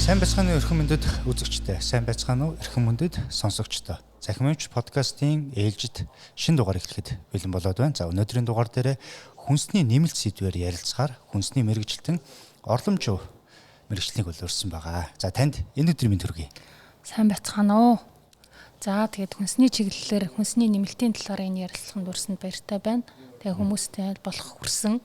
Сайн байцгааны өрхөн мөндөд үзэгчтэй, сайн байцгаана уу эрхэм мөндөд сонсогчдоо. Захимч подкастын ээлжид шинэ дугаар эхлэхэд бэлэн болоод байна. За өнөөдрийн дугаар дээр хүнсний нэмэлт сэдвээр ярилцахаар хүнсний мэрэгжилтэн орломжуу мэрэгчлийг бол өрсөн байгаа. За танд энэ өдрийн мэнд хүргэе. Сайн байцгаана уу. За тэгээд хүнсний чиглэлээр хүнсний нэмэлтийн талаар энэ ярилцлаганд өрсөнд баяртай байна. Тэгээ хүмүүстэй болох хүрсэн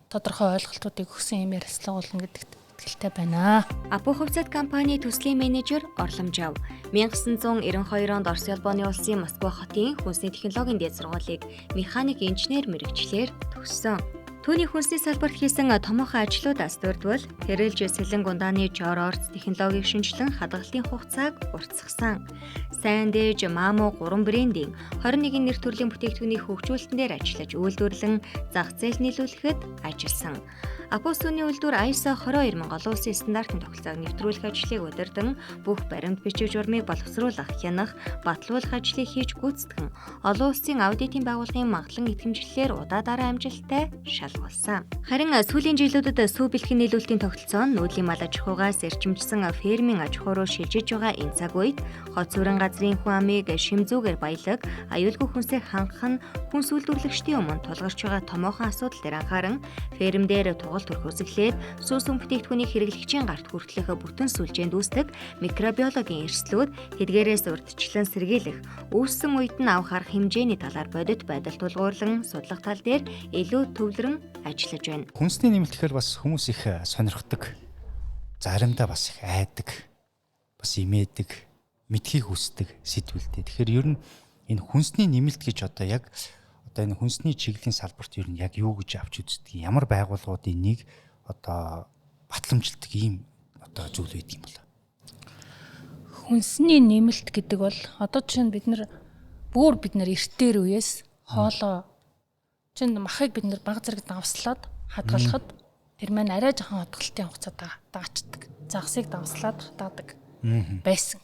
тодорхой ойлголтуудыг өгсөн юм ярилцлага болно гэдэгт итгэлтэй байна. Апу хувьцат компани төслийн менежер Орломжов 1992 онд Орос улбаны улсын Москва хотын хүнсний технологийн дээд сургуулийг механик инженер мэрэгчлэр төгссөн. Түүний хүнсний салбарт хийсэн томоохон ажлуудаас дурдвал хэрэлж сэлэн гундааны жор орц технологиг шинжилэн хадгалтын хугацааг уртсгасан. Сайн дээж Мамо 3 брендийн 21 нэр төрлийн бүтээгдэхүүний хөгжүүлэлтэн дээр ажиллаж үйлдвэрлэн зах зээл нийлүүлэхэд ажилласан. Апосууны үйлдвэр ISO 22000 олон улсын стандартын тогтолцоог нэвтрүүлэх ажлыг удирдан бүх баримт бичиг журмыг боловсруулах, хянах, батлуулах ажлыг хийж гүйцэтгэн олон улсын аудитын байгууллагын магадлан итгэмжлэлээр удаа дараа амжилттай шалгуулсан. Харин сүүлийн жилүүдэд сүү бэлтгэн нийлүүлэлтийн тогтолцоо нь нүүдлийн мал аж ахуйгаас эрчимжсэн фермийн аж ахуй руу шилжиж байгаа энэ цаг үед хот сүрэн газрын хүн амыг шимзүүгээр баялаг, аюулгүй хүнсээ хангах нь хүнс үйлдвэрлэгчдийн өмнө тулгарч байгаа томоохон асуудал дээр анхааран ферм дээр төрхөсөглээд сүүсүн бүтээгдэхүүнийг хэрэглэгчийн гарт хүртлэх бүтэн сүлжээнд үүсдэг микробиологийн эрсдлүүд тэдгээрээс урьдчилан сэргийлэх, үүссэн үед нь авах арга хэмжээний талаар бодит байдал тулгуурлан судлах тал дээр илүү төвлөрөн ажиллаж байна. Хүнсний нэмэлтгэхээр бас хүмүүс их сонирхдаг. Заримдаа бас их айдаг. Бас имээдэг, мэдхийг хүсдэг сэдвэлтэй. Тэгэхээр ер нь энэ хүнсний нэмэлт гэж одоо энэ хүнсний чиглэлийн салбарт ер нь яг юу гэж авч үздэг, ямар байгууллагуудын нэг одоо батламжилдаг ийм одоо зүйл байдаг юм бол. Хүнсний нэмэлт гэдэг бол одоо жишээ нь бид нар эртээр үеэс хоолоо махыг бид нар баг зэрэг давслаад хадгалахад тэр маань арай жоохон хадгалтын хугацаа даачдаг. Загсыг давслаад хатаадаг байсан.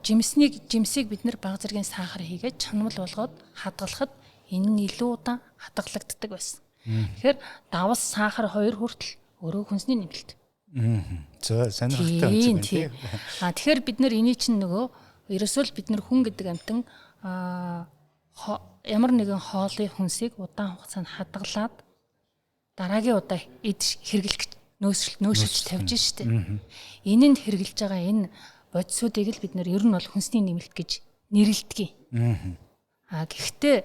Жимсийг бид нар баг зэргийн сахар хийгээд чанамал болгоод хадгалахад энэ нь илүү удаан хадгалагддаг байсан. Тэгэхээр давс сахар хоёр хүртэл өөрөө хүнсний нэмэлт. За сонирхолтой юм тийм. Тэгэхээр бид нар эний чинь ерөөсөө л бид нар хүн гэдэг амтан ямар нэгэн хоолын хүнсийг удаан хугацаанд хадгалаад дараагийн удаа хэрэглэх нөөцлөж тавьж штэ. Энэ нь хэрэглэж байгаа энэ бодисуудыг л бид нар ер нь бол хүнсний нэмэлт гэж нэрлэдэг. Гэхдээ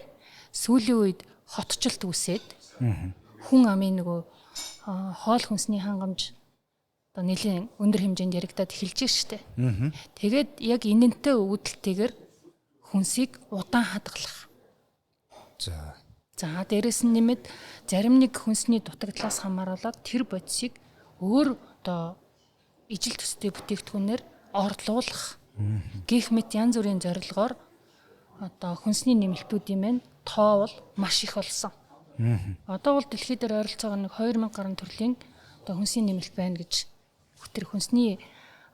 сүүлийн үед хотчлт үсээд хүн амын хоол хүнсний хангамж одоо нэлийн өндөр хэмжээнд яригадад эхэлж штэ. Тэгээд яг энэнтэй үүдэлтэйгээр хүнсийг удаан хадгалах. За дээрэс нь нэмээд зарим нэг хүнсний дутагдлаас хамааруулаад тэр бодисыг өөр одоо ижил төстэй бүтээгдэхүүнээр орлуулах гэх мэт янз бүрийн зорилгоор одоо хүнсний нэмэлтүүдийн маань тоо бол маш их болсон. Одоо бол дэлхийд дээр ойролцоогоо 2000 гаруй төрлийн одоо хүнсний нэмэлт байна гэж тэр хүнсний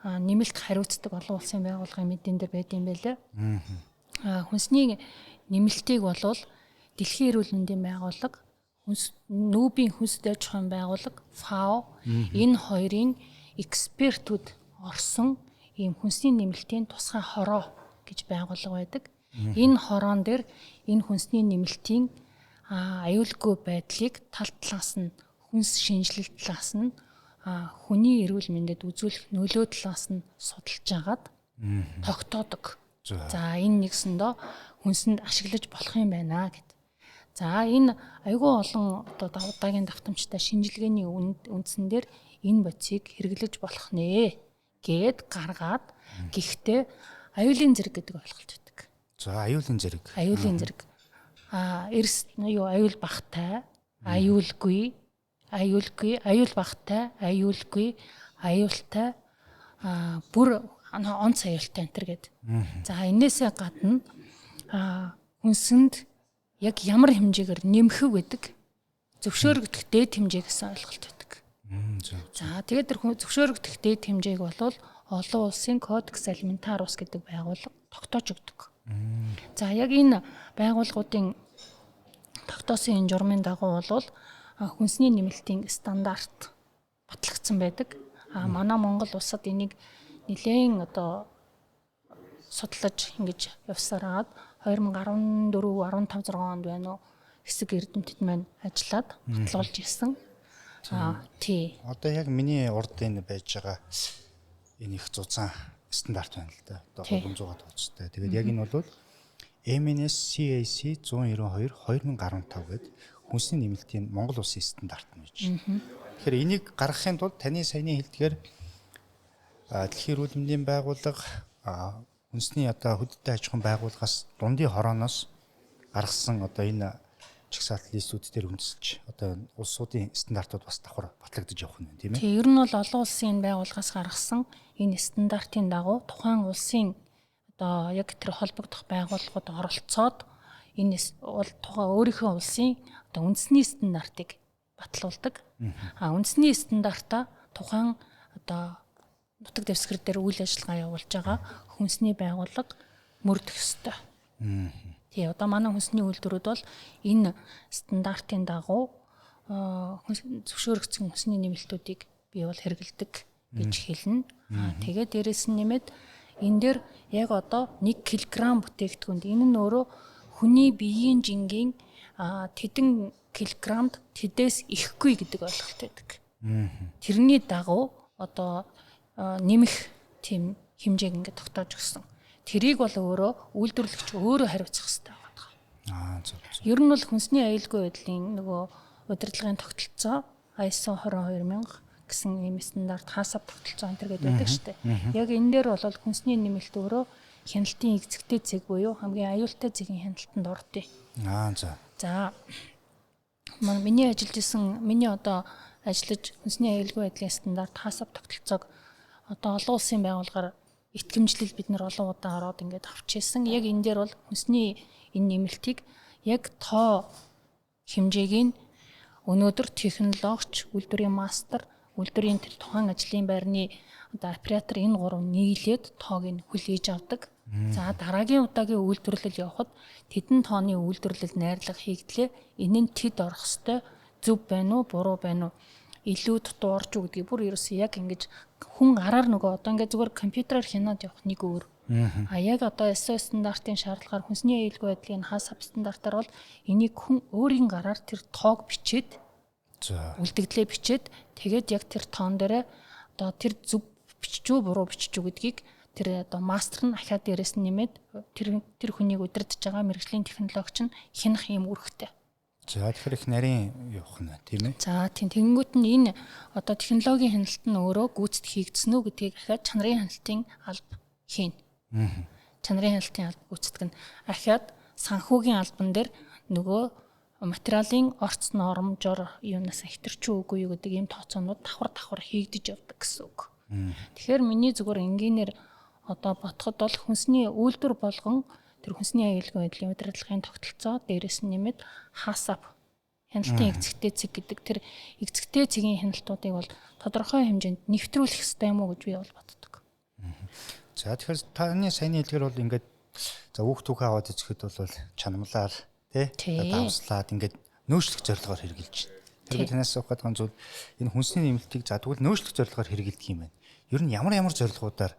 нэмэлт хариуцдаг олон улсын байгууллагын мэдэн дээр байд юм байлаа. Хүнсний нэмэлтийг болвол Дэлхийн эрүүл мэндийн байгууллага, нүүбийн хүнс аж ахуйн байгууллага, FAO энэ хоёрын экспертүүд орсон ийм хүнсний нэмэлтийн тусгай хороо гэж байгууллага байдаг. Энэ хороон дээр энэ хүнсний нэмэлтийн аюулгүй байдлыг тал талаас нь хүнс шинжилэлт талаас нь хүний эрүүл мэндэд үзүүлэх нөлөө талаас нь судалж агаад тогтоодог. За энэ нэгсэндөө хүнсэнд ашиглаж болох юм байна гэд. За энэ айгүй олон одоо удаагийн давтамжтай шинжилгээний үндсэн дээр энэ бодисыг хэрэглэж болох нэ гэд гаргаад гэхдээ аюулын зэрэг гэдэг ойлголт байдаг. За аюулын зэрэг. Аюул багтай, аюулгүй, аюул багтай, аюулгүй, аюултай, бүр онц аюултай энэ төр гэд. За энээсээ гадна хүнсэнд яг ямар хэмжээгээр нэмэх гэдэг зөвшөөрөгдөх дээд хэмжээ гэсэн ойлголт байдаг. За тэгээд тэр зөвшөөрөгдөх дээд хэмжээг бол олон улсын Кодекс Алиментариус гэдэг байгууллага тогтоож өгдөг. За яг энэ байгууллагуудын тогтоосон энэ журмын дагуу бол хүнсний нэмэлтийн стандарт батлагдсан байдаг. Манай Монгол улсад энийг нэлээд одоо судлаж ингэж явсаар агаад 2014 15 6 онд байна уу хэсэг эрдэмтэд маань ажиллаад батлуулж ирсэн. Тий. Одоо яг миний урд энэ байж байгаа энэ их зузаан стандарт байна л да. Одоо 300 тооцтой. Тэгээд яг энэ бол MNS-CAC 192 2015 гэдэг хүнсний нэмэлтийн Монгол улсын стандарт нь гэж. Тэгэхээр энийг гаргахын тулд таны саяны хэлдгээр Дэлхийн эрүүл мэндийн байгууллага хүнсний одоо хөдөлთა аж ахуйн байгууллагаас дундын хорооноос гаргасан одоо энэ чагсаалт листүүд дээр үндэслэж одоо улсуудын стандартууд бас давхар батлагдаж явах нь тийм ээ. Тий, ер нь бол олон улсын байгууллагаас гаргасан энэ стандартын дагуу тухайн улсын одоо яг тэр холбогдох байгууллагууд оролцоод энэ бол тухайн өөрийнхөө улсын одоо үндэсний стандартыг батлуулдаг. Үндэсний стандартаа тухайн одоо нутаг дэвсгэр дээр үйл ажиллагаа явуулж байгаа хүнсний байгууллага мөрдөх ёстой. Тий, одоо манай хүнсний үйлдвэрүүд бол энэ стандартын дагуу зөвшөөрөгдсөн хүнсний нэмэлтүүдийг бий бол хэрэгэлдэг гэж хэлнэ. Тэгээд дээрэс нь нэмээд энэ дээр яг одоо 1 кг бүтээгдэхүүнд энэ нь өөрөө хүний биеийн жингийн тэдэн килограммд тэдээс ихгүй гэдэг ойлголт байдаг. Тэрний дагуу одоо нэмэх тийм хэмжээг ингээд тогтоож өгсөн. Тэрийг бол өөрөө үйлдвэрлэгч өөрөө хариуцах хэрэгтэй байна. Ер нь бол хүнсний аюулгүй байдлын нөгөө удирдлагын тогтолцоо ISO 22000 гэсэн ийм стандарт хасав тогтолцоо энэ гэдэг байдаг шүү дээ. Яг энэ дээр бол хүнсний нэмэлт өөрөө хяналтын эзэгтэй зэг буюу хамгийн аюултай зэгийн хяналтанд ордё. За. Миний одоо ажиллаж хүнсний аюулгүй байдлын стандарт хасав тогтолцоог одоо олон улсын байгууллагаар итгэмжлэл бид нар олон удаа ороод ингээд авч ирсэн. Яг энэ дээр бол хүнсний энэ нэмэлтийг яг тоо хэмжээг нь өнөөдөр технологич, үйлдвэрийн мастер, үйлдвэрийн тэр тухайн ажлын байрны одоо оператор энэ гурав нийлээд тоог нь хүлээж авдаг. За дараагийн удаагийн үйлдвэрлэл явахад тэдэн тооны үйлдвэрлэл найрлага хийгдлээ. Энэ нь тэд орох ёстой. Зөв байна уу, буруу байна уу? Илүү дутуу орж уу гэдгийг бүр ерөөсөө яг ингэж хүн араар нөгөө одоо ингээд зүгээр компьютераар хянаад явах нэг өөр. Яг одоо ISO стандартын шаардлагаар хүнсний аюулгүй байдлын хасав стандартаар бол энийг хүн өөрийн гараар тэр тоог бичээд үлдэгдлээ бичээд тэгээд яг тэр тоон дээр одоо тэр зөв биччихүү буруу биччихүү гэдгийг тэр одоо мастер нь ахаад дээрээс нь нэмээд тэр хүнийг удирдах байгаа мэргэжлийн технологич нь хянах юм үүрэгтэй. За тэгэхээр их нарийн явах нь тийм ээ. За тийм тэгэнгүүт нь энэ одоо технологийн хяналт нь өөрөө гүйцэд хийгдсэн үү гэдгийг ахаад чанарын хяналтын алба хийн. Чанарын хяналтын алба гүйцэтгэх нь ахаад санхүүгийн албан дээр нөгөө материалын орц нормжоор юунаас хэтэрч үгүй юу гэдэг ийм тооцоонууд давхар хийгдэж явдаг гэсэн үг. Тэгэхээр миний зүгээр энгийнээр одоо ботход бол хүнсний үйлдвэр болгон тэр хүнсний аюулгүй байдлын удирдлагын тогтолцоо дээрээс нь нэмээд хасав хяналтын эзэгтэй цэг гэдэг тэр эзэгтэй цэгийн хяналтуудыг бол тодорхой хэмжээнд нэвтрүүлэх ёстой юм уу гэж би бол боддог. За тэгэхээр таны саяны хэлдгээр бол ингээд за хүүхдүүхээ аваад эзэхэд бол чанамлаар тий давслаад ингээд нөөцлөх зорилгоор хэрэгжилж байна. Тэр би танаас асуух гэдэг нь зүйл энэ хүнсний нэмэлтийг за тэгвэл нөөцлөх зорилгоор хэрэгжилдэг юм байна. Ер нь ямар зорилгоудаар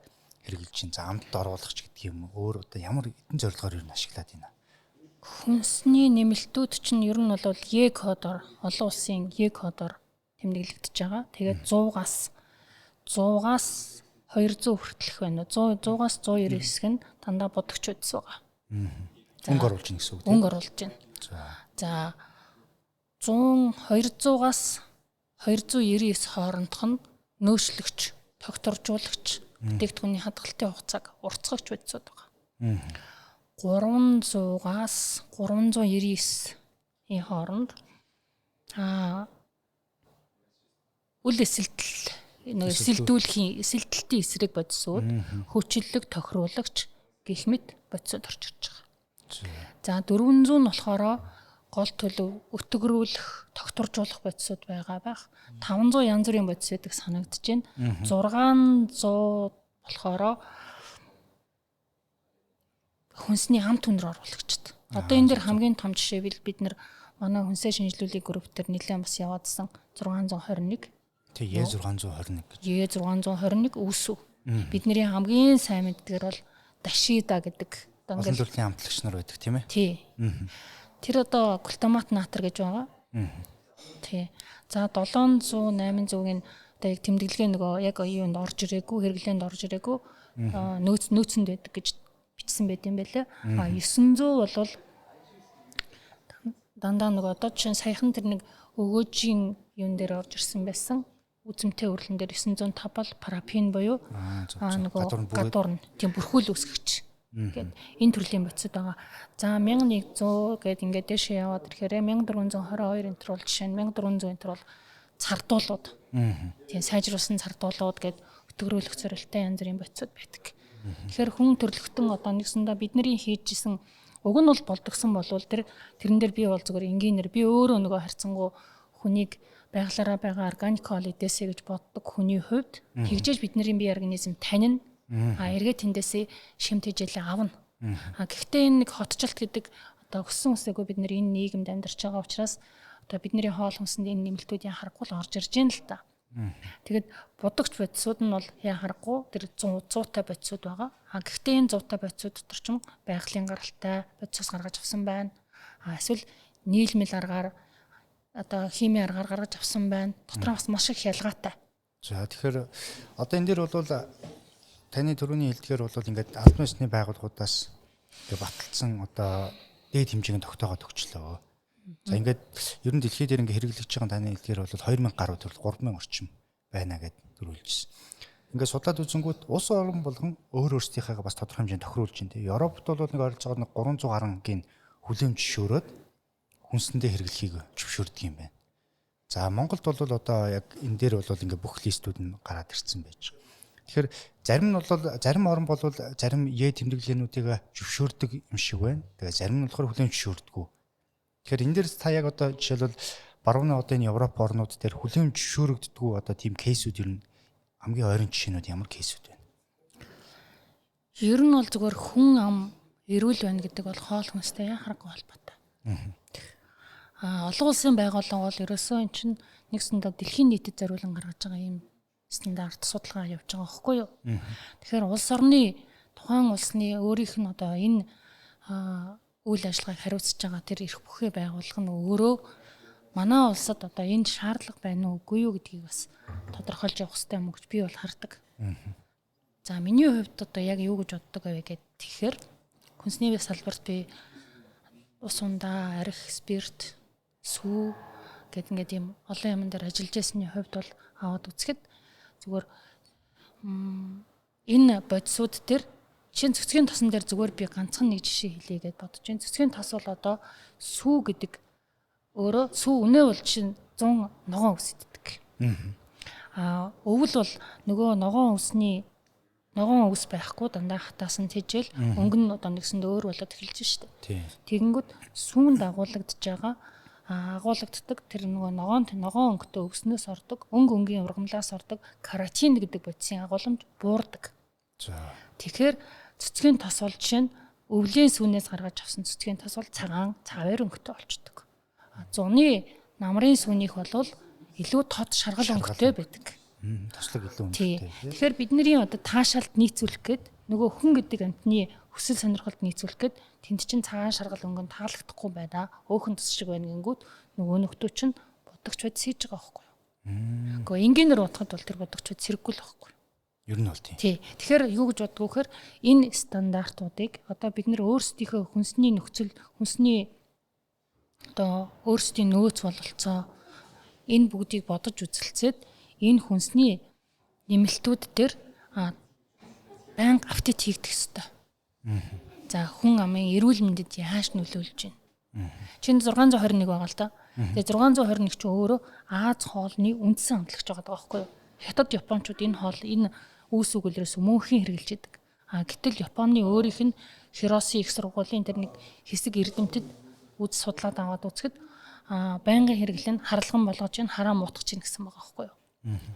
хэрэгжилж чинь за амтд оруулах ч гэдэг юм өөр одоо ямар эдэн зорилгоор ер нь ашиглаад байна. Хүнсний нэмэлтүүд чинь ер нь бол Е кодоор олон улсын Е кодоор тэмдэглэгдэж байгаа. Тэгээд 100-аас 200 хүртэлх байна. 100-аас 190 хэсэг нь дандаа бодогч үдс байгаа. Өнгө оруулж гин гэсэн үг тийм. Өнгө оруулж байна. За 200-аас 299 хоорондох нь нөөцлөгч, тогтворжуулагч, бүтээгдэхүүний хадгалтын хугацааг уртцагч үдсүүд байгаа. 300-аас 399-ийн хооронд үл эсэлтүүлтийн эсрэг бодисууд, хүчлэг, тохируулагч гэх мэт бодисууд орж ирж байгаа. За 400 нь болохоор гол төлөв, өтгөрүүлэх, тогтворжуулах бодисууд байгаа байх. 500 янз бүрийн бодис байдаг санагдаж байна. 600 болохоор хүнсний амт хүндрэ оруулагчд. Одоо энэ дэр хамгийн том жишээ бид нар манай хүнсээ шинжилүүлэх групп дээр нэлээд бас яваадсан 621. Тэ Е621 гэж. Е621 үсв. Бидний хамгийн сайн мэддгээр бол Дашида гэдэг одоо Олон төрлийн амтлагч нар байдаг тийм ээ. тий. Тэр одоо глутамат натр гэж байгаа. Тий. За 700 800-ийн одоо яг тэмдэглэгээ нөгөө яг юунд орж ирээгүй, хэрэглээнд орж ирээгүй нөөцөнд байдаг гэж бичсэн байт юм байлаа. 900 бол дандаа нөгөө одоо чинь саяхан тэр нэг өгөөжийн юун дээр орж ирсэн байсан. Үзэмтэй үрлэн дээр 905 бол парапин буюу нөгөө гадуурн тийм бүрхүүл үүсгэгч гэдэг энэ төрлийн бодисод байгаа. За 1100 гэдэг ингээд дэше яваад ирэхээр 1422 энэ төр бол жишээ нь 1400 энэ төр бол цардуулууд. Тийм сайжруулсан цардуулууд гэдэг өтгөрүүлэх зорилттой янз бүрийн бодисод байдаг. Тэгэхээр хүн төрлөختөн одоо нэгсэндээ бидний хийжсэн уг нь бол болдгсон болвол тэрэн дээр би бол зүгээр энгийнээр би өөрөө нөгөө харьцангуй хүнийг байгалаараа байгаа органик олидээсэ гэж боддог хүний хувьд тэгжээж бидний бие организм танина эргээ тэндээсээ шимт хижээлээ авна. Гэхдээ энэ нэг хотчлт гэдэг одоо өссөн үсээгүй бид нар энэ нийгэмд амьдарч байгаа учраас одоо бидний хоол хүнсэнд энэ нэмэлтүүдийн харахгүй л орж ирж байна л та. Тэгэд будагч бодисууд нь бол яа харахгүй тэр 100 та бодисууд байгаа. Гэхдээ энэ 100 та бодисууд дотор ч юм байгалийн гаралтай бодисоос гаргаж авсан байна. Эсвэл нийлмэл аргаар одоо хими аргаар гаргаж авсан байна. Дотор бас маш их ялгаатай. За тэгэхээр одоо энэ дээр бол таны түрүүний хэлдгээр бол ингээд албан ёсны байгууллагуудаас ингээд баталсан одоо дээд хэмжээний тогтоогоод өгчлөө. За ингээд ер нь дэлхийд дээр ингээд хэрэглэж байгаа таны хэлдгээр бол 2000 гаруй төрөл 3000 орчим байна гэд төрүүлжсэн. Ингээд судлаад үзэнгүүт улс орн болгон өөр өөрсдийнхээ бас тодорхой хэмжээнд тохируулж байна тийм. Европт бол нэг ойролцоогоор 300 гаруйгийн хүлээмж зөвшөөрөөд хүнсэндээ хэрэглэхийг зөвшөөрдөг юм байна. За Монголд бол одоо яг энэ дээр бол ингээд бүх листүүд нь гараад ирсэн байж байгаа. Тэгэхээр зарим орн бол зарим Е тэмдэглээнүүдийг зөвшөөрдөг юм шиг байна. Тэгээ зарим нь болохоор хүлээмж зөвшөөрдөггүй. Тэгэхээр энэ дээр та яг одоо жишээлбэл баруун одоо энэ Европ орнууд дээр хүлээмж зөвшөөрөгддөггүй одоо тийм кейсүүд ер нь хамгийн ойрын жишээнүүд ямар кейсүүд байна? Ер нь бол зүгээр хүн ам эрүүл байна гэдэг бол хоол хүнстэй харахгүй холбоотой. Олон улсын байгууллага бол ерөөсөө эн чинь нэгсэндээ дэлхийн нийтэд зориулан гаргаж байгаа юм стандарт судалгаа явуулж байгаа байхгүй юу? Тэгэхээр улс орны тухайн улсны өөрийнх нь одоо энэ үйл ажиллагааг хариуцж байгаа тэр эрх бүхий байгууллага нь өөрөө манай улсад одоо энд шаардлага байна уу үгүй юу гэдгийг бас тодорхойлж явах хэрэгтэй юм гэж би бол хардаг. За миний хувьд одоо яг юу гэж боддог вэ гэхээр тэгэхээр хүнсний салбарт би ус ундаа, арх, спирт, сүү гэдэг ингээд юм олон юмн дээр ажиллаж байсны хувьд бол аваад үзэхэд зүгээр энэ бодисууд дээр жишээ нь цэцгийн тосон дээр зүгээр би ганцхан нэг жишээ хэлье гэж бодож байна. Цэцгийн тос бол одоо сүү гэдэг өөрөө сүү үнэ бол чинь 100 ногоон ус иддэг. Өвөл бол нөгөө ногоон ус байхгүй дандаа хатаасан тэжээл өнгө нь одоо нэгсэнд өөр болоод эхэлж штэ. Тэгэнгүүт сүүн дагуулгадж байгаа агуулгаддаг тэр нөгөө ногоон өнгөтэй өвснөөс ордог өнгийн ургамлаас ордог каротин гэдэг бодисын агуулмж буурдаг. Тэгэхээр цэцгийн тос бол жишээ нь өвлийн сүүнээс гаргаж авсан цэцгийн тос бол цагаан цаваар өнгөтэй болчдөг. Зуны намрын сүүнийх бол илүү тод шаргал өнгөтэй байдаг. Тослог илүү өнгөтэй. Тэгэхээр бидний одоо таашаалд нийцүүлэх гээд нөгөө хүн гэдэг амтны хүсэл сонирхолд нийцүүлэх гээд тэнд чинь цагаан шаргал өнгө нь таалагдахгүй байна. Өөхөн тос шиг байна гингүүд нөгөө нөхдөө чинь бодогч бод сийж байгаа байхгүй юу? Гэхдээ энгийнээр утгад бол тэр бодогч бод сэрэггүй л байхгүй юу? Ер нь бол тийм. Тэгэхээр юу гэж боддгоо гэхээр энэ стандартуудыг одоо бид нэр өөрсдийнхөө хүнсний нөхцөл хүнсний одоо өөрсдийн нөөц бололцоо энэ бүгдийг бодож үзэлцээд энэ хүнсний нэмэлтүүд дээр банк апдейт хийгдэх ёстой. За хүн амын эрүүл мэндэд яаж нөлөөлж байна? Чинь 621 байгаа л да. Тэгээ 621 ч өөрөө Аз хоолны үндсэн амтлагч байгаа байхгүй юу? Хятад Япончууд энэ хоол энэ үүс үгэлрээс мөнхийн хэрэгжилж идэг. Гэтэл Японы өөрийнх нь Хироси их сургуулийн тэр нэг хэсэг эрдэмтэд үз судлаад аваад үзэхэд байнгын хэрэглэн харалган болгож ийн хараа муутгах чинь гэсэн байгаа байхгүй юу?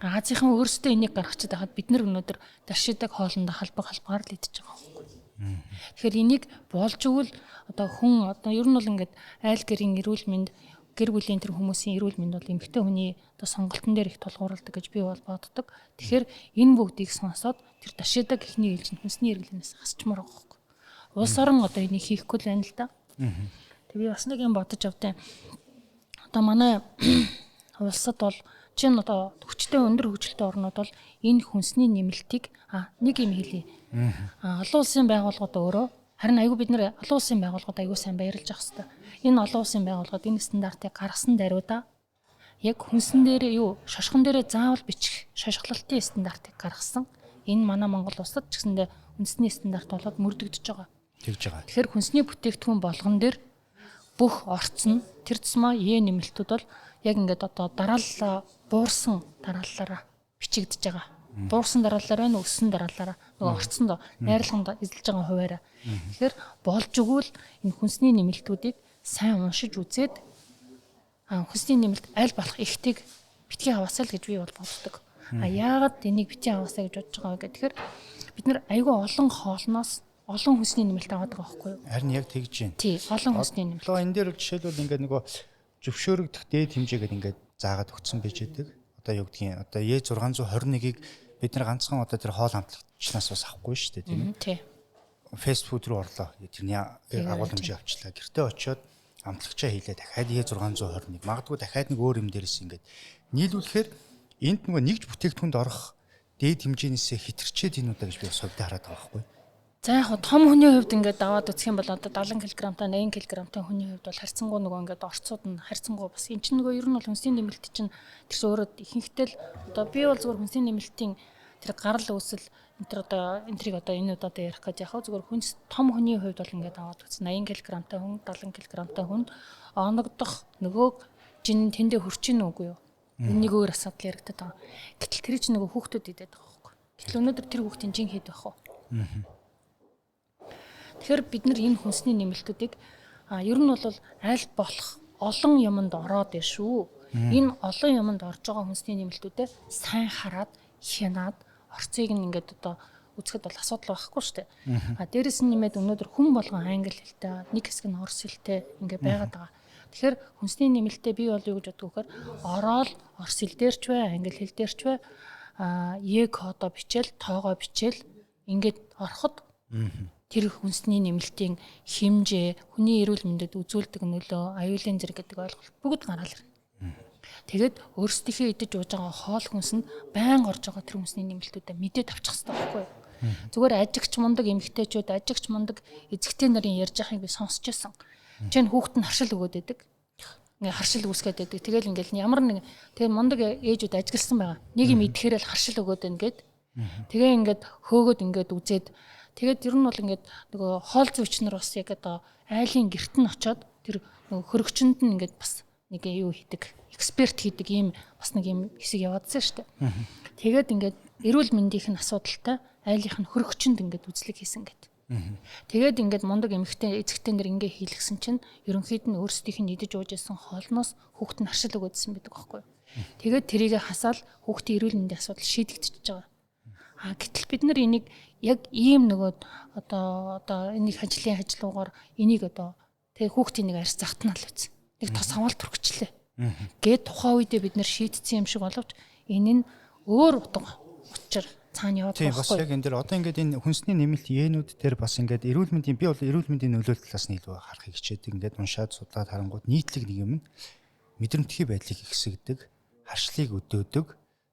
Азийн өөрсдөө энийг гаргачихад байхад бид нар өнөөдөр дашидаг хоолндоо халбаар л идэж байгаа байхгүй юу? Тэгэхээр энийг болж өгвөл одоо хүн одоо ер нь бол ингээд айл гэрийн эрүүл мэнд гэр бүлийн тэр хүмүүсийн эрүүл мэнд бол эмэгтэй хүний одоо сонголтын дээр их тулгуурладаг гэж би бол боддог. Тэгэхээр энэ бүгдийг сонсоод тэр дашидаг эхний ээлжинд хүнсний эргэлэнээс хасчмаар байгаа байхгүй. Улс орон одоо энийг хийхгүй л байна л да. Тэг би бас нэг юм бодож авдیں۔ Одоо манай улсад бол чинь одоо хүчтэй өндөр хөгжилтэй орнууд бол энэ хүнсний нэмэлтийг нэг юм хэлье. Олон улсын байгууллагууд өөрөө харин айгүй бид нэр олон улсын байгууллагууд айгүй сайн баярлж авах хэрэгтэй. Энэ олон улсын байгууллагууд энэ стандартыг гаргасан даруйда яг хүнсэн дээр шошгон дээрээ заавал бичих шошголтын стандартыг гаргасан. Энэ манай Монгол улсад ч гэсэндээ үндэсний стандарт болоод мөрдөгдөж байгаа. Тэгж байгаа. Тэгэхээр хүнсний бүтээгдэхүүн болгон дээр бүх орцсон тэр тусмаа нэмэлтүүд бол яг ингээд одоо дараалал буурсан дараалалаараа бичигдэж байгаа. Буурсан дараалалаар байна, өссөн дараалалаараа нөгөө орцсонд найрлаганд эзэлж байгаа хуваараа. Тэгэхээр болж өгвөл энэ хүнсний нэмэлтүүдийг сайн уншиж үзээд хүнсний нэмэлт аль болох ихтэйг битгий хаваасаа л гэж би бол боддог. Яагаад энийг битгий хаваасаа гэж бодож байгаа вэ гэхээр бид нар айгүй олон хоолноос олон хүнсний нэмэлт аваад байгаа байхгүй юу? Харин яг тэгж байна. Тий, олон хүнсний нэмэлт. Одоо энэ дээр жишээлбэл ингээд нөгөө зөвшөөрөгдөх дээд хэмжээгээд ингээд заагаад өгсөн байж байдаг. Одоо юу гэдгийг одоо E621-ийг бид нар ганцхан одоо тэр хоол амтлагчнаас бас авахгүй шүү дээ, тийм үү? Тий. Фэст фуд руу орлоо. Тэрний агуулмжийг авчлаа. Гэртээ очиод амтлагчаа хийлээ дахиад E621. Магадгүй дахиад нэг өөр юм дээрээс ингээд нийлүүлэхээр энд нөгөө нэгж бүтээгдэхүүнд орох дээд хэмжээнээсээ хэтэрчээд энэ удаа гэж би бас хувьдаа хараад байгаа байхгүй. За яг том хүний хувьд ингээд даваад үзэх юм бол одоо 70 кг-тай 80 кг-тай хүний хувьд бол харьцангуй нөгөө ингээд орцууд нь харьцангуй бас эн чинь нөгөө ер нь бол хүнсний нэмэлт чинь тэрс өөрөө ихэнхдээ л одоо би бол зүгээр хүнсний нэмэлтийн тэр гарал үүсэл энэ трийг одоо энэ удаад ярих гэж яхаа зүгээр хүнс том хүний хувьд бол ингээд даваад үзсэн 80 кг-тай хүн 70 кг-тай хүнд оногдох нөгөө жин тэндээ хурч ийн үгүй юу? Энийг өөр асуудал яригдаад байгаа. Гэтэл тэр чинь нөгөө хүүхдүүд идээд байгаа байхгүй. Гэтэл өнөөдөр тэр хүүхдийн жин хэд байх вэ? Тэгэхээр бид нар энэ хүнсний нэмэлтүүдийг ер нь бол аль болох олон юмд ороод байна шүү. Энэ олон юмд орж байгаа хүнсний нэмэлтүүдээ сайн хараад хянаад орцыг ингээд одоо үзэхэд бол асуудал байхгүй шүү дээ. Дээрэс нь нэмээд өнөөдөр хүн болгон англи хэлтэй, нэг хэсэг нь орос хэлтэй ингээд байгаад байгаа. Тэгэхээр хүнсний нэмэлтээ би бол юу гэж боддог вэхээр ороод орос хэл дээр ч бай, англи хэл дээр ч бай кодо бичээл, тоогоо бичээл ингээд ороход тэр хүнсний нэмэлтийн хэмжээ, хүний эрүүл мэндэд үзүүлдэг нөлөө, аюулын зэрэг гэдэг ойлголт бүгд гараал ирнэ. Тэгээд өөрсдийнхээ идэж ууж байгаа хоол хүнсэнд байнга орж байгаа тэр хүнсний нэмэлтүүдэд мэдээд авчих хэрэгтэй байхгүй юу? Зүгээр ажигч мундаг эмэгтэйчүүд, ажигч мундаг эзэгтэй нарын ярьж байгааг би сонсч байсан. Жишээ нь хүүхэд нь харшил өгөөд байдаг. Ингээ харшил үүсгээд байдаг. Тэгэл ингээл ямар нэг тэр мундаг ээжүүд ажигласан байгаа. Нэг юм идэхээр л харшил өгөөд байна гэд. Тэгээ ингээд хөөгөөд ингээд үзээд тэгээд ер нь бол ингээд нөгөө хоол зүйчнэр бас яг одоо айлын герт нь очоод тэр нөгөө хөрөгчөнд нь ингээд бас нэг юу хийдэг, эксперт хийдэг ийм бас нэг юм хэсэг яваадсан шүү дээ. Тэгээд ингээд эрүүл мэндийн асуудалтай айлынх нь хөрөгчөнд ингээд үзлэг хийсэн гэд. Тэгээд ингээд мундаг эмэгтэй эзэгтэй нэр ингээ хийлгсэн чинь ерөнхийд нь өөрсдийнх нь идэж ууж исэн хоолноос хүүхэд нь харшил өгөөдсөн байдаг байхгүй юу. Тэгээд тэрийг хасаал хүүхдийн эрүүл мэндийн асуудал шийдэгдчихэж байгаа. Гэтэл бид нар энийг яг ийм нөгөө одоо энийг ажлын хажлуугаар энийг одоо тэг хүүхдийн нэг арьс захтнаа л үз. Нэг тос хамгаалт төрчихлээ. Гээд тухайн үедээ бид нар шийдсэн юм шиг боловч энэ нь өөр утга учир цаана яваад байгаа. Тийм бас яг энэ дэр одоо ингээд энэ хүнсний нэмэлт йенүүд дээр бас ингээд эрүүл мэндийн би бол эрүүл мэндийн нөлөөлөл талаас нь илүү харахыг хичээдэг. Ингээд уншаад судлаад харангууд нийтлэг нэг юм мэдрэмтгий байдлыг ихсэгдэг, харшлыг өдөөдөг,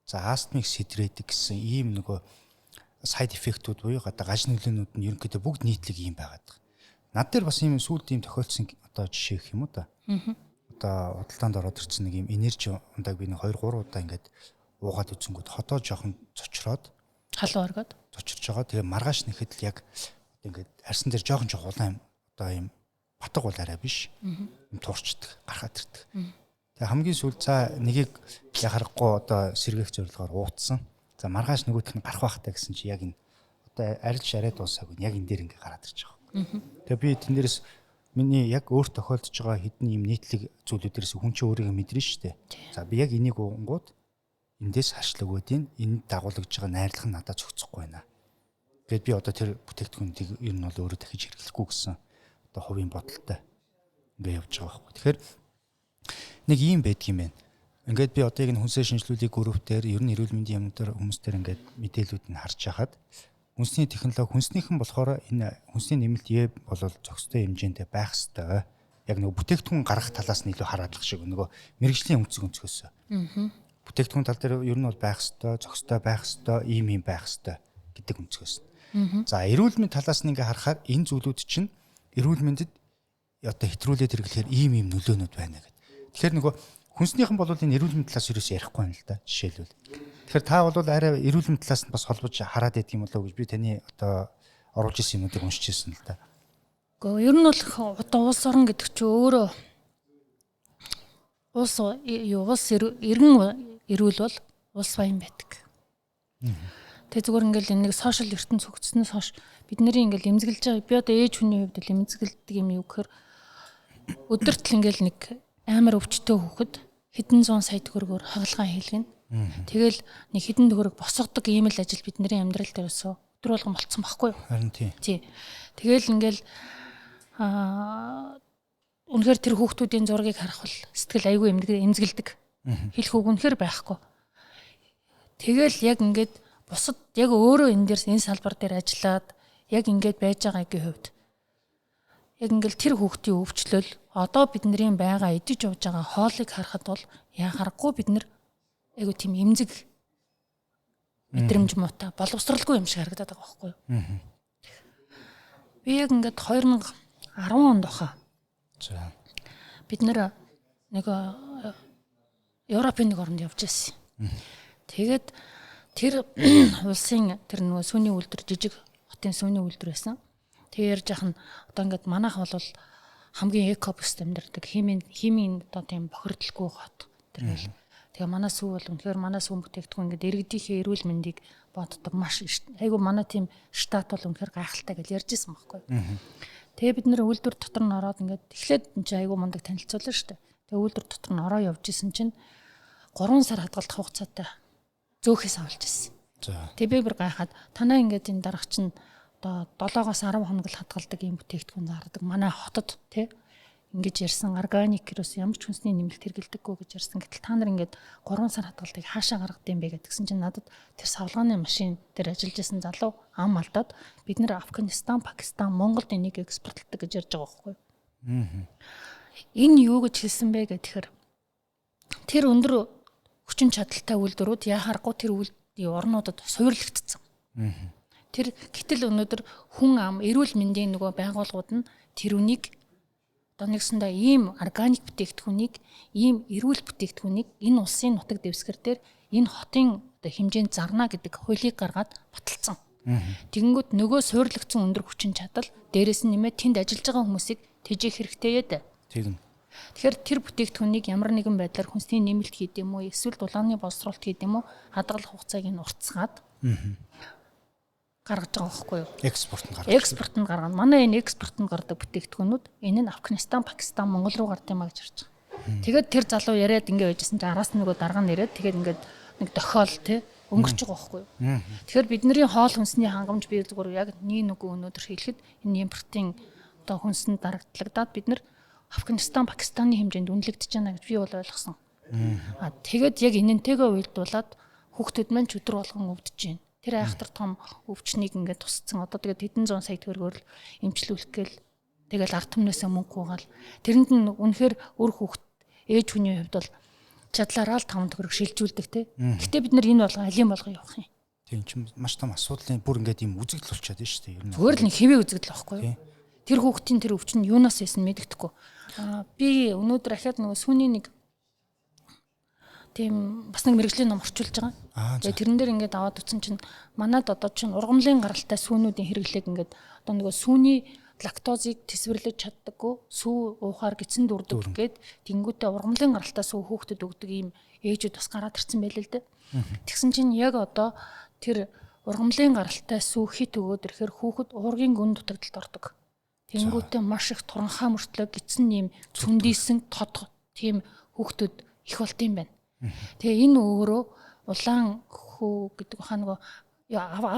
за астмыг сэдрээдэг гэсэн ийм нөгөө сайд эффектүүд буюу одоо гаж нөлөөнүүд нь ерөнхийдөө бүгд нийтлэг юм байгаад байгаа. Над дээр бас ийм сүүлд ийм тохиолдсон одоо жишээ гэх юм уу та. Одоо худалдаанд ороод ирсэн нэг ийм энержи ундааг би нэг 2 3 удаа ингээд уугаад үзэнгүүт хотоо жоохон цочроод халуун оргоод цочрж байгаа. Тэгээ маргааш нэхэд л яг ингээд арьсан дээр жоохон улаан одоо ийм батг улаарай биш. Юм туурчдаг, гаргаад ирдэг. Тэгээ хамгийн сүүл за нэгийг яхахгүй одоо сэргээх зорилгоор уутсан. За маргааш нөгөөх нь гарах байхтай гэсэн чи яг энэ одоо арилж шараад дуусаагүй яг энэ дээр ингээ гараад ирж байгаа. Тэгээ би тэн дээрээс миний яг өөр тохиолдож байгаа хэдэн юм нийтлэг зүйлүүдээс хүн чинь өөрийгөө мэдэрнэ шүү дээ. За би яг энийг уунгууд эндээс харшлаг өгөөдийн энэ дагуулж байгаа найрлах нь надад зохицохгүй байна. Тэгээд би одоо тэр бүтээгдэхүүнийг ер нь бол өөрөө дахиж хэрэглэхгүй гэсэн одоо хувийн бодолтой ингээ явж байгаа байхгүй. Тэгэхээр нэг юм байдаг юм байна. Ингээд би одоо яг энэ хүнсээ шинжилүүлэх группээр ер нь эрүүл мэндийн юмнуудаар хүмүүстээр ингээд мэдээлүүд нь харж хахад хүнсний технологи хүнснийхэн болохоор энэ хүнсний нэмэлт Е бол зохистой хэмжээндээ байх ёстой. Яг нөгөө бүтээгдэхүүн гаргах талаас нь илүү хараадлах шиг нөгөө мэрэгжлийн өнцгөөс. Бүтээгдэхүүн тал дээр ер нь бол байх ёстой, зохистой байх ёстой, ийм байх ёстой гэдэг өнцгөөс. За эрүүл мэндийн талаас нь ингээ харахаар энэ зүйлүүд чинь эрүүл мэндэд одоо хэтрүүлээд хэрэглэхээр ийм нөлөөнүүд байна гэдэг. Тэгэхээр нөгөө хүнснийхэн бол энэ эрүүл мэндийн талаас ерөөс ярихгүй юм л да. Жишээлбэл. Тэгэхээр та бол арай эрүүл мэндийн талаас нь бас холбож хараад байдаг юм болоо гэж би таны одоо оруулж ирсэн юмнуудыг уншиж ирсэн л да. Гэхдээ ер нь бол одоо улс орон гэдэг чинь өөрөө улс иргэн эрүүл бол улс баян байдаг. Тэгээ зүгээр ингээл энэ нэг сошиал ертөнц хөгжснөөс хойш бидний ингээл эмзэглэж байгаа. Би одоо ээж хүний хувьд л эмзэглэдэг юм юу гэхээр өдөртл ингээл нэг амар өвчтөе хүүхэд хэдэн зуун сая төгрөгөөр хагалгаа хийлгэнэ. Тэгэл нэг хэдэн төгрөг босгодог ийм л ажил бидний амьдрал дээр өсөө өдөр болгон болцсон байхгүй юу? Харин тий. Тэгэл ингээл үнэхээр тэр хүүхдүүдийн зургийг харах бол сэтгэл айгүй эмзэглэдэг. Хэлэх үг үнэхээр байхгүй. Тэгэл яг ингээд бусад яг өөрөө энэ салбар дээр ажиллаад яг ингээд байж байгаагийн хувьд яг ингээл тэр хүүхдийн өвчлөл одоо бидний байгаа идэж явж байгаа хоолыг харахад бол яхаарахгүй бид нар айгу тийм эмзэг мэдрэмж муутай боловсралгүй юм шиг харагдаад байгаа байхгүй юу. Би яг ингээд 2010 онд баха. За. Бид нэр нэг Европын нэг оронд явж байсан. Тэгээд тэр улсын тэр нөгөө сүүний үйлдвэр жижиг хотын сүүний үйлдвэр байсан. Тэгээ ярьж яхад одоо ингээд манайх бол хамгийн экобүст амьдардаг химийн одоо тийм бохирдлгүй хот тэр бол. Тэгээ манай сүү бол үнэхээр манай сүүн бүтээгдэхүүн ингээд иргэдийнхээ эрүүл мэндийг боддог маш айгу манай тийм штат бол үнэхээр гайхалтай гэж ярьж исэн байхгүй. Тэгээ бид нэр үйлдвэр дотор нь ороод ингээд эхлээд энэ чинь айгу мундаг танилцуулна шүү дээ. Тэгээ үйлдвэр дотор нь ороо явж исэн чинь 3 сар хадгалт хугацаатай зөөхөөс авалж исэн. За. Тэгээ би бүр гайхаад танаа ингээд энэ дарга чинь одоо 7-оос 10 хоног л хадгалдаг юм бүтээгдэхүүн зардаг. Манай хотод тий ингэж ярьсан органик гэрээс ямар ч хүнсний нэмэлт хэрэгэлдэггүй гэж ярьсан. Гэтэл та нар ингээд 3 сар хадгалтыг хаашаа гаргад юм бэ гэдгсэн чинь надад тэр савлгааны машин дээр ажиллаж исэн залуу ам алдаад бид нэр Афганистан, Пакистан, Монголд энийг экспортлдог гэж ярьж байгаа байхгүй юу? Энэ юу гэж хэлсэн бэ гэхээр тэр өндөр хүчин чадалтай үйлдвэрүүд яхаарахгүй тэр үйлдвэрийн орнуудад суйрлагдсан. Тэр гэтэл өнөөдөр хүн ам эрүүл мэндийн нөгөө байгууллагууд нь тэр үнийг одоо нэгсэндээ ийм органик бүтээгдэхүүнийг ийм эрүүл бүтээгдэхүүнийг энэ улсын нутаг дэвсгэр дээр энэ хотын одоо хэмжээнд зарна гэдэг хуулийг гаргаад баталсан. Тэгэнгүүт нөгөө суйрлагдсан өндөр хүчин чадал дээрээс нь нэмээд тэнд ажиллаж байгаа хүмүүсийг тэжээх хэрэгтэй яа. Тэгнь. Тэгэхээр тэр бүтээгдэхүүнийг ямар нэгэн байдлаар хүнсний нэмэлт хийх юм уу эсвэл дулааны боловсруулалт хийх юм уу хадгалах хугацааг нь уртсгаад гаргаж байгаа байхгүй юу? Экспорт нь гаргана. Манай энэ экспорт нь гардаг бүтээгдэхүүнүүд энэ нь Афганистан, Пакистан, Монгол руу гардаг юм а гэж харж байгаа. Тэгээд тэр залуу яриад ингэ байжсэн чинь араас нөгөө дарга нь яриад тэгээд ингээд нэг дохиол тий өнгөрч байгаа байхгүй юу? Тэгэхээр бидний хоол хүнсний хангамж бий зүгээр яг нэг өнөөдөр хэлэхэд энэ импортын одоо хүнсэнд дарагдлагадаад бид нар Афганистан, Пакистаны хэмжээнд үнэлэгдэж байна гэж би бол ойлгосон. Тэгээд яг энэнтэйгээ уялдуулаад хүүхдүүд маань ч өдөр болгон өвдөж байна. Тэр айхтар том өвчнийг ингээд тусцсан. Одоо тэгээд хэдэн зуун сая төгрөгөөр л эмчлүүлэх гээл тэгэл ард түмнээсээ мөнгө гуйгаал. Тэрэнд нь үнэхээр өр хүүхд ээж хүний хувьд бол чадлаараа л 5 төгрөг шилжүүлдэг те. Гэтэ бид нар энэ болго алим болго явах юм. Тийм ч маш том асуудлын бүр ингээд юм үзэгдэл болчиход байна шүү дээ. Ер нь. Зүгээр л нэг хэвээ үзэгдэл байхгүй юу? Тэр хүүхдийн тэр өвчин юунаас байсан мэддэхгүй. Би өнөөдөр ахаад нөгөө сүүний нэг тийм бас нэг мэрэгжлийн ном орчуулж байгаа. Тэгээ тэрэн дээр ингээд аваад утсан чинь манад одоо чинь ургамлын гаралтай сүүнүүдийн хэрэглээг ингээд одоо нөгөө сүүний лактозыг тэсвэрлэж чаддаггүй сүү уухаар гидсэн дүрдэг гээд тэнгуүтээ ургамлын гаралтай сүү хүүхдэд өгдөг ийм ээжүүд бас гараад ирсэн байлээ л дээ. Тэгсэн чинь яг одоо тэр ургамлын гаралтай сүү хит өгөөд ирэхээр хүүхэд уургийн гүн дутагдалд ордог. Тэнгуүтээ маш их туранхаа мөртлөө гидсэн ийм цүндийсэн тод тийм хүүхдүүд их болт юм байна. Тэгээ энэ өөрөө улаан хүү гэдэг хаа нөгөө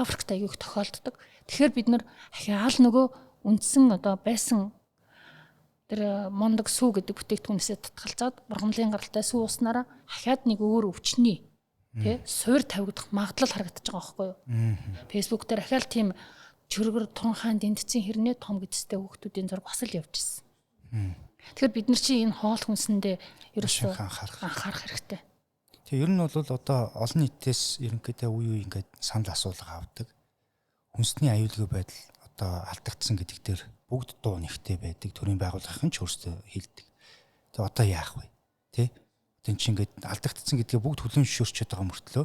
Африкт аягүй их тохиолддог. Тэгэхээр бид нар ахиал нөгөө үндсэн одоо байсан тэр мондог сүү гэдэг бүтээгдэхүүнээсээ татгалзаад ургамлын гаралтай сүү уснараа ахаад нэг өөр өвчний тий суур тавигдах магадлал харагдаж байгаа байхгүй юу. Facebook дээр ахаал тийм чөргөр тунхаан дэнтцэн хэрнээ том гэдэгтэй хүүхдүүдийн зураг бас л явж ирсэн. Тэгэхээр бид нар чинь энэ хоол хүнсэндээ ерөөсөө анхаарах хэрэгтэй. Тэгээ ер нь бол одоо олон нийтээс ерөнхийдөө үе ингээд санал асуулга авдаг. Хүнсний аюулгүй байдал одоо алдагдсан гэдэг дээр бүгд дуу нэгтэй байдаг. Төрийн байгууллагын ч өөрсдөө хэлдэг. Тэгээ одоо яах вэ? Тэ? Тэн чи ингээд алдагдсан гэдгээ бүгд хүлээн зөвшөөрч байгаа мөртлөө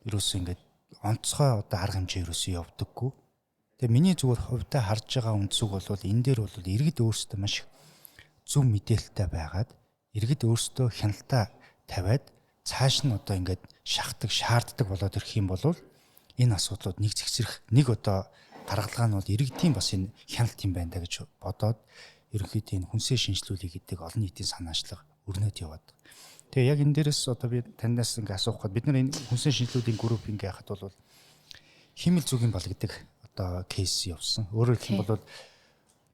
ерөөсөө ингээд онцгой одоо арга хэмжээ ерөөсөө явдаггүй. Тэгээ миний зүгээр хувьдаа харж байгаа үндсүг бол энэ дээр бол иргэд өөрсдөө маш зөв мэдээлэлтэй байгаад иргэд өөрсдөө хяналтаа тавиад цааш нь одоо ингээд шахдаг, шаарддаг болоод ирэх юм бол энэ асуудлууд нэг зэгцэрх нэг одоо гаргалгаа нь бол иргэдийн бас энэ хяналт юм байна да гэж бодоод ерөнхийдөө энэ хүнсээ шинжилүүлэх гэдэг олон нийтийн санаачлага өрнөд яваад. Тэгээ яг энэ дээрээс одоо би танаас ингээд асуухад бид нар энэ хүнсээ шинжилүүлэх групп ингээд яхад бол химэл зүгийн бал гэдэг одоо кейс явсан. Өөрөөр хэлбэл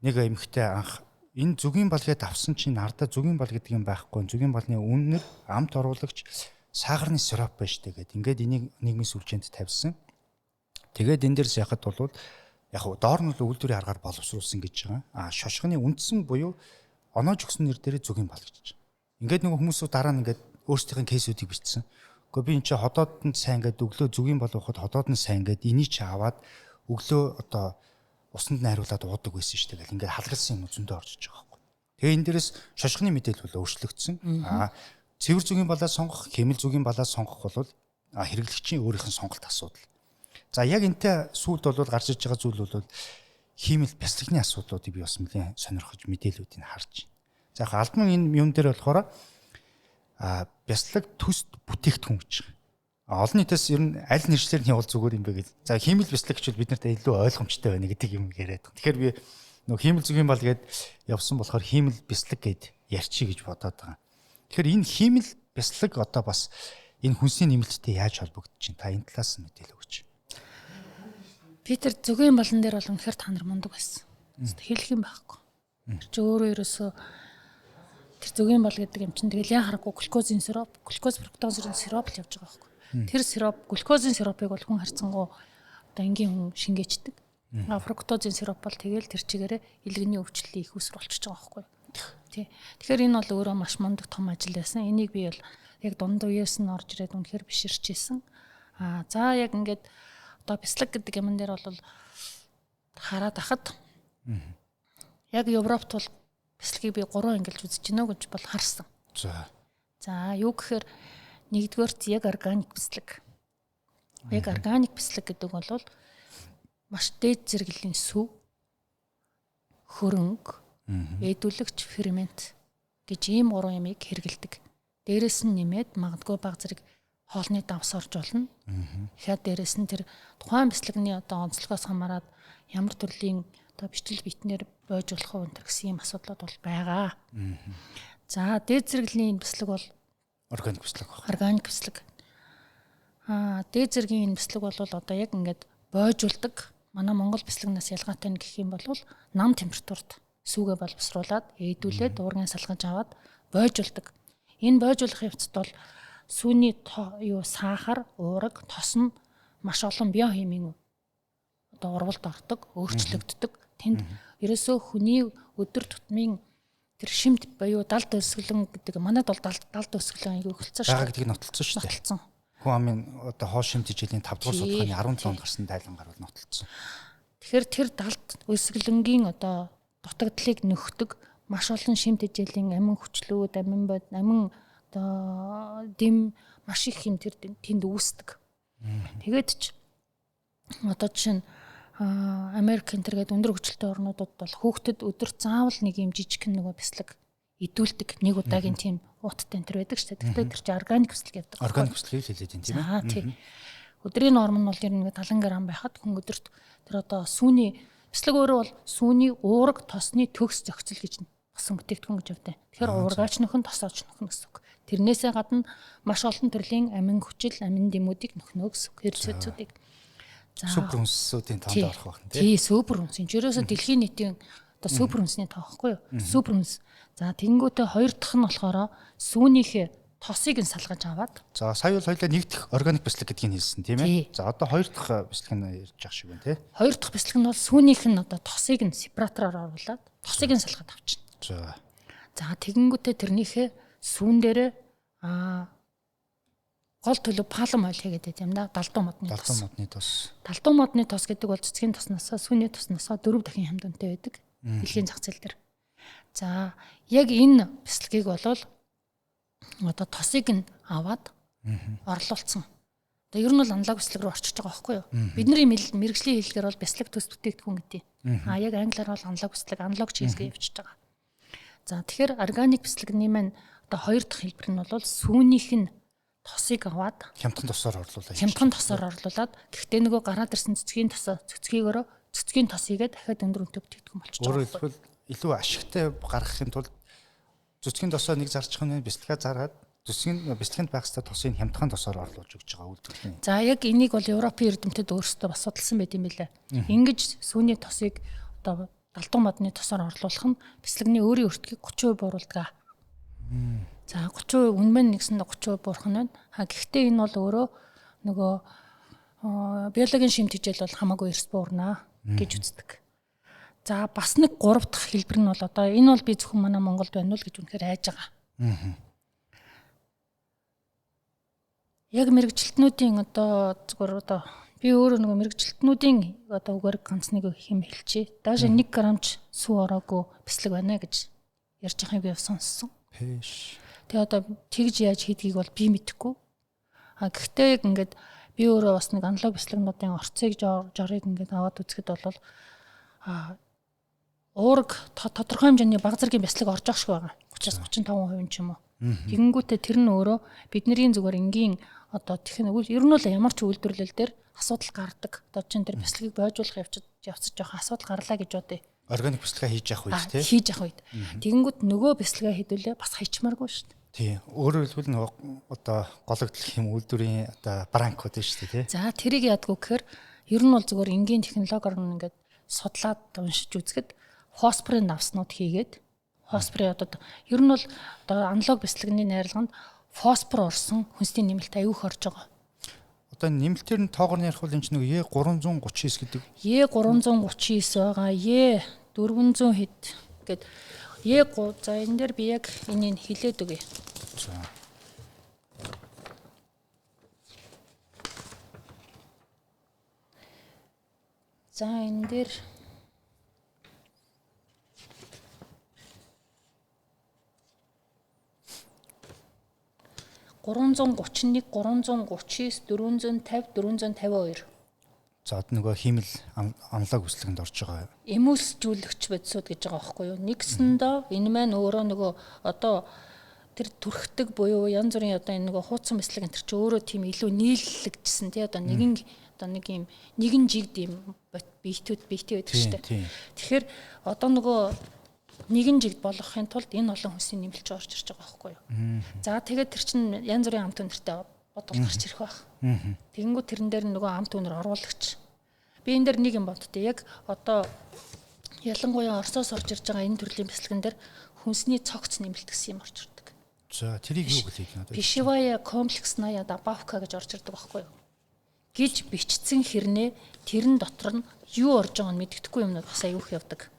нэг эмэгтэй анх энэ зүгийн балгээд авсан чинь ардаа зүгийн бал гэдэг юм байхгүй. Зүгийн балны үнэр амт оруулагч сахарны сироп байна штэ гэдэг. Ингээд энийг нийгмийн сүлжээнд тавьсан. Тэгээд энэ дээрс яхад бол яг доор нь үйлдвэрийн аргаар боловсруулсан гэж байгаа. Шошгоны үндсэн буюу оноож өгсөн нэр дээр зүгийн бал гэж. Ингээд нөгөө хүмүүсүүд дараа нь ингээд өөрсдийн кейсүүдийг бичсэн. Гэхдээ би энэ чи ходоод нь сайн ингээд өглөө зүгийн бал уухад ходоод нь сайн ингээд энийг чи аваад өглөө одоо усанд найруулад уудаг байсан шүү дээ. Ингээд халгалсан юм зөндөө орж иж байгаа байхгүй. Тэгээ энэ дээрээс шошгоны мэдээлэл бол өөрчлөгдсөн. Цэвэр зүгийн балаас сонгох, хэмэл зүгийн балаас сонгох бол хэрэглэгчийн өөрийнх нь сонголт асуудал. За яг энтэй сүүлд бол гарч иж байгаа зүйл бол хиймэл бяцлагны асуудлуудыг би бас нэлээд сонирхож мэдээллүүдийг харж байна. За яг албан энэ юм дээр болохоор бяцлаг төст бүтээгдэхүүн гэж байгаа. Олон нийтээс ер нь аль нэршлэр нь явал зүгээр юм бэ гэж. За хиймэл бяцлаг гэж бид нарт илүү ойлгомжтой байна гэдэг юм яриад. Тэгэхээр би нөгөө хиймэл зүгийн бал гээд явсан болохоор хиймэл бяцлаг гэд ярьчи гэж бодоод байгаа. Тэгэхээр энэ хиймэл бяцлаг одоо бас энэ хүнсний нэмэлттэй яаж холбогдож байна? Та энэ талаас нь мэдээлэл өгөөч. Питер зүгийн балан дээр бол үнэхээр та нар мундаг байсан. Хэлэх юм байхгүй. Тэр чи өөрөө ерөөсөө тэр зүгийн бал гэдэг юм чинь тэгэл яа харахгүй глюкозын сироп, глюкоз фруктозын сироп л явж байгаа байхгүй. Тэр сироп, глюкозын сиропыг бол хүн харьцангуй одоо энгийн хүн шингээчдэг. Фруктозын сироп бол тэгэл тэр чигээрээ илгэний өвчлөлийг их өсөр болчихж байгаа байхгүй. Тий. Тэгэхээр энэ бол өөрөө маш мундаг том ажил байсан. Энийг би бол яг дунд үеэс нь орж ирээд үнэхээр биширчээсэн. За яг ингээд одоо бяцлаг гэдэг юм дээр бол хараад ахад яг Европт бол бяцлагийг би 3 ангилж үзэж гинөө гэж бол харсан. За юу гэхээр нэгдүгээрт яг органик бяцлаг. Яг органик бяцлаг гэдэг бол маш дээд зэрэглэлийн сүв, хөрөнгө, эдүүлэгч, фермент гэж ийм 3 ямыг хэрэгэлдэг. Дээрээс нь нэмээд магадгүй баг зэрэг хоолны давс орж болно. Дахиад дээрээс нь тэр тухайн бяцлагны одоо онцлогоос хамаарат ямар төрлийн одоо бичлэл битнэр бойж болох уу энэ гэсэн юм асуудлууд бол байгаа. За дээд зэрэглэлийн бяцлаг бол органик бяцлаг байна. Органик бяцлаг. Дээд зэргийн энэ бяцлаг бол одоо яг ингээд бойжулдаг. Манай Монгол бяцлагнаас ялгаатай нь гэх юм бол нам температурт сүүгээ боловсруулад ээдүүлээд уургийн салгаж аваад бойжулдаг. Энэ бойжуулах явцад бол сүүний сахар, уураг, тос нь маш олон биохимийн одоо урвалд ордог, өөрчлөгддөг. Тэнд ерөөсөө хүний өдөр тутмын тэр шимт буюу далд өсгөлэн гэдэг манайд бол далд өсгөлэн аягүй хөлцсөн шүү. Байгаа гэдгийг нотолцсон шүү дээ. Хүн амын одоо хоол шимт жилийн 5 дугаар судалгааны 17 онд гарсан тайлангаар бол нотолцсон. Тэгэхээр тэр далд өсгөлөнгийн одоо дутагдлыг нөхдөг маш олон шимт жилийн амин хүчлүүд, амин бод, амин одоо дэм маш их юм тэр тэнд үүсдэг. Тэгээд ч одоо жишээ нь Америкийн тэргээд өндөр хүчлтэй орнуудад бол хүүхдэд өдөр заавал нэг юм жижигхэн нөгөө бяцлаг идүүлдэг. Нэг удаагийн тийм ууттай энэ байдаг шүү дээ. Тэгэхээр тэр чинь органик бяцлаг явдаг. Органик бяцлаг хэлээд байна тийм ээ. Тийм. Өдрийн норм нь бол ер нь ингээд 70 грамм байхад хүн өдөрт тэр одоо сүүний бяцлаг өөрөө бол сүүний уураг тосны төгс зохицол гэж басан бүтээгдэхүүн гэж өвдөө. Тэгэхээр уургаач нөхөн тосооч нөхөн гэсэн үг. Тэрнээсээ гадна маш олон төрлийн амин хүчил, амин дэмүүдийг нөхнө гэсэн үг. Хэрэгцээцүүдийг супер хүнсүүдийн тоонд орох байх тийм. Тий, супер хүнс. Энэчээрээс дэлхийн нийтийн Одоо супер хүнсний тоо байхгүй юу? Супер хүнс. За тэгэнгүүтээ хоёр дахь нь болохоор сүүнийхээ тосыг нь салгаж аваад. За сая бол хоёлаа нэг дэх органик бяцлаг гэдгийг хэлсэн тийм ээ. За одоо хоёр дахь бяцлаг нь ярьж байгаа шиг байна тий. Хоёр дахь бяцлаг нь бол сүүнийх нь одоо тосыг нь сепаратороор оруулаад тосыг нь салгаад авчихна. За тэгэнгүүтээ тэрнийхээ сүүн дээрээ гол төлөв палм ойл хийгээд байт юм да. Далдуу модны тос. Далдуу модны тос. Далдуу модны тос гэдэг бол цэцгийн тосносоо сүүний тосносоо 4 дахин хямд үнэтэй байдаг. Дэлхийн зах зээл дээр. За яг энэ бяцлагийг болвол одоо тосыг нь аваад орлуулсан. Одоо ер нь бол аналог бяцлаг руу орчиж байгаа байхгүй юу? Бидний мэрэгжлийн хэллэгээр бол бяцлаг төс бүтээгдэхүүн гэдэг. Яг англиар бол аналог бяцлаг, аналог чиз гэж явчихж байгаа. За тэгэхээр органик бяцлагны маань одоо хоёр дахь хэлбэр нь бол сүүнийх нь тосыг аваад хямдхан тосоор орлуулаад. Хямдхан тосоор орлуулад гэхдээ нөгөө гараад ирсэн цэцгийн тос хийгээд дахиад өндөр үнэтэй бүтээгдэхүүн болчихж байгаа. Өөрөөр хэлбэл илүү ашигтай гаргахын тулд цэцгийн тосоо нэг зарчих нь бяцлагаа зараад бяцлаганд байх ёстой тосыг хямдхан тосоор орлуулж өгч байгаа үйлдвэрлэл. За яг энийг бол Европын эрдэмтэд өөрсдөө бас судалсан байт юм билээ. Ингэж сүүний тосыг одоо далдуу модны тосоор орлуулах нь бяцлагны өөрийн өртгийг 30% бууруулдаг. За 30% үнэн нэгсэндээ 30% буурах нь байна. Гэхдээ энэ бол өөрөө нөгөө биологийн шимт хичээл бол хамаагүй эрс буурнаа гэж үздэг. За бас нэг 3 дахь хэлбэр нь бол одоо энэ бол би зөвхөн манай Монголд байна уу гэж үнэхээр айж байгаа. Яг мэрэгжилтнүүдийн одоо зүгээр одоо би өөрөө нөгөө мэрэгжилтнүүдийн одоо үгээр ганц нэг хэм хэлчихье. Даже 1 грамч сүү ороогүй бяцлаг байна гэж ярьж байгааг би сонссон. Тэгээ одоо тэгж яаж хийдгийг бол би мэдэхгүй. Гэхдээ яг ингээд би өөрөө бас нэг аналог бяцлагнуудын орцыг жорыг ингээд аваад үзэхэд бол уураг тодорхой хэмжээний бага зэргийн бяцлаг орж байгаа шиг байгаа. 30-35% ч юм уу. Тэгэнгүүтээ тэр нь өөрөө бидний зүгээр энгийн одоо технологи ер нь бол ямар ч үйлдвэрлэл дээр асуудал гардаг. Одоо чинь тэр бяцлагийг бойжуулах явцаж жоох асуудал гарлаа гэж бодъё. Органик бяцлагаа хийж явах үед тий. Хийж явах үед. Тэгэнгүүт нөгөө бяцлагаа хийдүүлээ бас хайчмааргүй шүү дээ. Тий. Өөрөөр хэлбэл нөгөө одоо гологдлох юм үйлдвэрийн одоо бранкууд нь шүү дээ тий. За тэрийг яадгүй гэхээр ер нь бол зүгээр энгийн технологиор нь ингээд судлаад уншиж үзэхэд фосфорын давснууд хийгээд фосфорын одоо ер нь бол одоо аналог бяцлагны найрлаганд фосфор орсон хүнсний нэмэлт аюух орж байгаа. Одоо нэмэлтээр нь тоогоор ярих бол энэ ч нэг Е339 гэдэг. Е339 байгаа. Е400 хэд гээд за энэ дээр би яг энийг хэлээд өгье. За энэ дээр 331, 339, 450, 452. За нөгөө хиймэл аналог бяцлаганд орж байгаа. Эмүүлсжүүлэгч бодисууд гэж байгаа байхгүй юу? Нэгсэндээ энэ маань өөрөө нөгөө одоо тэр түрхдэг буюу янз бүрийн одоо энэ нөгөө хуудсан бяцлаг энэ чи өөрөө тийм илүү нийллэгдсэн тий одоо нэг юм нэгэн жигд юм биетүүд байдаг шүү дээ. Тэгэхээр одоо нөгөө нэгэн жигд болгохын тулд энэ олон хүнсний нэмэлт орж ирж байгаа байхгүй юу? За тэгээд тэр чин янз бүрийн амт үнэртэй бодвол гарч ирэх байх. Тэгэнгүүт тэрэн дээр нөгөө амт үнэр оруулагч. Би энэ дээр нэг юм боддтой. Яг одоо ялангуяа Оросоос орж ирж байгаа энэ төрлийн бяцлаган дээр хүнсний цогц нэмэлт гэсэн юм орж ирдэг. За тэрийг юу гэлээ надад? Пишевая комплексная добавка гэж орж ирдэг байхгүй юу? Гэж бичсэн хэрнээ тэрэн дотор нь юу орж байгааг нь мэддэхгүй юмнууд бас аюух явдаг.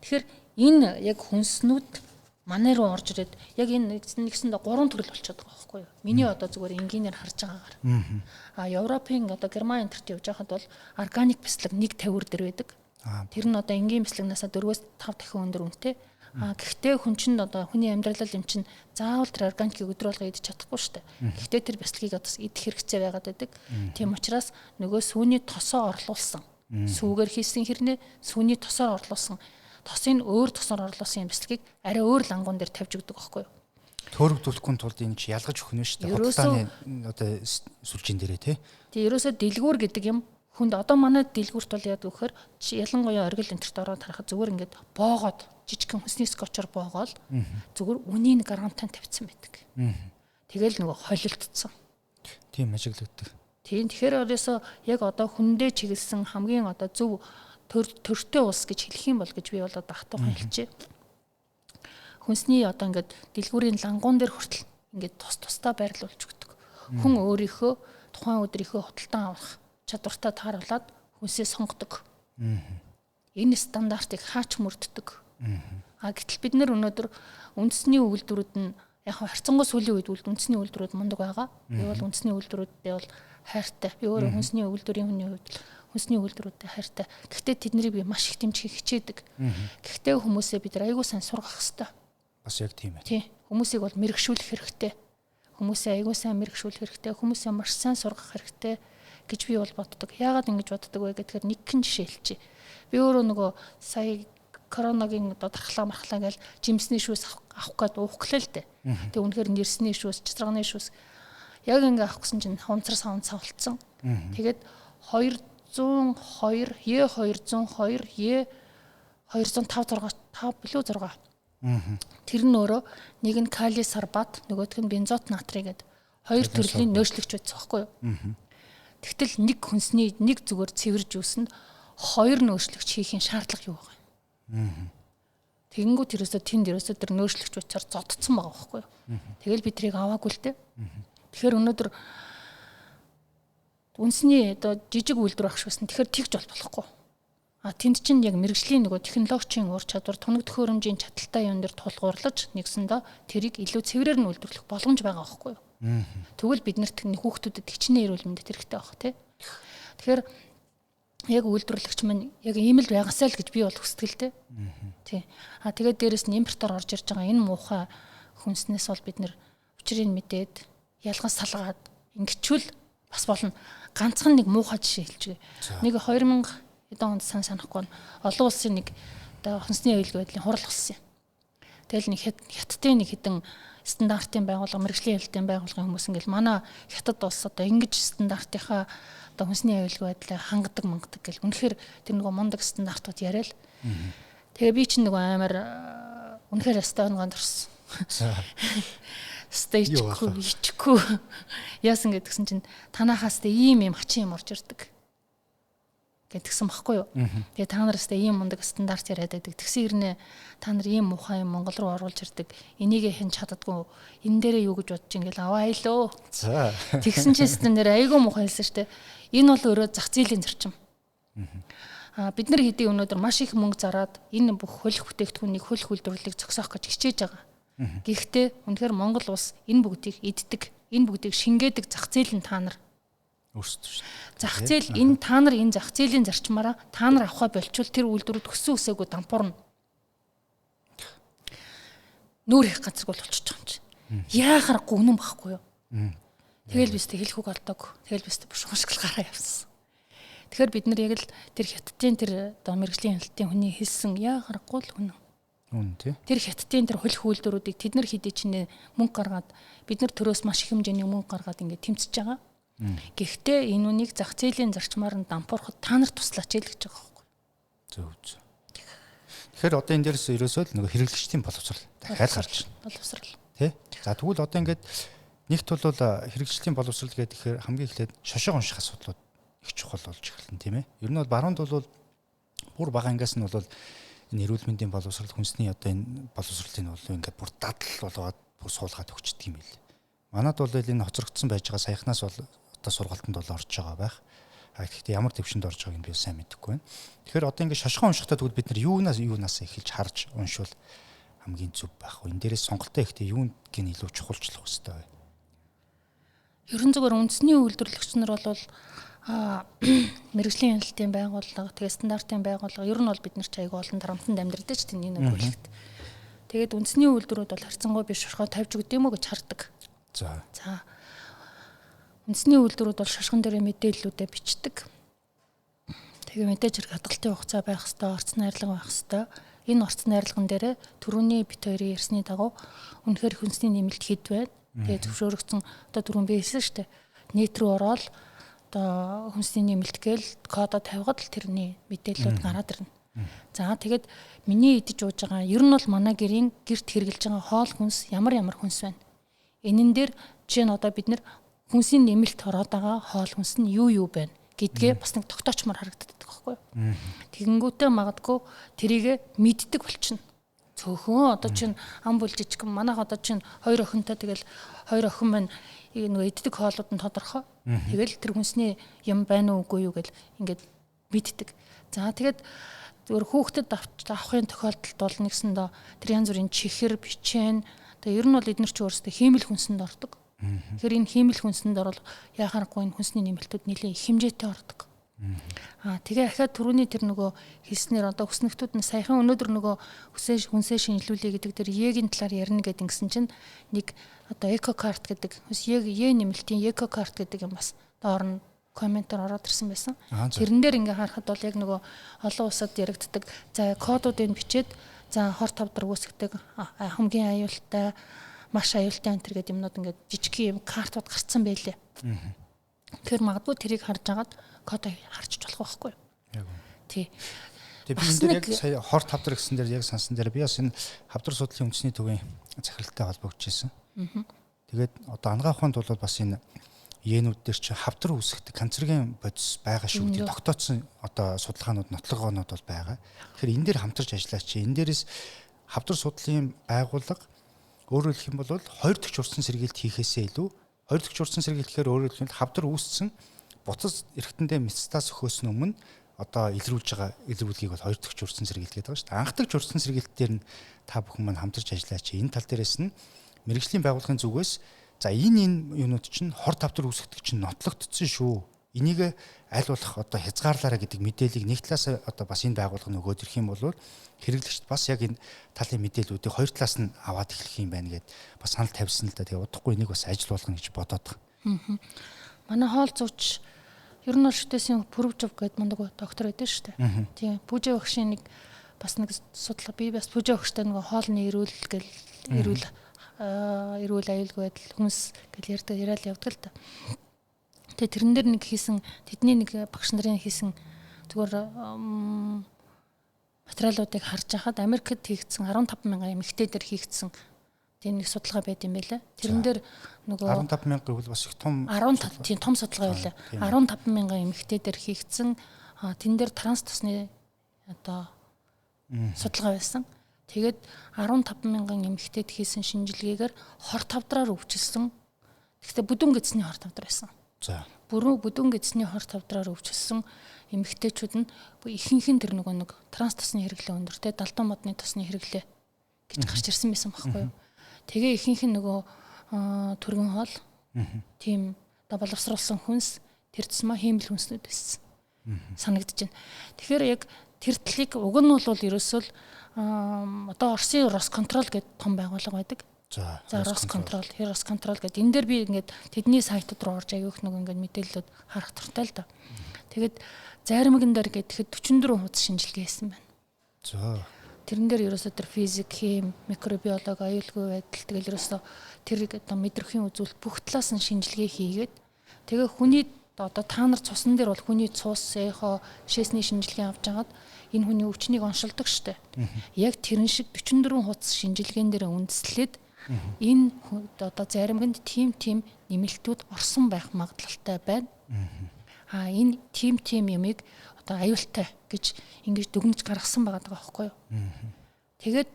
Тэгэхээр энэ яг хүнснүүд манай руу орж ирээд яг энэ нэгсэндээ 3 төрөл болчиход байгаа байхгүй юу? Миний одоо зүгээр энгийнээр харж байгаагаар. Европын одоо Герман энтерт явж байхад бол органик бяцлаг 150 дээр байдаг. Тэр нь одоо энгийн бяцлагнаас 4-5 дахин өндөр үнэтэй. Гэхдээ хүн чинь одоо хүний амьдралал юм чинь заавал тэр органикийг өдрөөлгөө идэж чадахгүй шүү дээ. Гэхдээ тэр бяцлагийг одоо идэх хэрэгцээ байгаад байдаг. Тийм учраас нөгөө сүүний тосоо орлуулсан. Сүүгээр хийсэн хэрнээ сүүний тосоор орлуулсан. Тосын өөр тосоор орлуулсан бяцлагийг арай өөр лангуун дээр тавьж өгдөг байхгүй юу? Төөрөгдүүлэхгүй тулд энэ чи ялгаж өгөх нь шүү дээ. Хотлааны одоо сүлжийн дээрээ тий. Тэгээ ерөөсөө дэлгүүр гэдэг юм хүнд одоо манай дэлгүүрт бол яадаг вэхээр ялангуяа оргил энтерт ороод харахад зүгээр ингээд боогоод жижигхэн хүнсний скотчоор боогоод зүгээр үнийг гарантанд тавьсан байдаг. Тэгэл нөгөө холилдсон. Тийм ажиглагддаг. Тийм тэгэхээр ерөөсөө яг одоо хүндээ чиглэсэн хамгийн одоо зөв төртэй улс гэж хэлэх юм бол гэж би бол багтаахан хэлчихэ. Хүнсний одоо ингээд дэлгүүрийн лангуун дээр хүртэл ингээд тусдаа байрлуулж өгдөг. Хүн өөрийнхөө тухайн өдрийнхөө худалдан авах чадвартай тааруулаад хүнсээ сонгодог. Энэ стандартыг хаач мөрддөг. Гэтэл бид нэр өнөөдөр үндэсний үйлдвэрүүд нь яг харьцангуй сүүлийн үед үндэсний үйлдвэрүүд мундаг байгаа. Би бол үндэсний үйлдвэрүүдтэй бол хайртай. Би өөрөө хүнсний үйлдвэрийн хүний хувьд хүнсний үйлдвэрүүдтэй хайртай. Гэхдээ тэднийг би маш их дэмжихийг хичээдэг. Гэхдээ хүмүүсээ бид айгүй сайн сургах хэрэгтэй. Бас яг тийм ээ. Тийм. Хүмүүсийг бол мэрэгшүүлэх хэрэгтэй. Хүмүүсээ айгүй сайн мэрэгшүүлэх хэрэгтэй. Хүмүүсээ маш сайн сургах хэрэгтэй гэж би бол боддог. Яагаад ингэж боддог вэ гэхээр нэг хэн жишээ хэлчихье. Би өөрөө нөгөө сая коронагийн дархлаа гэж жимсний шүүс авах гээд уух гэлээ л дээ. Тэгээ үнэхээр нэрсний шүүс, цэцрагны шүүс яг ингээ авах гэсэн чинь хунцар савн цавлцсан. Тэгээд 202 Е202 Е205 билүү 6. Тэр нь өөрөө нэг нь калий сарбат, нөгөөх нь бензот натрий гэдэг хоёр төрлийн нөөцлөгч байсан байхгүй юу? Тэгтэл нэг хүнсний нэг зүгээр цэвэр жүүсэнд хоёр нөөцлөгч хийхин шаардлага юу байгаа юм? Тэгэнгүүт ерөөсөө тэр нөөцлөгч учраас зодтсон байгаа байхгүй юу? Тэгэл бид тэрийг аваагүй л дээ. Тэгэхээр өнөөдөр үнсний одоо жижиг үйлдвэр багш байсан. Тэгэхээр тэгж бол болохгүй. Тэнд чинь яг мэрэгжлийн нөгөө технологийн ур чадвар, тунаг төхөөрөмжийн чадaltaй юм дээр тулгуурлаж нэгсэндээ тэрийг илүү цэврээр нь үйлдвэрлэх боломж байгаа байхгүй юу? Тэгвэл бид нарт хүүхдүүдэд хичнээн эрүүл мэндэд хэрэгтэй байх тий. Тэгэхээр яг үйлдвэрлэгч маань яг ийм л байгаасаа л гэж би бол хүсдэг л тий. Тэгээд дээрэс нь импортоор орж ирж байгаа энэ муухай хүнснээс бол бид нэр учрыг мэдээд ялган салгаад ингэчүүл бас болно. Ганцхан нэг муухай жишээ хэлчихье. Нэг 2000 эдэн онд санахгүй олон улсын нэг одоо хүнсний аюулгүй байдлын хурал болсон юм. Тэгэл нэг хятадын нэг хэдэн стандартын байгууллага, мэрэгжлийн хэлтийн байгууллагын хүмүүс ингээл манай хятад улс одоо ингэж стандартынхаа одоо хүнсний аюулгүй байдлыг хангадаг гэл. Үнэхээр тэр нөгөө мундаг стандартууд яриа л. Тэгээ би чинь нөгөө амар үнэхээр стандартанд орсон. Стейчгүй яасан гэдгсэн чинь танахаас тэ ийм хачин юм орж ирдэг гэдгсэн баггүй юу. Тэгээ та нараас тэ ийм мундаг стандарт яриад байдаг. Тэгсэн хэрнээ та нар ийм муухай юм Монгол руу оруулж ирдэг. Энийг хэн чаддгүй. Энэ дээрээ юу гэж бодож ингээл аваа илөө. Тэгсэн чинь стандарт айгүй муухай хэлсэн штэ. Энэ бол өөрөө зах зээлийн зарчим. Бид нар хэдий өнөөдөр маш их мөнгө зараад энэ бүх хөлөх бүтээгдэхүүнийг хөлөх үйлдвэрлэлийг зогсоох гэж хичээж байгаа. Гэхдээ үнэхээр Монгол улс энэ бүгдийг эддэг, энэ бүгдийг шингээдэг зах зээл нь та нар өөрсдөө шүү дээ. Зах зээл энэ та нар энэ зах зээлийн зарчмаараа та нар авахаа болчвол тэр үйлдвэрүүд өссөн үсээгүй дампуурна. Нүүр их газар болчихж байгаа юм чи. Яахарахгүй үнэн багхгүй юу? Тэгэл бистэ хэлэхүүг олдог. Тэгэл бистэ бушгашгал гараа явсан. Тэгэхээр бид нар яг л тэр хятадын тэр одоо мэрэгжлийн хяналтын хүний хэлсэн яахарахгүй л үнэн. Тий. Тэр хятадын тэр хөлөх үйлдвэрүүдийг тэд нар хэдий чинь мөнгө гаргаад бид нар төрөөс маш их хэмжээний мөнгө гаргаад ингээд тэмцэж байгаа. Гэхдээ энэ үнийг зах зээлийн зарчмаар нь дампуурахад та нар туслаач л гэж байгаа байхгүй. Зөв. Тэгэхээр одоо энэ дээрээс ерөөсөө л нөгөө хэрэглэгчдийн боловсрал дахиад гарч байна. Боловсрал. Тий. За тэгвэл одоо ингээд нэгт бол хэрэглэгчдийн боловсрал гэдэг хамгийн эхлээд шошоо унших асуудлууд их чухал болж эхэлнэ тийм ээ. Ер нь бол баруунд бол бүр бага ангиас нь бол энэ эрүүл мэндийн боловсрал хүнсний одоо энэ боловсролын бол ингээд бүр дадал болгоод бүр суулгаад өгчдөг юм байл. Манад бол энэ хоцрогдсон байж байгаа саяхнаас бол одоо сургалтанд бол орж байгаа байх. Гэхдээ ямар төвшөнд орж байгааг нь би сайн мэдэхгүй байна. Тэгэхээр одоо ингээд шошгоо уншихтаа тэгвэл бид нар юунаас эхэлж харж уншвал хамгийн зөв байх вэ? Энэ дээрээс сонголтоо ихтэй юунд гин илүү чухалчлах хэрэгтэй вэ? Ерөн зөвөр үндэсний үйлдвэрлэгч нар бол мэрэгжлийн хяналтын байгууллага, тэгээ стандартын байгууллага ер нь бол бид нар ч аягүй олон дарамтанд амьдрдаг ч тийм нэг бүлэгт. Тэгээд үндэсний үйлдвэрүүд бол харьцангуй биш шошгоо тавьж өгд юм уу гэж хардаг. За. Үндэсний үйлдвэрүүд бол шошгон дээр мэдээллүүдээ бичдэг. Тэгээ мэдээж хэрэг хадгалтын хугацаа байх хэвээр, орц найрлага байх хэвээр. Энэ орц найрлаган дээр түрүүний бит хоёрын ярьсны дагуу үнэхээр хүнсний нэмэлт хэд байна. Тэгээ зөвшөөрөгдсөн одоо түрүүн би хэлсэн шүү дээ. Нийт рүү ороод одоо хүнсний нэмэлт гээл кодо тавьгаад л тэрний мэдээллүүд гараад ирнэ. За тэгээд миний идэж ууж байгаа ер нь бол манай гэрийн гэрт хэрглэж байгаа хоол хүнс ямар хүнс байна. Энэн дээр жишээ нь одоо бид нэр хүнсний нэмэлт ороод байгаа хоол хүнс нь юу байна гэдгээ бас нэг тогтоочмоор харагддаг. байхгүй юу. Тэгэнгүүтээ магадгүй тэрийг мэддэг болчихно. Цөөхөн одоо чинь ам бүл жижиг манайх одоо чинь 2 охинтой тэгэл 2 охин маань нөгөө иддэг хоолууд нь тодорхой. Тэгэл тэр хүнсний юм байна уугүй юу гэл ингээд мэддэг. За тэгээд зөвхөн хүүхдэд авахын тохиолдолд бол нэгсэндээ тэр янз бүрийн чихэр, бичэн тэгээ ер нь бол эдгээр ч өөрсдөө хиймэл хүнсэнд ордог. Тэгэхээр энэ хиймэл хүнсэнд орвол яхаарахгүй энэ хүнсний нэмэлтүүд нэлээд их хэмжээтэй ордог. Тэгээ ахаад түрүүний тэр нөгөө хэлснээр одоо хүснэгтүүд нь саяхан өнөөдөр нөгөө хүнсээ шинжилүүлээ гэдэг тэр Е-гийн талаар ярина гэдэг ингэсэн чинь нэг одоо экокарт гэдэг Е нэмэлтийн экокарт гэдэг юм бас доор нь комментээр ороод ирсэн байсан. Тэрэн дээр ингээ харахад бол яг нөгөө олон улсад яригддаг за кодуудыг бичээд за хор тавдар үүсгдэг хамгийн аюултай маш аюултай энэ төр гэдэг юмнууд ингээд жижиг юм картууд гарцсан байлээ. Тэр магадгүй тэрийг харж агаад кодыг харж болох байхгүй юу? Тий. Тэгээ би энэ дээр яг сая хор тавдар гэсэн дээр яг сансан дээр би бас энэ хавдар судлалын үндэсний төвийн захиралтай холбогдож байсан. Тэгээд одоо анагаахынд бол бас энэ Енүүд дээр чи хавдар үүсгдэг канцерогын бодис байгаа шүү гэдэг тогтооцсон одоо судалгаанууд нотлогоонууд бол байгаа. Тэгэхээр энэ дээр хамтарч ажиллаач чи энэ дээрээс хавдар судлалын байгууллага өөрөөр хэлэх юм бол 2 дахь урдсан сэргийлт хийхээсээ илүү 2 дахь урдсан сэргийлт гэхээр өөрөөр хэлбэл хавдар үүссэн буцаж эргэтэндээ метастаз өгөхөөс өмнө одоо илрүүлж байгаа илрүүлгийг бол 2 дахь урдсан сэргийлт гэдэг байгаа шүү дээ. Анх дахь урдсан сэргийлт дээр нь та бүхэн маань хамтарч ажиллаач. Энэ тал дээрээс нь мэрэгжлийн байгууллагын зүгээс за энэ юунууд чинь хор тавдар үүсгдэг чинь нотлогдсон шүү. Энийг аль болох одоо хязгаарлаараа гэдэг мэдээллийг нэг талаас одоо бас энэ байгууллага нөгөөд ирэх юм бол хэрэглэгчд бас яг энэ талын мэдээллүүдийг хоёр талаас нь аваад эхлэх юм байна гэд бас санал тавьсан л да. Тэгээ удахгүй энийг бас ажил болгоно гэж бодоод байгаа. Манай хоол зууч ер нь бол шүтээсийн Пүрвжов гэдэг мундаг доктор байдаг шүү дээ. Тийм Пүжэ багшийн нэг бас нэг судалгаа би бас Пүжэ багштай нэг хоолны эрүүл аюулгүй байдал хүнс гэж яриад явдаг л да. Тэгээ тэрэн дээр нэг хийсэн тэдний нэг багш нарын хийсэн зүгээр материалуудыг харж байхад Америкт хийгдсэн 15,000 эмэгтэй дээр хийгдсэн тийм нэг судалгаа байт юм байлаа. Тэрэн дээр нөгөө 15,000 гэвэл бас их том 15 тийм том судалгаа байлаа. 15,000 эмэгтэй дээр хийгдсэн тэн дээр транс тосны одоо судалгаа байсан. Тэгээд 15,000 эмэгтэйд хийсэн шинжилгээгээр хор тавдраар өвчлсөн. Гэхдээ бүдүүн гэцний хор тавдар байсан. За. Бүдүүн гэцний хор тавдраар өвчлсөн эмэгтэйчүүд нь ихэнх нь тэр нөгөө нэг транс тосны хэрэглээ өндөртэй далдан модны тосны хэрэглээ гэж гарч ирсэн байсан байхгүй юу. Тэгээ ихэнх нь нөгөө түргэн хоол тийм одоо боловсруулсан хүнс тэр тусмаа хиймэл хүнснүүд байсан. Санагдаж байна. Тэгэхээр яг тэр талыг уг нь бол ерөөсөө одоо Оросын Росконтрол гэдэг том байгууллага байдаг. За Росконтрол гэдэг. Энэ дээр би ингээд тэдний сайтууд руу орж аяг их нэг ингээд мэдээлэлүүд харах туртай л да. Тэгээд заримган дээр гэхэд 44 хуудас шинжилгээ хийсэн байна. За. Тэрэн дээр ерөөсөө тэр физик, хим, микробиологи, аюулгүй байдал тэгэл ерөөсөө тэрийг одоо мэдрэхийн үзүүлэлт бүх талаас нь шинжилгээ хийгээд тэгээ хүний одоо та нар цусан дээр бол хүний цус, эхо, шээсний шинжилгээ авч агаад энэ хүний өвчнийг оншилдог штэ. Яг тэрэн шиг 44 хуудас шинжилгээн дээр үндэслээд энэ одоо заримганд тийм нэмэлтүүд орсон байх магадлалтай байна. Энэ тийм юмыг одоо аюултай гэж ингэж дүгнэж гаргасан байгаа даа байхгүй юу. Тэгээд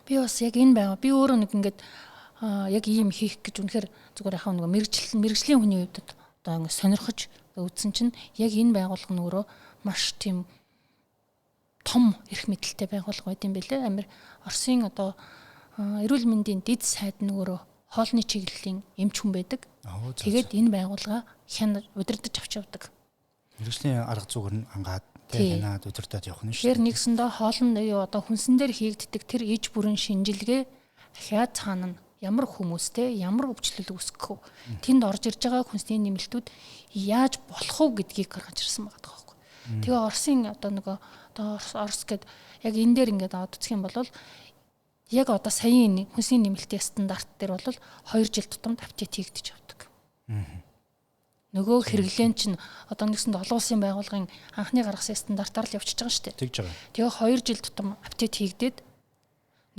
би бас яг энэ байгаа. Би өөрөө нэг ингэж яг ийм хийх гэж үнэхээр зүгээр яхаа нэг мэрэгжлийн хүний хувьд одоо ингэ сонирхож үзсэн чинь яг энэ байгууллага нөгөө маш тийм том эрх мэдэлтэй байгууллага байт юм бэлээ. Амир Оросын одоо эрүүл мэндийн дэд сайд нөгөө хоолны чиглэлийн эмч хүн байдаг. Тэгээд энэ байгууллага хянаж удирдах авч явдаг. Мэргэжлийн арга зүгээр нь ангаад хянаад удирдах явах нь шүү. Тэр нэгсэндээ хоолны одоо хүнсэн дээр хийгддэг тэр иж бүрэн шинжилгээ ахиад цаана ямар хүмүүстэй ямар өвчлөл үүсгэх вэ? Тэнд орж ирж байгаа хүнсний нэмэлтүүд яаж болох вэ гэдгийг гаргаж ирсэн байгаа байхгүй. Тэгээ Оросын одоо нөгөө Орос гээд яг энэ дээр ингээд аваад үзэх юм бол яг одоо саяын хүнсний нэмэлтийн стандарт дээр бол 2 жил тутамд апдейт хийгдэж явдаг. Нөгөө хэрэглэн чинь одоо нэгсэнд олон улсын байгууллагын анхны гаргасан стандартаар л явчихж байгаа шүү дээ. Тэгж байгаа. Тэгээ 2 жил тутам апдейт хийгдээд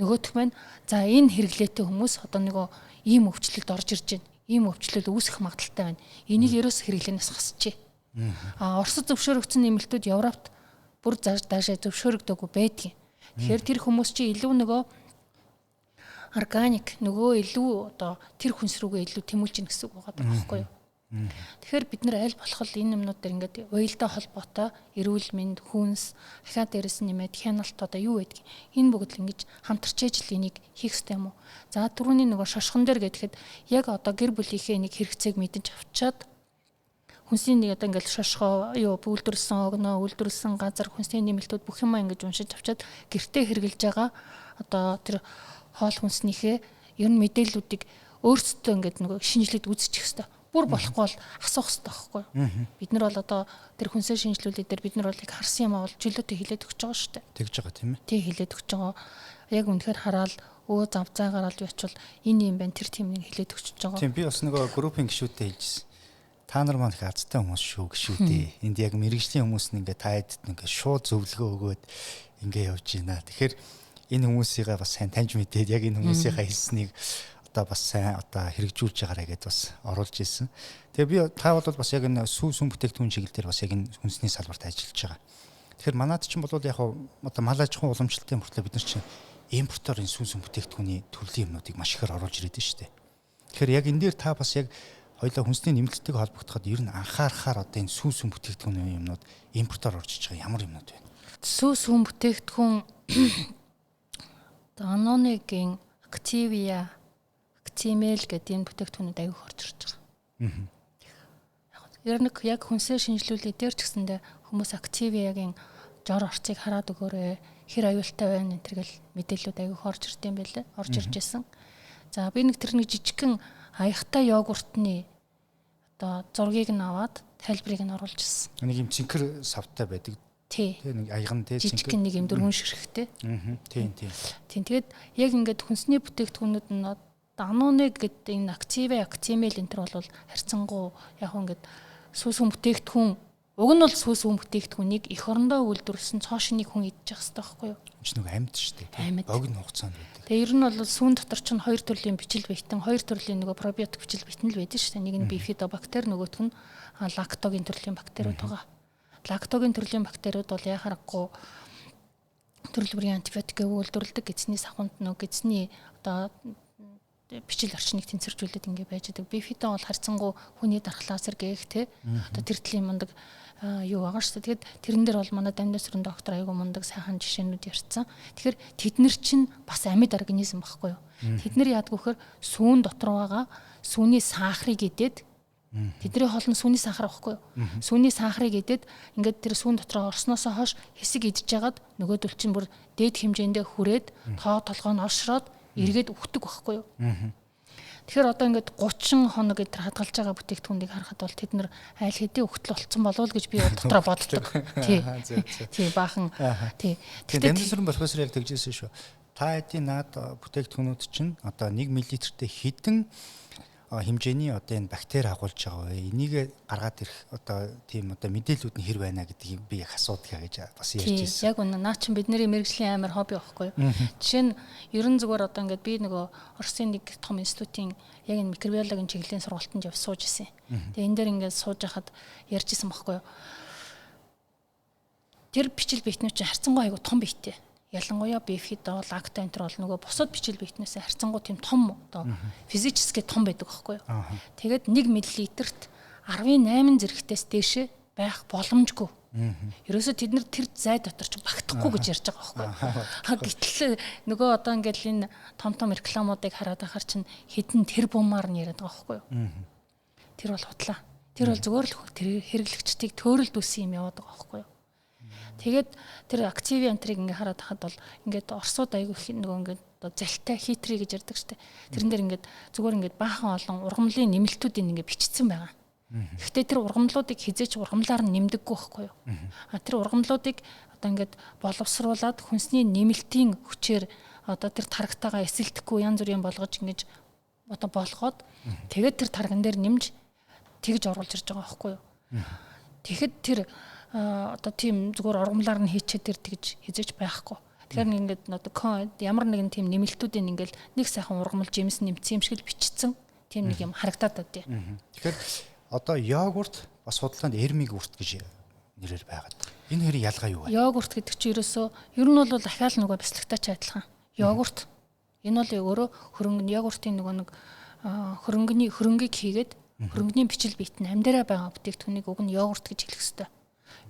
нөгөөх маань за энэ хэрэглээтэй хүмүүс одоо нөгөө ийм өвчлөлд орж ирж байна. Ийм өвчлөл үүсэх магадaltaй байна. Энийг ерөөс хэрэглэнээс хасчээ Оросд зөвшөөрөгдсөн нэмэлтүүд Европт бүр заашаа зөвшөөрөгдөөгүй байдгийн. Тэгэхээр тэр хүмүүс чинь илүү нөгөө органик нөгөө илүү одоо тэр хүнс рүүгээ илүү тэмүүлж ийн гэсэн үг байгаа байхгүй юу? Тэгэхээр бид нэр аль болох энэ юмнууд дээр ингээд уялдаа холбоотой эрүүл мэнд, хүнс, ахаа дээрээс нэмээд хяналт одоо юу байдгийг энэ бүгд л ингэж хамтарч ижил энийг хийх хэрэгтэй юм уу? За түрүүний нөгөө шошгон дээр гэхэд яг одоо гэр бүлийнхээ нэг хэрэгцээг мэдэж авчаад хүнсний нэг одоо ингээд шошгоо юу үйлдвэрлэсэн огноо, үйлдвэрлэсэн газар, хүнсний нэмэлтүүд бүх юмаа ингэж уншиж авчаад гэртээ хэрглэж байгаа одоо тэр хоол хүнснийхээ ер нь мэдээллүүдийг өөрсдөө ингээд нөгөө шинжилээд үзчих хэрэгтэй. Бүр болохгүй бол асуух хэрэгтэй байхгүй юу? Бид нар бол одоо тэр хүнсээ шинжилүүлээд дээр бид нар бол яг харсан юм аа бол чөлөөтэй хилээд өгч байгаа шүү дээ. Тэгж байгаа тийм ээ. Тэг хилээд өгч байгаа. Яг үнэхээр хараад зав заагаар л ячвал энэ юм байна тэр тийм нэг хилээд өгч байгаа. Тийм би бас нөгөө группийн гишүүдэд хэлжсэн. Та нар маань их азтай хүмүүс шүү гишүүдээ. Энд яг мэрэгжлийн хүмүүс нь ингээ таад ингээ шууд зөвлөгөө өгөөд ингээ явж байна. Тэгэхээр энэ хүмүүсийгээ бас сайн таньж мэдээд яг энэ хүмүүсийнхээ хэлснийг одоо бас сайн одоо хэрэгжүүлж байгаарэ гэдээ бас оруулж ирсэн. Тэгээ би та бол бас яг энэ сүм бүтээгдэхүүн чиглэл дээр бас яг энэ хүнсний салбарт ажиллаж байгаа. Тэгэхээр манайд чинь бол яг одоо мал аж ахуйн уламжлалтын мөртлөө бид нар чинь импортоор энэ сүм бүтээгдэхүүний төрлийн юмнуудыг маш ихээр оруулж ирээд байна шүү дээ. Тэгэхээр яг энэ дээр та бас яг хоёулаа хүнсний нэмэлттэйг холбогдоход ер нь анхаарахаар одоо энэ сүм бүтээгдэхүүний юмнууд импортоор орж иж байгаа ямар юмнууд вэ? Сүм бүтээгдэхүүн Данонегийн Activia Actimel гэдэг энэ бүтээгдэхүүнүүд аягүй орж ирж байгаа. Ер нь яг хүнсээ шинжилүүлээ дээр ч гэсэндээ хүмүүс Activia-гийн жор орцыг хараад өгөөрэй. Хэр аюултай байна энэ төрөл мэдээлэлүүд аягүй орж ирд юм байлээ. Орж ирж байсан. За би нэг тэр нэг жижигхэн аягтай йогуртны одоо зургийг нь аваад тайлбарыг нь оруулж ирсэн. Нэг юм цэнхэр савтай байдаг. Тий. Нэг аяган тий жижигхэн нэг юм дөрвөн ширхэгтэй. Тийм. Тэгээд яг ингээд хүнсний бүтээгдэхүүнүүд нь Даноне гэдэг энэ Activia Actimel энэ төр бол харьцангуй яг ингээд сүм бүтээгдэхүүн уг нь бол сүм бүтээгдэхүүнийг эх орондоо үйлдвэрлэсэн цоошиныг хүн идэж явах хэрэгтэй байхгүй юу? Энд нэг амьд шүү дээ. Богино хугацаанд байдаг. Тэгээ ер нь бол сүүн дотор ч хоёр төрлийн бичил битэн, хоёр төрлийн нөгөө пробиотик бичил битэн л байдаг шүү дээ. Нэг нь бифидобактер, нөгөөх нь лактогийн төрлийн бактериуд байгаа. Лактогийн төрлийн бактериуд бол яхаарахгүй төрөл бүрийн антибиотикийг үйлдвэрлэдэг, эзний сахунд нөгөө эзний одоо бичил орчныг тэнцвэржүүлээд ингэ байж байгаа. Бифидо бол харьцангуй хүний дархлаас сэргээх те одоо тэр төрлийн мундаг юу байгаа шүү дээ. Тэгэхээр тэрэн дээр бол манай дамнасрын доктор айгуу мундаг сайхан жишээнүүд ярьсан. Тэгэхээр тэд нар чинь бас амьд организм байхгүй юу? Тэд нар яадаг вөхөр сүүн дотор байгаа сүүний сахарыг идээд тэдний хоол нь сүүний сахар байхгүй юу? Сүүний сахарыг идээд ингээд тэр сүүн дотор орсноос хойш хэсэг идж жагаад нөгөөдөл чинь бүр дээд хэмжээндээ хүрээд тоо толгой нь оршроод эргээд өгдөг байхгүй юу? Тэгэхээр одоо ингээд 30 хоног гэдэр хадгалж байгаа бүтээгдэхүүнийг харахад бол тэд нар айл хэдийн өгтөл болцсон болов уу гэж би дотроо боддог. Тий баахан. Тий. Тэгэхээр дамжуулсан профессор яг тэгжсэн шүү. Та хэдийн наад бүтээгдэхүүнүүд чинь одоо 1 мл-тэй хэдэн хэмжээний одоо энэ бактери агуулж байгаа вэ? Энийг гаргаад ирэх одоо тийм одоо мэдээлүүд нь хэр байна гэдгийг би яг асуудаг гэж бас ярьж ирсэн. Яг үнэ наа чин бидний мэрэгжлийн амар хобби байхгүй юу? Жишээ нь ерөн зүгээр одоо ингээд би нөгөө Оросын нэг том институтын яг энэ микробиологийн чиглэлийн сургалтанд яв сууж исэн. Тэгээ энэ дээр ингээд сууж хахад ярьж исэн байхгүй юу? Тэр бичил биетнүүд чинь харьцангуй айгу том биетэй. Ялангуяа бифидо, лакто энтер бол нөгөө бусад бичил биетнээс харьцангуй тийм том одоо физически том байдаг байхгүй юу. Тэгээд 1 мл-т 18 зэрэгтээс дээшээ байх боломжгүй. Ерөөсө тэд нар тэр зай дотор ч багтахгүй гэж ярьж байгаа байхгүй юу. Гэтэл нөгөө одоо ингээл энэ том рекламуудыг хараад ахаар чинь хэдэн тэрбумаар нь яриад байгаа байхгүй юу. Тэр бол худлаа. Тэр бол зүгээр л тэр хэрэглэгчдийг төөрөлдүүлсэн юм яваад байгаа байхгүй юу. Тэгээд тэр Activia антрыг ингээ хараад хахад бол ингээд орсууд айгүй нөгөө ингээд залтай хитри гэж ярьдаг штэ. Тэрэн дээр ингээд зүгээр ингээд баахан олон ургамлын нэмэлтүүдийг ингээ бичсэн байгаа. Гэхдээ тэр ургамлуудыг хизээч ургамлаар нь нэмдэггүй байхгүй юу. Тэр ургамлуудыг одоо ингээд боловсруулад хүнсний нэмэлтийн хүчээр одоо тэр тарагтайгаа эсэлдэхгүй янз бүрийн болгож ингэж одоо болгоод тэгээд тэр тарган дээр нэмж тэгж оруулж ирж байгаа байхгүй юу. Тэгэхэд тэр одоо тийм зүгээр ургамлаар нь хийчихэд тэр тэгж хизэж байхгүй. Тэгэхээр ингээд одоо ямар нэгэн тийм нэмэлтүүдийн ингээл нэг сайхан ургамал жимс нэмсэн юм шиг л бичсэн тийм нэг юм харагдаад байна. Тэгэхээр одоо йогурт бас судалгаанд эрмигурт гэж нэрээр байгаад. Энэ хоёрын ялгаа юу вэ? Йогурт гэдэг чинь ерөөсөө ер нь бол ахаал нөгөө бяцлагтаач адилхан. Йогурт. Энэ бол өөрөө хөрөнгө йогуртын нөгөө нэг хөрөнгийг хийгээд хөрөнгөний бичил биетэн амьдараа байгаа бүтээгдэхүүнийг уг нь йогурт гэж хэлэх хэрэгтэй.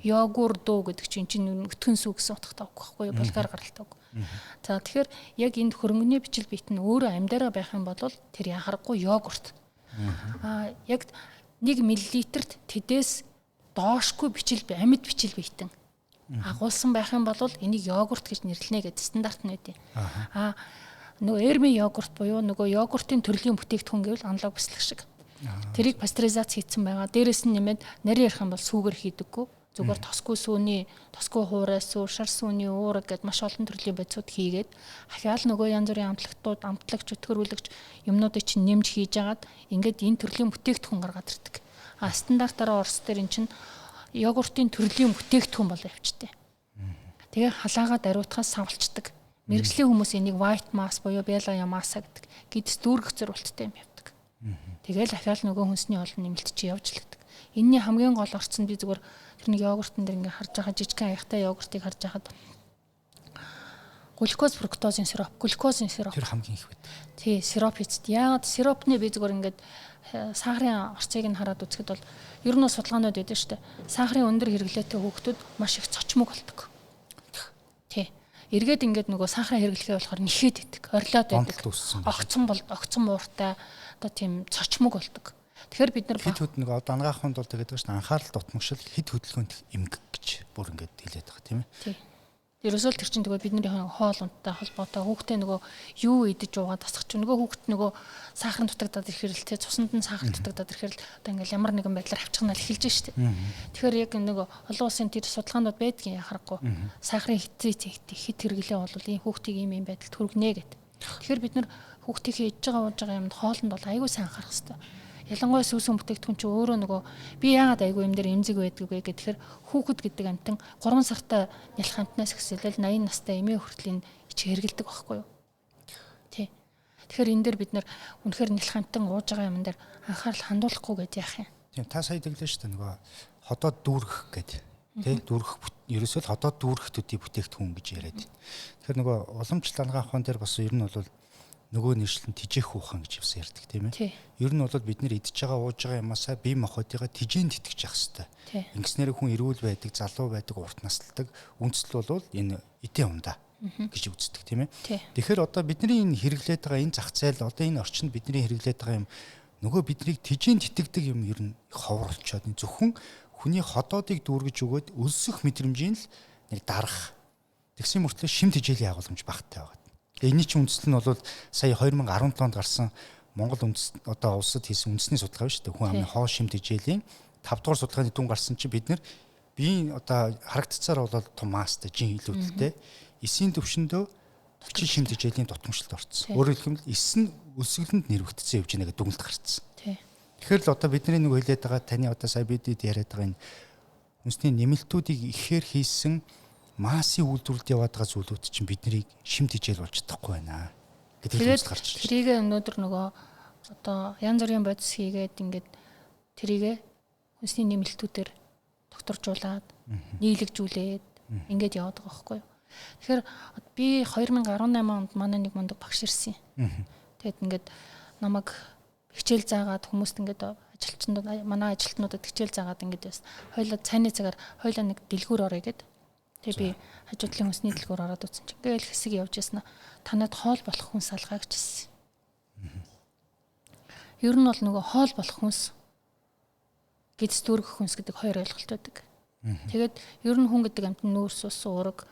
Йогурдо гэдэг чинь өтгөн сүү гэсэн утгатай үг байхгүй юу? Булгаар гаралтай үг. За тэгэхээр яг энд хөрөнгөний бичил биетэн өөрөө амьдараа байх юм бол тэр яхахгүй йогурт. Яг 1 мл-т тэдээс доошгүй амьд бичил биетэн агуулсан байх юм бол энийг йогурт гэж нэрлэнэ гэдэг стандарт нь байдیں۔ Нөгөө эрми йогурт буюу нөгөө йогуртын төрлийн бүтээгдэхүүн гэвэл аналог бяцлах шиг. Тэрийг пастеризац хийсэн байгаа. Дээрээс нь нэмээд нарийн ярих юм бол сүүгээр хийдэггүй. Зүгээр тосгүй хуураас сүү, шар сүүний уураг гэдээ маш олон төрлийн бодисууд хийгээд ахаал нөгөө янз бүрийн амтлагч, өтгөрүүлэгч юмнуудыг чинь нэмж хийж агаад ингээд энэ төрлийн бүтээгдэхүүн гаргаад ирдэг. Стандартаараа Орос дээр эн чинь йогуртын төрлийн бүтээгдэхүүн бол явчихдээ. Тэгээ халаагаа даруйтахаас савлцдаг. Мэргэжлийн хүмүүс энийг white mass буюу белая масса гэдэг гидс дүүргэх зорилттой юм явдаг. Тэгээл ахаал нөгөө хүнсний олон нэмэлт чи явж л гэдэг. Энийний хамгийн гол орцсон би зүгээр тэр нэг йогуртын дээр ингээ харж байгаа жижигхэн аяхтай йогуртыг харж байхад глюкоз, фруктозын сироп, глюкозын сироп. Тэр хамгийн их байдаг. Тий, сироп хийцд. Яагаад сиропны би зүгээр ингээд сахарын орцыг нь хараад үзэхэд бол ер нь судалгаанууд байдаг шүү дээ. Сахарын өндөр хэрэглээтэй хүүхдүүд маш их цочмог болдог. Тий. Эргээд ингээд нөгөө сахарын хэрэглэхээ болохоор нэхэд идэг, орилоод байдаг. Огцон мууртай одоо тийм цочмог болдог. Тэгэхээр бид нар хэд хөд нэг одоо ангаахынд бол тэгээд шүү дээ анхаарал дутмагшил хэд хөдөлгөөнд эмгэг гэж бүр ингээд хэлээд байгаа тийм ээ. Тий. Ерөөсөө тэр чинь тэгээд бидний хоол ундтай холбоотой хүүхдээ нөгөө юу идэж уугаад тасах чинь нөгөө хүүхд нөгөө сахарын дутагдаад ирэхэрэл те цуснд нь сахар дутагдаад ирэхэрэл одоо ингээл ямар нэгэн байдлаар авчихнаа л эхэлж штэ. Тэгэхээр яг нөгөө олон улсын тэр судалгаанууд байдгийн яхахгүй сахарын хит хэрэглээ бол ийм хүүхдийг ийм байдалд хүргэнэ гэд. Тэгэхээр бид нар хүүхдийнхээ идж байгаа ууж байгаа юмд хоолнд бол аягүй сайн анхаарах хэрэгтэй. Ялангуяа сүүсэн бүтээгдэхүүн чи өөрөө нөгөө би яагаад айгүй юм дээр эмзэг байдгүй вэ гэхээр хүүхэд гэдэг амтан 3 сартай нялх амтнаас эхэлэл 80 настай эмээ хүртлийн ич хэргэлдэг байхгүй юу? Тий. Тэгэхээр энэ дээр бид нар үнэхээр нялх амтан ууж байгаа юм дээр анхаарал хандуулахгүй гэж яах юм. Тийм та сая дэглэж шүү дээ нөгөө ходоод дүүргэх гэдэг. Тий дүүргэх ерөөсөө л ходоод дүүргэх төдий бүтээгдэхүүн гэж яриад. Тэгэхээр нөгөө уламжлал ангаахын дээр бас ер нь бол нөгөө нэршлэн тижээх ухаан гэж явсан ярьдаг тийм ээ. Ер нь бол бид нэр идж байгаа ууж байгаа юмасаа бие махбодыгаа тижээнд итгэж явах хэрэгтэй. Ингэснээр хүн эрүүл байдаг, залуу байдаг, урт насалдаг. Үндсэл бол энэ эдийн ундаа гэж үздэг тийм ээ. Тэгэхээр одоо бидний энэ хэрэглээд байгаа энэ зах зээл одоо энэ орчинд бидний хэрэглээд байгаа юм нөгөө биднийг тижээнд итгэдэг юм ер нь ховор болчоод зөвхөн хүний ходоодыг дүүргэж өгөөд өлсөх мэдрэмжийн л нэг дарах. Тэгсэн мөртлөө шим тижээлийн агуулмж багттай байгаа. Энийн чинь үндэслэл нь бол сая 2017 онд гарсан Монгол одоо улсад хийсэн үндэсний судалгаа шүү дээ. Хүн амны хоо шим тижээлийн 5 дугаар судалгааны дүн гарсан чинь бид нэр биеийн одоо харагдцаар бол том маастай жин илүүдэлтэй эсийн төвшөндөө шим тижээлийн дутмагшилд орцсон. Өөрөөр хэлбэл эс нь өсгөлөнд нэрвэгдсэн явж байгаа гэдэг дүгнэлт гарсан. Тэгэхээр л одоо бидний нэг хэлээд байгаа таны одоо сая бидэд яриад байгаа энэ үндэсний нэмэлтүүдийг ихээр хийсэн массын үйлдвэрлэлд яваад байгаа зүйлүүд чинь биднийг шим тижээл болж чадахгүй байна гэдэг үзэл гарч ирж байна. Тэрийг өнөөдөр нөгөө одоо янз бүрийн бодис хийгээд ингээд тэрийг үндэсний нэмэлтүүдээр докторжуулаад нийлэгжүүлээд ингээд яваад байгаа байхгүй юу. Тэгэхээр би 2018 онд манай нэг мундаг багш ирсэн. Тэгэд ингээд намайг хичээл заагаад хүмүүст ингээд ажилчнууд манай ажилтнуудад хичээл заагаад ингээд бас хоёлаа цайны цагаар хоёлаа нэг дэлгүүр орё гэд. Тэгээ би хажуудлын хүнсний дэлгүүр ороод утсан чинь ингээл хэсэг явж яснаа танад хоол болох хүнс алгаа гэж хэлсэн. Ер нь бол нөгөө хоол болох хүнс гэдс дүүргэх хүнс гэдэг хоёр ойлголт байдаг. Тэгээд ер нь хүн гэдэг амт нүүрс ус уураг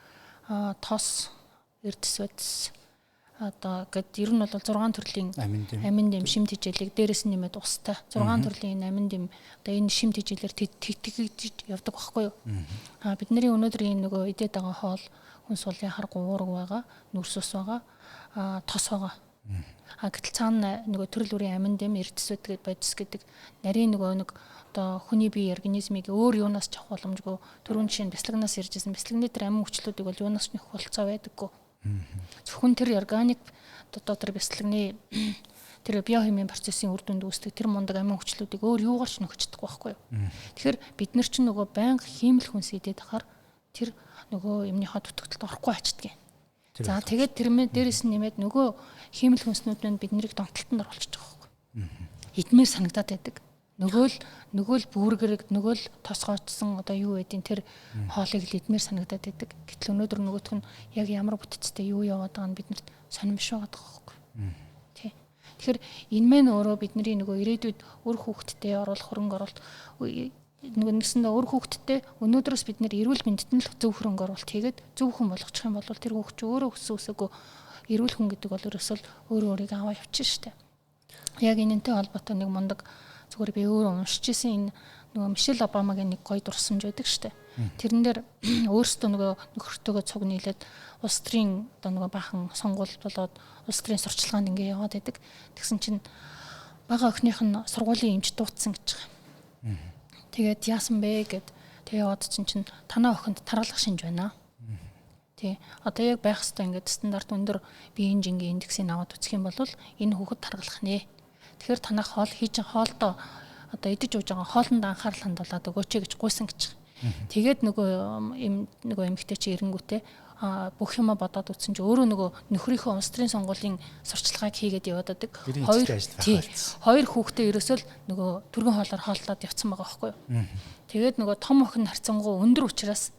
тос эрдэс бодис одоо гэд ер нь бол 6 төрлийн амин дэм шим тижээлийг дээрэс нь нэмээд устай 6 төрлийн амин дэм одоо энэ шим тижээлээр тэгж явдаг байхгүй юу? Бидний өнөөдрийн нөгөө идээд байгаа хоол хүнс бол яхахгүй уураг байгаа, нүрс ус байгаа, тос байгаа. Гэтэл цаана нөгөө төрөл бүрийн амин дэм эрдэс гэдэг бодис гэдэг нарийн нөгөө нэг одоо хүний бие организмыг өөр юунаас ч авах боломжгүй түрүүн жишээ нь бяцлагнаас иржсэн бяцлагны тэр амин хүчлүүдийг бол юунаас ч нөх болцоо байдаггүй. Зөвхөн тэр органик дотор бяцлагны тэр биохимийн процессын үр дүнд үүсдэг тэр мундаг амин хүчлүүдийг өөр юугаар ч нөхөж чадахгүй байхгүй юу. Тэгэхээр бид нар чинь нөгөө байнга хиймэл хүнс идээд ахаар тэр нөгөө юмныхаа дутагдлалд орохгүй ачдаг юм. За тэгээд тэрмээ дээрэс нь нэмээд нөгөө хиймэл хүнснүүд нь бид нарыг донтолтонд оруулчихж байгаа байхгүй. Идмээр санагдаад байдаг. Нөгөө л бүргэрэг нөгөө л тосгоочсон одоо юу байдیں۔ Тэр хоолыг л идмээр санагдаад байдаг. Гэтэл өнөөдөр нөгөөх нь яг ямар бүтцтэй юу яваад байгааг нь биднэрт сонирмш байгаа байхгүй. Тий. Тэгэхээр энэ мэн өөрөө бидний нөгөө ирээдүйд өр хүүхдтэй оруулах хөрөнгө оруулалт нөгөө нэгсэндээ өр хүүхдтэй өнөөдрөөс бид нэр эрүүл мэндэд нь л зөв хөрөнгө оруулалт хийгээд зөв хүн болгочих юм бол тэр хүүхд чинь өөрөө өссөн үсээгөө эрүүл хүн гэдэг бол ерөөсөө өөрөө өөрийгөө аваа явчихна штэ. Яг энэнтэй холбоотой нэг мундаг зүгээр би өөрөө уншиж ирсэн энэ нөгөө Мишель Обамагийн нэг гоё дурсамж байдаг штэ. Тэрэн дээр өөрсдөө нөгөө нөхөртөөгөө цуг нийлээд улс төрийн одоо нөгөө баахан сонгуульд болоод улс төрийн сурчлагаанд ингээ яваад байдаг. Тэгсэн чинь бага охиных нь сургуулийн эмч дуудсан гэж байгаа. Тэгээд яасан бэ гэд тэгээ яваад чинь танаа охинд таргалах шинж байна. Тий. Одоо яг байх хэвээр ингээд стандарт өндөр биеийн жингийн индексийг аваад үзэх юм бол энэ хүүхэд таргалах нэ. Тэгэхээр танах хоол хийж хоолдоо одоо идэж ууж байгаа хоолнд анхаарал хандуулаад өгөөч гэж гуйсан гэж. Тэгээд нөгөө эмэгтэй чи эренгүүтээ бүх юма бодоод үтсэн чи өөрөө нөгөө нөхрийнхөө улс төрийн сонгуулийн сурчлагыг хийгээд яваад байдаг. Хоёр хүүхдээ ерөөсөө л нөгөө түргэн хоолоор хооллоод явцсан байгаа байхгүй юу. Тэгээд нөгөө том охин харьцангуй өндөр учраас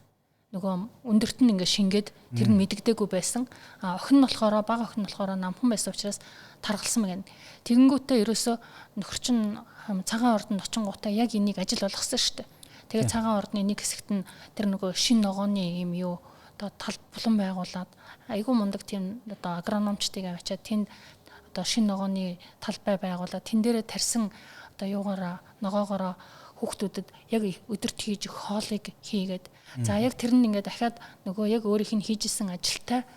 нөгөө өндөрт нь ингээ шингээд тэр нь мэддэггүй байсан. Охин нь болохоор бага охин нь болохоор намхан байсан учраас таргалсан мэгэн. Тэгэнгүүтээ ерөөсөө нөхөр чинь цагаан ордонд очингуудаа яг энийг ажил болгосон шүү дээ. Тэгээд цагаан ордны нэг хэсэгт нь тэр нөгөө шин ногооны юм юу одоо тал булан байгуулад айгүй мундаг тийм одоо агрономчдыг авчиад тэнд одоо шин ногооны талбай байгуулад тэн дээрээ тарьсан одоо юугаараа ногоогоороо хүүхдүүдэд яг өдөрт хийж хоолыг хийгээд за яг тэр нь ингээд дахиад нөгөө яг өөрийнх нь хийжсэн ажилтай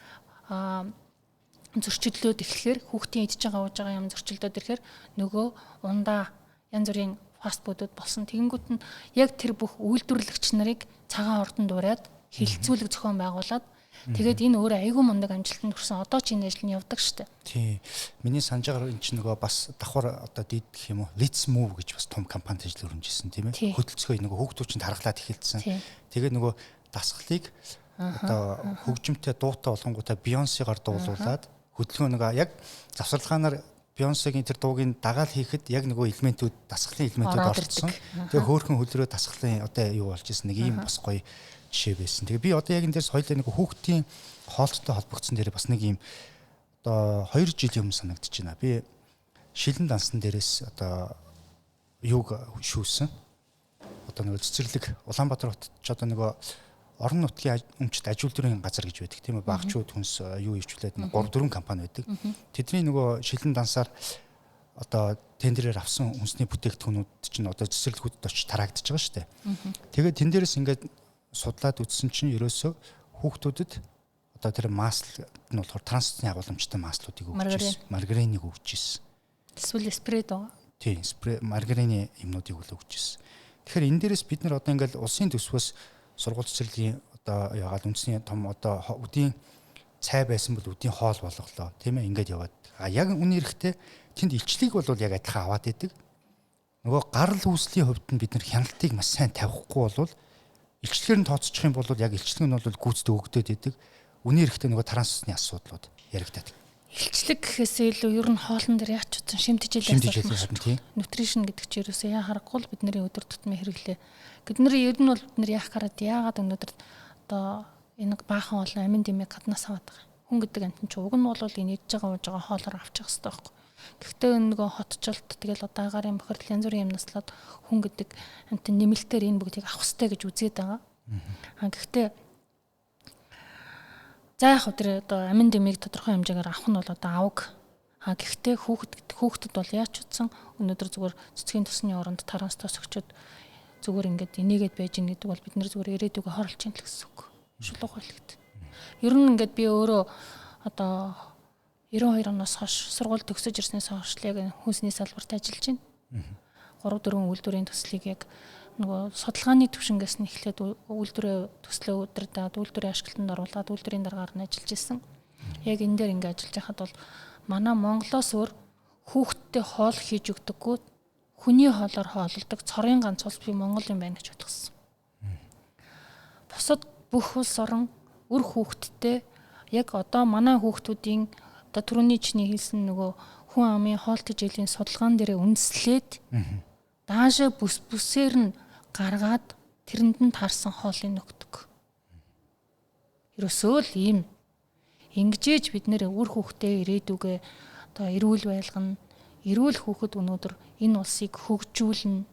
зөрчиллөөд эхлэхээр хүүхдийн идж байгаа ууж байгаа юм зөрчиллөөд ирэхээр нөгөө ундаа янз бүрийн фаст фудууд болсон. Тэгэнгүүт нь яг тэр бүх үйлдвэрлэгч нарыг цагаан ордонд ураад хилцүүлэг зохион байгуулад тэгээд энэ өөрөө айгүй мундаг амжилтанд хүрсэн. Одоо ч энэ ажил нь явдаг штэ. Тий. Миний санаж байгаа энэ чинь нөгөө бас давхар одоо дийд гэх юм уу Let's Move гэж бас том компанид ажил өрнөжсэн тийм ээ. Хөдөлцгөө нөгөө хүүхдүүд чинь тархалаад эхэлсэн. Тэгээд нөгөө дасгалыг одоо хөгжимтэй дуутай болгонгуудаа Beyoncé-гаар дуулуулад хөдөлгөөн нөгөө яг завсарлагаанаар Beyoncé-гийн тэр дуугийн дагаал хийхэд яг нөгөө элементүүд дасгалын элементүүд орсон. Тэгээ хөөхөн хөлрөө дасгалын одоо юу болж исэн нэг ийм бас гоё жишээ байсан. Тэгээ би одоо яг энэ дээрс хоёлаа нэг хүүхдийн хоолцтой холбогдсон дээр бас нэг ийм одоо 2 жилийн өмнө санагдчихэж байна. Би шилэн дансан дээрээс одоо юуг шүүсэн. Одоо нэг цэцэрлэг Улаанбаатар хотод ч одоо нөгөө орон нутгийн өмчт аж үйлдвэрийн газар гэж байдаг тийм ээ. Багчууд хүнс юу ивчлээд 3 4 компани байдаг. Тэдний нөгөө шилэн дансаар одоо тендерээр авсан хүнсний бүтээгдэхүүнүүд чинь одоо цэцэрлэгүүдэд очиж тараагдчихж байгаа шүү дээ. Тэгээд тэн дээрээс ингээд судлаад үзсэн чинь ерөөсөө хүүхдүүдэд одоо тэр масл нь болохоор трансны агуулмжтай маслуудыг өгч ирсэн. Маргариныг өгч ирсэн. Эсвэл спред уу? Тийм, спрей маргарины юмнуудыг өгч ирсэн. Тэгэхээр энэ дээрээс бид нар одоо ингээд улсын төсвөөс сургууль цэцэрлэгийн одоо яагаад үндэсний том одоо үдийн цай байсан бол үдийн хоол болголоо тийм ээ ингээд яваад яг үнэ эрэхтэй тэнд илчлэг бол яг адилхан аваад идэг нөгөө гарал үүслийн хувьд нь бид нар хяналтыг маш сайн тавихгүй бол илчлэгээр нь тооцчих юм бол яг илчлэг нь бол гүйцэд өгөгдөд идэг үнэ эрэхтэй нөгөө трансусны асуудлууд яригдаад илчлэг гэхээсээ илүү ер нь хоолн дээр яач утсан шимтгийлэл асуудал нутришн гэдэг чинь ерөөсөө яа харахгүй л бидний өдөр тутмын хэрэглээ. Бидний ер нь бол бид нар яах гараад яагаад өнөөдөр одоо энэ баахан олон амин дэмэг гаднаас аваад байгаа. Хүн гэдэг амтэн чинь уг нь бол энэ идж байгаа ууж байгаа хоолоор авчих хэрэгтэй байхгүй. Гэхдээ нөгөө хотчлт тэгэл одоо агарын бохирдол янз бүрийн юм наслаад хүн гэдэг амтэн нэмэлтээр энэ бүгдийг авах хэрэгтэй гэж үзээд байгаа. Гэхдээ за яг өдөр одоо амин дэмийг тодорхой хэмжээгээр авах нь бол одоо авг. Гэхдээ хүүхдэд бол яач утсан өнөөдөр зүгээр цэцгийн тосны оронд таранс тос өгчөд зүгээр ингээд энийгээд байж ин гэдэг бол бид нэр зүгээр ирээдүгөө хорлж ийн л гэсэн үг. Шулуух байлгт. Ер нь ингээд би өөрөө одоо 92 оноос хойш сургууль төгсөж ирснээс хойш яг хүнсний салбарт ажиллаж байна. 3-4 үйлдвэрийн төслийг яг нөгөө судалгааны төвшингээс нь эхлээд үйлдвэрээ төслөө удирдаад үйлдвэрийн ашиглалтанд оруулаад үйлдвэрийн дараагаар нь ажиллаж ирсэн. Яг энэ дээр ингээд ажиллаж байхад бол манай Монголоос өөр хүүхдтэй хоол хийж өгдөггүй хүний хоолоор хооллдог цорын ганц улс би Монгол юм байна гэж бодгосон. Бусад бүх улс орон үр хүүхдтэй яг одоо манай хүүхдүүдийн одоо түрүүний чиний хэлсэн нөгөө хүн амын хоол тэжээлийн судалгаан дээр үндэслээд даашаа бүсээр нь гаргаад тэрэнд нь таарсан хоолыг өгдөг. Ерөөсөө л ийм ингэжээж бид нэр үр хүүхдээ ирээдүгэ одоо эрүүл байлгана. Эрүүл хүүхэд өнөөдөр энэ улсыг хөгжүүлнэ.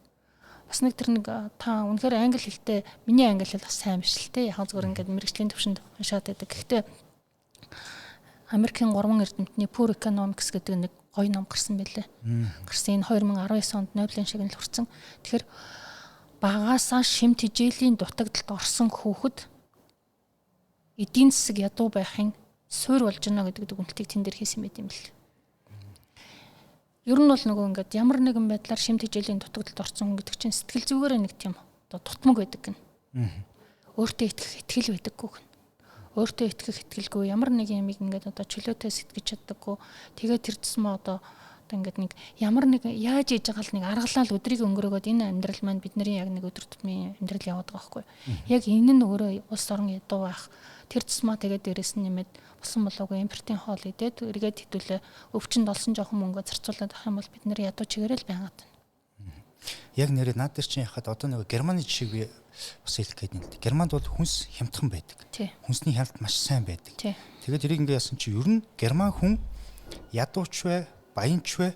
Бас нэг тэр нэг та үнэхээр англи хэлтэй миний англи хэл бас сайн биш л те. Яг зөвхөн ингээд мэрэгжлийн төвшөнд уншаад байдаг. Гэхдээ Америкийн 3 эрдэмтний Poor Economics гэдэг нэг гоё ном гарсан байлээ. Гарсан энэ 2019 онд Нобелийн шагнал хүрсэн. Тэгэхээр багаасаа шим тэжээлийн дутагдалд орсон хүүхэд эдийн засаг ядуу байхын суурь болж гэнэ гэдэг дүгнэлтийг тэн дээр хийсэн байт юм бэл. Ер нь бол нөгөө ингээд ямар нэгэн байдлаар шим тэжээлийн дутагдалд орсон хүн гэдэг чинь сэтгэл зүгээр нэг тийм одоо тутмаг байдаг гэн. Өөртөө итгэх итгэл байдаггүй гэн. Өөртөө итгэх итгэлгүй ямар нэг юм ингээд одоо чөлөөтэй сэтгэж чаддаггүй. Тэгээд тэр тусмаа одоо ингээд нэг ямар нэг яаж хийж байгаа л нэг аргалал өдрийг өнгөрөөгөөд энэ амьдрал маань бидний яг нэг өдөр тутмын амьдрал яваад байгаа байхгүй. Яг энэ нь өөрөө улс орон ядуу байх. Тэр тусмаа тэгээд дээрэс нь нэмээд болсон болоогүй импортын хоол идээд эргээд хідүүлээ өвчнөд олсон жоохон мөнгө зарцуулаад авах юм бол бид нэр ядуу чигээрэл байгаад байна. Яг нэрээ наад дээр чинь яхад одоо нэг Германы жишээг би бас хэлэх гээд нэг. Германд бол хүнс хямдхан байдаг. Хүнсний хяналт маш сайн байдаг. Тэгээд тэрийг ингээ яасан чи ер нь герман хүн ядууч бай, баянч бай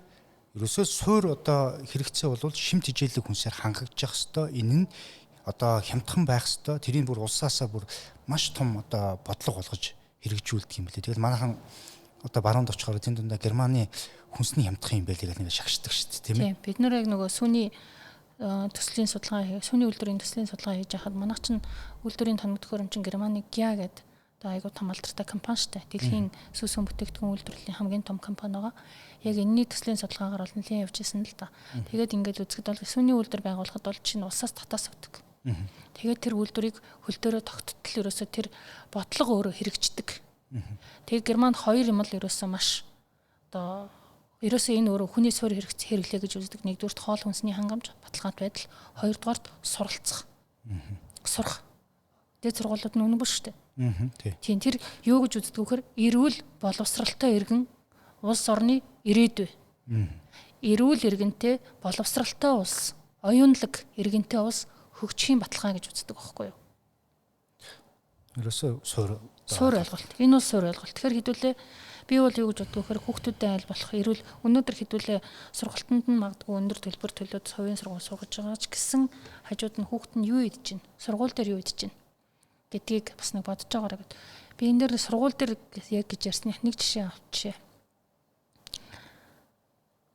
ерөөсөө суур одоо хэрэгцээ бол шим тэжээлэг хүнсээр хангагдж явах хэвээр энэ нь одоо хямдхан байх хэвээр тэрийн бүр улсаасаа бүр маш том одоо бодлого болгож хэрэгжүүлдэг юм билээ. Тэгэл манайхан одоо баруунд очихоор тэнд дундаа Германы хүнсний хямдхан юм байлээ гэж нэг шагшдаг шүү дээ, тийм ээ. Бид нэр яг нөгөө сүүний төслийн судалгаа сүүний үйлдвэрийн төслийн судалгаа хийж байхад манайх чинь үйлдвэрийн тоног төхөөрөмчин Германы GIA гэдэг одоо айгуу том алдартай компани шүү дээ. Дэлхийн сүс хүн бүтээгдэхүүн үйлдвэрлэлийн хамгийн том компани байгаа. Яг энэний төслийн судалгаагаар бол нэлээд явж ирсэн л да. Тэгээд ингээд үзэхэд бол сүүний үйлдвэр байгуулахад бол чинь улсаас татаас өгдөг. Тэгээд тэр үйлдвэрийг хөл дөрөө тогттол ерөөсө тэр бодлого өөрөө хэрэгждэг. Тэгээд Германд хоёр юм л ерөөсө маш одоо ерөөсөө энэ өөрөө хүний суурь хэрэглээ гэж үздэг. Нэгдүгürt хоол хүнсний хангамж, баталгаат байдал, хоёрдугаарт суралцах. Сурах. Дээд сургуулиуд нь үнэн биш үү? Тийм тэр юу гэж үздэг вөхөр эрүүл боловсралтай иргэн улс орны ирээдүй. Эрүүл иргэнтэй боловсралтай улс, оюунлаг иргэнтэй улс хөгжихийн баталгаа гэж үздэг байхгүй юу? Ерөөсөө суур ойлголт. Энэ бол суур ойлголт. Тэгэхээр хэдүүлээ би бол юу гэж боддог вөхөр хүүхдүүдэд айл болох эрүүл өнөөдөр хэдүүлээ сургалтанд нь магадгүй өндөр төлбөр төлөөд хувийн сургууль суугаж байгаа ч гэсэн хажууд нь хүүхд нь юу идэж чинь, сургууль дээр юу идэж чинь гэдгийг бас нэг бодож байгаараа гэд. Би энэ дээр сургууль дээр яг гэж ярьсных нэг жишээ авчээ.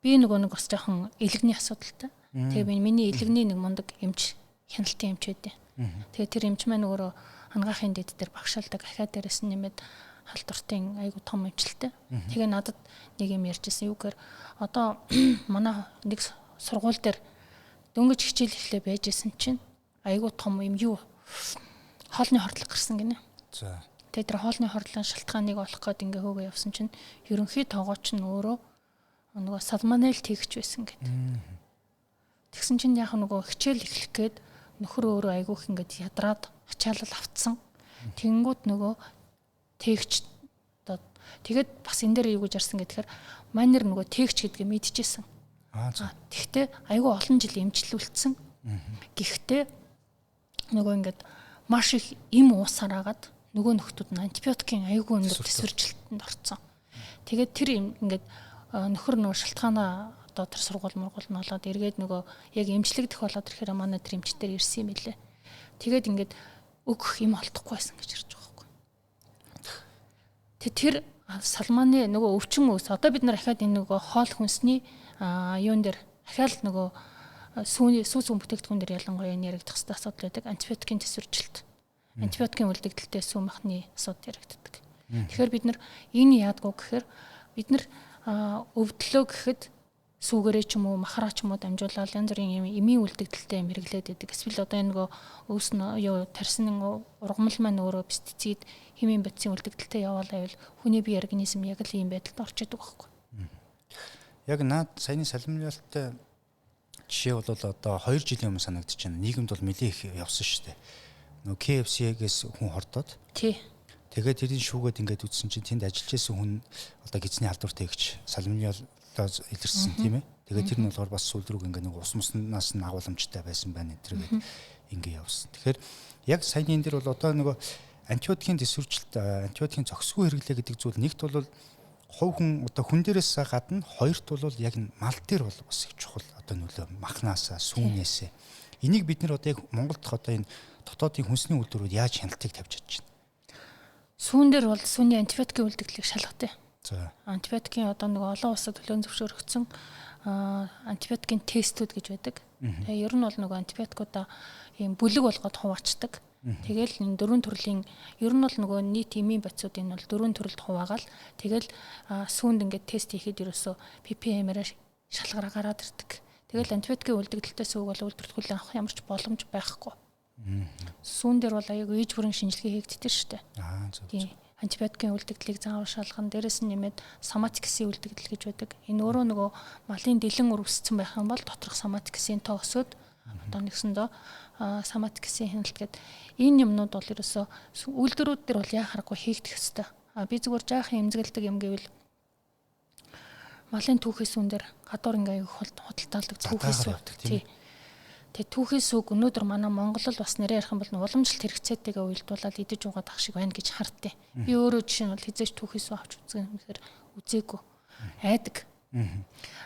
Би нөгөө нэг бас жоохон илэгний асуудалтай. Тэгээ би миний илэгний нэг мундаг эмч хяналтын эмч байдیں۔ Тэгээ тэр эмч маань өөрөө ангаахын дэд дээр багшаалдаг ахиад дээрээс нь нэмээд халдвартын айгу том эмчилтэй. Тэгээ надад нэг юм ярьжсэн юу гэхээр одоо манай нэг сургууль дээр дөнгөж хичээл эхлээ байжсэн чинь айгу том юм юу хоолны хордлого гарсан гинэ. За. Тэгээ тэр хоолны хордлогын шалтгааныг олох гээд ингээ хөөгөө явсан чинь ерөнхий тоогооч нь өөрөө нөгөө салмонелл тэгж байсан гэдэг. Тэгсэн чинь яг нөгөө хичээл эхлэх гээд нөхөр өөрөө айгуух ингээд ядраад ачаалал автсан. Тэнгүүд нөгөө тэгч тэгээд бас энэ дээр юу гэж ярьсан гэхээр манер нөгөө тэгч гэдгийг мэдчихсэн. Тэгтээ айгүй олон жил эмчлүүлсэн. Гэхдээ нөгөө ингээд маш их им уусаар агаад нөгөө нөхдүүд нь антибиотикийн айгүй өндөр төсвөржилтэнд орцсон. Тэгээд тэр ингээд нөхөр нөгөө шалтгаанаа одоо тэр сургууль мургуул нь болоод эргээд нөгөө яг эмчлэгдэх болоод ирэхээр манай тэр эмчтэр ирсэн юм билээ. Тэгээд ингээд өгөх юм олдохгүй байсан гэж ярьж байгаа байхгүй. Тэр салманы нөгөө өвчин өөс одоо бид нар ахаад энэ нөгөө хоол хүнсний юун дээр ахаал нөгөө сүүс бүтээгдэхүүн дээр ялангуяа энэ яригдах хэвээр асуудал байдаг. Антибиотикийн төсвөржилт. Антибиотикийн үлдэгдэлтэй сүү махны асуудал яригддаг. Тэгэхээр бид нар энэ яадгүй гэхээр бид нар өвдлөө гэхэд сүүгээрээ ч юм уу махараа ч юм уу дамжуулаад янз бүрийн эмийн үлдэгдэлтэй хэрэглээд байдаг. Эсвэл одоо энэ нөгөө өвс нь юу тарсны ургамал маань өөрөө пестицид химийн бодисын үлдэгдэлтэй яваал байвал хүний бие организм яг л ийм байдалд орж идэг байхгүй. Яг наад саяны салмиалтай жишээ бол одоо 2 жилийн өмнө санагдаж байна. Нийгэмд бол нэлээд их явсан шүү дээ. Нөгөө KFC-гээс хүн хордоод. Тий. Тэгээд тэрийн шүүгээд ингээд үтсэн чинь тэнд ажиллаж байсан хүн одоо гизний халдвартай ихч салмиаллоос илэрсэн тийм ээ. Тэгээд тэр нь болохоор бас сүүл рүү ингээд нэг ус муснаас нь агуулмжтай байсан байна энэ төргээд ингээд явсан. Тэгэхээр яг саяны энэ дэр бол одоо нөгөө антибиотикийн төсвөрчлөлт, антибиотикийн зохисгүй хэрэглээ гэдэг зүйл нэгт бол хувь хүн одоо хүн дээрээс гадна хоёрт бол яг мал дээр бол бас их чухал одоо нөлөө махнаасаа сүүнээсээ. Энийг бид нэр одоо яг Монголд одоо энэ дотоодын хүнсний үйлдвэрүүд яаж хяналтыг тавьж чадж байна? Сүүн дээр бол сүүний антибиотикийн үлдэгдлийг шалгатай. За. Антибиотикийн одоо нэг олон улсад төлөön зөвшөөрөгдсөн антибиотикийн тестүүд гэж байдаг. Тэгээ ер нь бол нөгөө антибиотикуудаа ийм бүлэг болгоод хуваачдаг. Тэгэл энэ дөрвөн төрлийн ер нь бол нөгөө нийт эмийн бодисуудын бол дөрвөн төрөлд хуваагаал тэгэл сүүнд ингээд тест хийхэд ерөөсөө ppm-ээр шалгараа гараад ирдэг. Тэгэл антибиотикийн үлдэгдэлтэй сүүг бол үйлдвэрлэх авах ямар ч боломж байхгүй. Сүүн дээр бол аягүй ээж бүрэн шинжилгээ хийгддэг шүү дээ. Тийм. Антибиотикийн үлдэгдлийг заавал шалган, дээрэс нь нэмээд соматиксийн үлдэгдэл гэж байдаг. Энэ өөрөө нөгөө малын дэлэн өрөвссөн байх юм бол доторх соматиксийн тоо өсөд одоо нэгсэндөө соматиксийн хяналт гэдэг энэ юмнууд бол ерөөсөө үйлдвэрүүд дээр бол яхахгүй хийгдэх ёстой. Би зүгээр жаахан эмзэгэлдэг юм гэвэл малын түүхээс үн дээр гадуур ингээ худалдаалдаг түүхээс үүдэг тийм. Тэгээ түүхээс үг өнөөдөр манай Монголд бас нэрээ ярих юм бол уламжлалт хэрэгцээтэйгээ уялдуулаад идэж уугаад ах шиг байна гэж хартээ. Би өөрөө жишээ нь бол хизээч түүхээс авч үзэх юм гэхээр үзээгүй. Айдаг.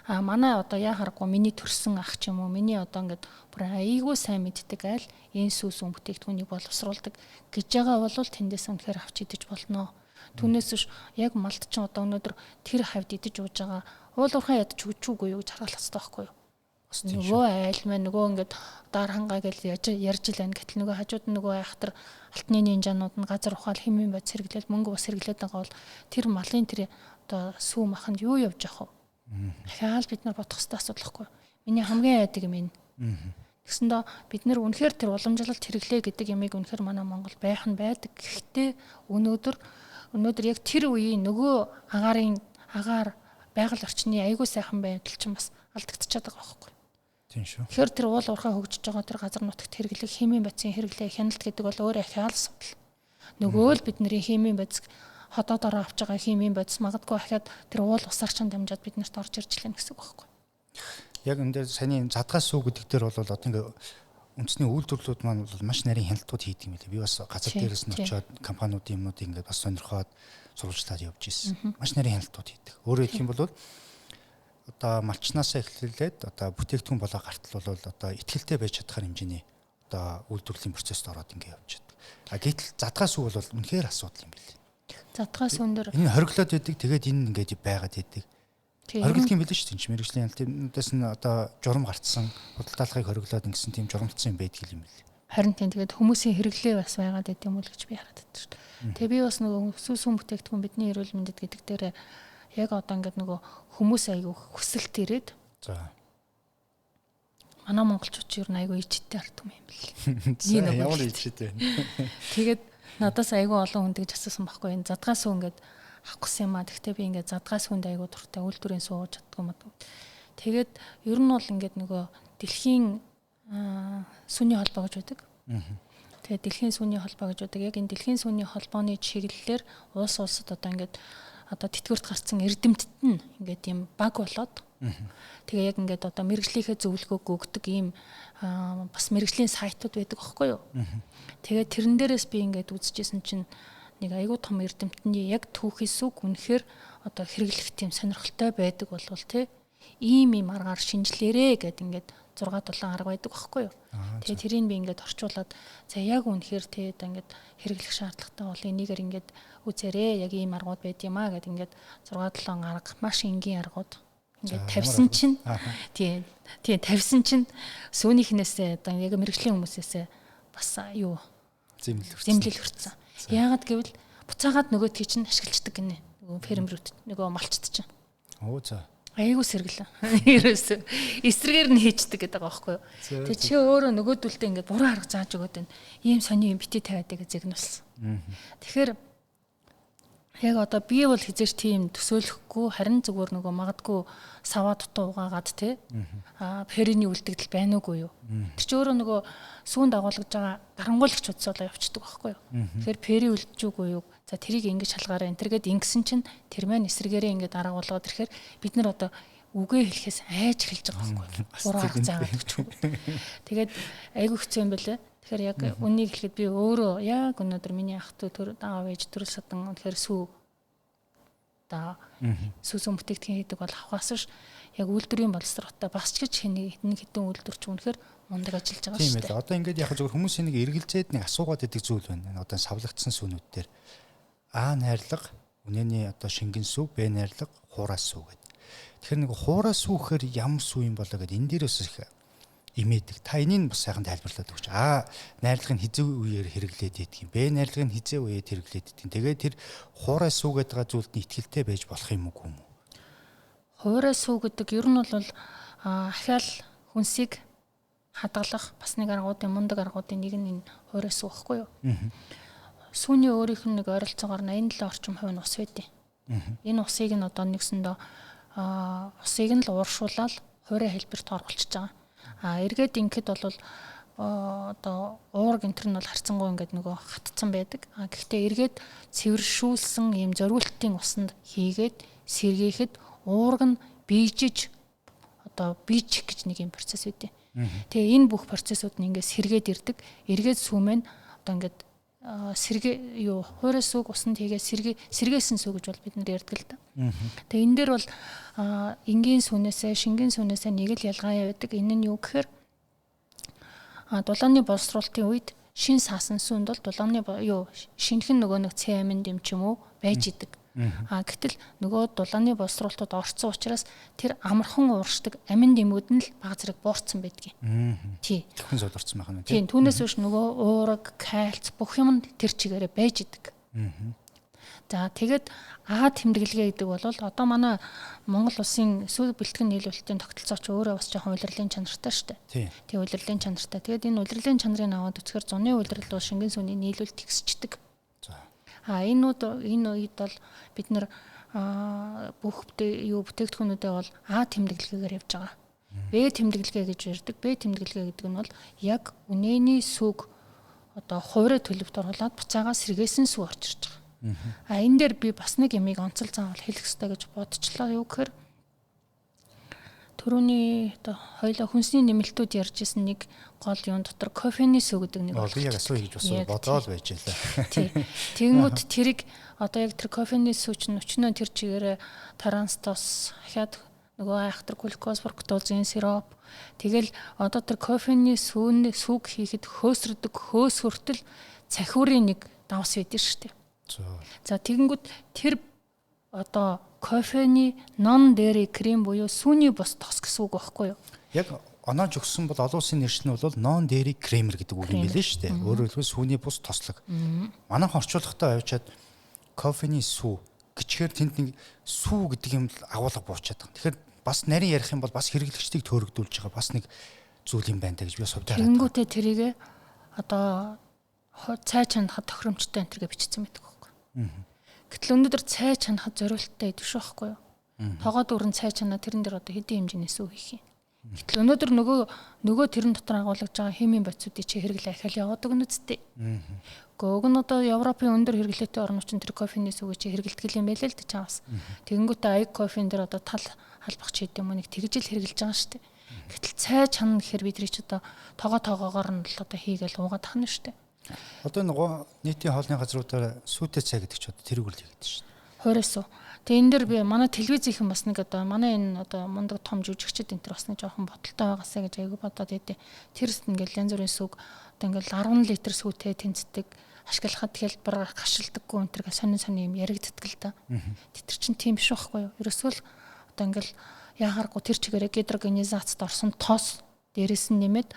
Манай одоо яа харахгүй миний төрсэн ах ч юм уу миний одоо ингээд бүр айгүй сайн мэддэг айл энэ сүс үн бүтээгдэхүүнийг боловсруулдаг гэж байгаа бол тэндээс үнэхээр авч идэж болно. Түүнээс биш яг малт ч одоо өнөөдөр тэр хавьд идэж ууж байгаа уул уурхай ядч үгүй юу гэж харгалах хэрэгтэй байхгүй юу? Нөгөө айл маань нөгөө ингээд даар хангаа гэж ярьж л байна. Гэтэл нөгөө хажууд нь нөгөө айхтар алтны нинжанууд нь газар ухаал хэмээн бод сэргэлэл мөнгө бас сэргэлээд байгаа бол тэр малын тэр одоо сүү маханд юу явж явах вэ? Дахиад бид нар бодох хэрэгтэй асуудал байхгүй. Миний хамгийн айдаг юм энэ. Тэгсэндээ бид нар үнэхээр тэр уламжлалт хэрэглээ гэдэг ямыг үнэхээр манай Монгол байх нь байдаг. Гэхдээ өнөөдөр яг тэр үеийн нөгөө агаар байгаль орчны аягүй сайхан байдал чинь бас алдагдчихад байгаа байхгүй. Тийм шүү. Тэгэхээр тэр уул уурхай хөгжиж байгаа тэр газар нутагт хэрэглэх химийн бодисын хэрэглээ хяналт гэдэг бол өөрөө ахиал асуудал. Нөгөө л бидний химийн бодис хотоодороо авч байгаа химийн бодис магадгүй ахиад тэр уул усаар ч дамжаад бид нарт орж ирж лээ гэсэн үг байхгүй. Яг энэ дээр саний задгаас сүү гэдэг дээр бол одоо ингээ үндэсний үйлдвэрлэлүүд маань бол маш нарийн хяналтууд хийдэг юм лээ. Би бас газар дээрээс нь очиод компаниудын юмнуудыг ингээ бас сонирхоод сурвалжлаад явж ирсэн. Маш нарийн хяналтууд хийдэг. Өөрөөр хэлэх юм бол одоо малчнаасаа эхлээд одоо бүтээгдэхүүн болоо гартал бол одоо ихтгэлтэй байж чадхаар хэмжээний одоо үйлдвэрлэлийн процессд ороод ингээ явж байдаг. Гэтэл задгаас үг бол үнэхээр асуудал юм билээ. Задгаас өндөр энэ хориглоод байдаг. Тэгээд энэ ингээд байгаад байдаг. Хориглох юм билээ шүү дээ. Мэргэжлийн хяналтаас нь одоо журам гарцсан, худалдаалгыг хориглоод ингэсэн тийм журамтсан юм байдаг юм билээ. Харин тийм тэгээд хүмүүсийн хэрэглээ бас байгаад байт юм уу гэж би хараад байдаг шүү дээ. Тэгээ би бас нөгөө сүс хүн бүтээгдэхүүн бидний эрүүл мэндэд гэдэг дээр яг одоо ингээд нөгөө хүмүүс айгүй хүсэлт ирээд. За. Манай монголчууд ч ер нь айгүй ичтэй ард юм бэл. Ямар ичтэй байна. Тэгээд надаас айгүй олон хүн тэгж асуусан байхгүй энэ задгаас хүн ингээд авах гэсэн юм аа. Тэгтээ би ингээд задгаас хүнд айгүй дуртай үйлдвэрийн сууж чаддаг юм аа. Тэгээд ер нь бол ингээд нөгөө дэлхийн сүний холбоо гэж байдаг. Тэгээд дэлхийн сүний холбоо гэж байдаг. Яг энэ дэлхийн сүний холбооны чиглэлээр улсад одоо ингээд одоо тэтгэврт гарсан эрдэмтэд нь ингээд юм баг болоод тэгээ яг ингээд одоо мэрэгжлийнхээ зөвлөгөөг өгдөг ийм бас мэрэгжлийн сайтууд байдаг аахгүй юу. Тэгээ тэрэн дээрээс би ингээд үзчихсэн чинь нэг айгүй том эрдэмтний яг түүхээс үг үнэхээр одоо хэрэглэх тийм сонирхолтой байдаг болвол тий ийм аргаар шинжилээрээ гэд ингээд 6-7 арга байдаг аахгүй юу. Тэгээ тэрийг би ингээд орчуулад за яг үнэхээр тий одоо ингээд хэрэглэх шаардлагатай бол энийгээр ингээд үзээрээ яг ийм аргууд байд юм аа гэд ингээд 6-7 арга маш энгийн аргууд ингээд тавьсан чинь тий тавьсан чинь сүүнийхнээсээ одоо яг мэрэгжлийн хүмүүсээсээ бас юу зэмлэл хүрсэн. Яагаад гэвэл буцаагаад нөгөөдгийг чинь ашигладаг гинэ. Нөгөө фермерүүд нөгөө малчд чинь. Оо за. Айгуу сэргэлэн. Ерөөсөө эсрэгээр нь хийчдэг гэдэг байгаа байхгүй юу. Тэгээ чи өөрөө нөгөөдөлдөө ингээд буруу арга зааж өгöd байна. Ийм сони юм бити тавиад гэж зэгнүүлсэн. Тэгэхээр Яг одоо би бол хизээч тийм төсөөлөхгүй харин зүгээр нөгөө магадгүй саваа дутуу угаагаад те периний үлдэгдэл байна уугүй юу. Тэр чи өөрөө нөгөө сүүн дагуулгаж байгаа дарангуйлагч удсуулаа явчихдаг байхгүй юу. Тэгэхээр пери үлдэж үгүй юу. За тэрийг ингэж шалгаараа энэ төргээд ингэсэн чинь тэр маань эсрэгээрээ ингэ дараа болгоод ирэхээр бид нар одоо үгээ хэлэхээс айж эхэлж байгаа байхгүй юу. Ураг заагаад өгч. Тэгээд айгүй хэцүү юм бэлээ. Тэгэхээр яг үнийг хэлэхэд би өөрөө яг өнөөдөр миний ах トゥ төр даав ээж төрөл садан тэгэхээр сүү сүм бүтээгдэхин хийдэг бол авахаас ш яг үйлдвэрийн боловсролтой бас ч гэж хэдэн үйлдвэрч үнэхээр мундаг ажиллаж байгаа шүү дээ. Тийм ээ. Одоо ингээд яг зөвхөн хүмүүсийн нэг эргэлзээд нэг асуугаад байдаг зүйл байна. Одоо савлагдсан сүнүүд дээр А найрлага, үнэний одоо шингэн сүү, Б найрлага, хуурай сүү гэдэг. Тэгэхээр нэг хуурай сүү гэхээр ямар сүү юм болоо гэдэг энэ дээрээс их имээдэг. Та энийг бас сайхан тайлбарлаад өгч. А найрлагын хизээ үеэр хэрэглээд идэх юм. Б найрлагын хизээ үеэр хэрэглээд идэх юм. Тэгээд тэр хуурай сүү гэдэг зүйлд нь ихтгэлтэй байж болох юм уу юм уу? Хуурай сүү гэдэг ер нь бол ахаал хүнсийг хадгалах бас нэг аргуудын мундаг аргуудын нэг нь энэ хуурай сүү гэхгүй юу? Сүүний өөрийнх нь нэг ойролцоогоор 87 орчим хувь нь ус байдیں۔ Энэ усыг нь одоо нэгсэндээ усыг нь л ууршуулаад хуурай хэлбэрт оруулчихж байгаа. Эргээд ингээд бол одоо уург энтер нь бол харцангуй ингээд нөгөө хатцсан байдаг. Гэхдээ эргээд цэвэршүүлсэн ийм зориултын усанд хийгээд сэргээхэд уург нь бийжиж одоо бийчих гэж нэг юм процесс үүдээ. Тэгээ энэ бүх процессууд нь ингээд сэргээд ирдэг. Эргээд сүмэн одоо ингээд сэргээ хуурай сүүг усанд хийгээ сэргээсэн сүү гэж бол бид нар ярьдаг л да. Тэгээ энэ дээр бол энгийн сүнээсээ шингэн сүнээсээ нэг л ялгаа байдаг. Энэ нь юу гэхээр дулааны боловсруулалтын үед шин саасан сүнд бол дулааны шинхэн нөгөө нэг цэмэнд юм ч юм уу байж идэг. Гэтэл нөгөө дулааны боловсруулалтад орцсон учраас тэр амархан ууршдаг амин дэмүүд нь л баг зэрэг буурсан байдгийг. Тий. Төхөн содорцсон байх нь. Тий. Түүнээс үүш нөгөө уураг, кальц бүх юм тэр чигээрээ байж идэг. За тэгээд А тэмдэглэгээ гэдэг бол одоо манай Монгол улсын сүү бэлтгэн нийлүүлэлтийн тогтолцоо ч өөрөө бас жоохон улирлын чанартай шүү дээ. Тий. Улирлын чанартай. Тэгээд энэ улирлын чанарыг аваад үзэхээр зуны улирал бол шингэн сүний нийлүүлэлт ихсчдэг. Энэ үед бол бид нар бүх бүтээгдэхүүнүүдээ бол А тэмдэглэгээр явж байгаа. Б тэмдэглэгээ гэж ярьдаг. Б тэмдэглэгээ гэдэг нь бол яг үнэний сүг одоо хуурай төлөвт оруулаад буцаага сэргээсэн сүг очирч байгаа. Энэ дээр би бас нэг ямиг онцол заавал хэлэх хэрэгтэй гэж бодчихлоо. Юу гэхээр түрүүний одоо хоёлаа хүнсний нэмэлтүүд ярьжсэн нэг гол юм дотор кофений сүг гэдэг нэг би яг асуу хийж бас бодоод байж байлаа. Тэгэнгүүт тэрийг одоо яг тэр кофений сүг чинь өчнөө тэр чигээрээ таранстос ахаад нөгөө айхтар глюкоз фруктозын сироп тэгэл одоо тэр кофений сүг хийхэд хөөсрөдөг хөөс хүртэл цахиурын нэг давс байдэн шүү дээ. За тэгэнгүүт тэр одоо кофений нон дери крем буюу сүүний бус тос гэсэн үг байхгүй юу? Яг оноож өгсөн бол олон улсын нэршил нь бол нон дери кремер гэдэг үг юм билээ шүү дээ. Өөрөөр хэлбэл сүүний бус тослог. Манайх орчуулгатай авчиад кофений сүү гिचгээр тэнд нэг сүү гэдэг юм агуулга буучаад байгаа. Тэгэхээр бас нарийн ярих юм бол бас хэрэглэгчдийг төөрөгдүүлж байгаа бас нэг зүйл юм байна гэж би сувдаа хараад. Тэнгүүтээ тэрийг одоо цай чанахад тохиромжтой энэ төргээ бичсэн байдаг байхгүй. Гэтэл өнөөдөр цай чанахад зориулттай байдаг шүү байхгүй юу? Тогоо дүүрэн цай чанаа тэрэн дээр одоо хэдийн хэмжээний сүү хийх юм. Гэтэл өнөөдөр нөгөө тэрэн дотор агуулгаж байгаа химийн бодисуудыг чи хэрэглээ ахаал яваадаг нь үсттэй. Уг нь одоо Европын өндөр хэрэглээтэй орнууд чинь тэр кофений сүүг чи хэрэглэдэг юм байлээ л дээ чаас. Тэгэнгүүтээ аяг кофен дээр одоо тал халбах ч гэдэм юм нэг тэгжэл хэрэглэж байгаа шүү дээ. Гэтэл цай чанаа гэхээр бидний ч одоо тоогоогоор нь л одоо хийгээл уугаад тахна шүү дээ. Одоо нөгөө нийтийн хоолны газруудаар сүйтэй цай гэдэг ч одоо тэрийг үл хийгээд шүү дээ. Хуурай сүү. Тэгээ энэ дэр би манай телевизийнхэн бас нэг одоо манай энэ одоо мундаг том жүжигчид энэ төр бас нэг жоохон боталтай байгаасаа гэж айгу бодоод байдээ. Тэрс ингээл янз бүрийн сүг одоо ингээл 10 литр сүүтэй тэнцдэг ашиглахад хэлбэр гашилдаггүй энэ төр сонин юм яригддаг л да. Тэр чин тийм биш байхгүй юу? Ерөөсөө л одоо ингээл яхааргүй тэр чигээрээ гидрогенизацид орсон тос дээрэс нь нэмээд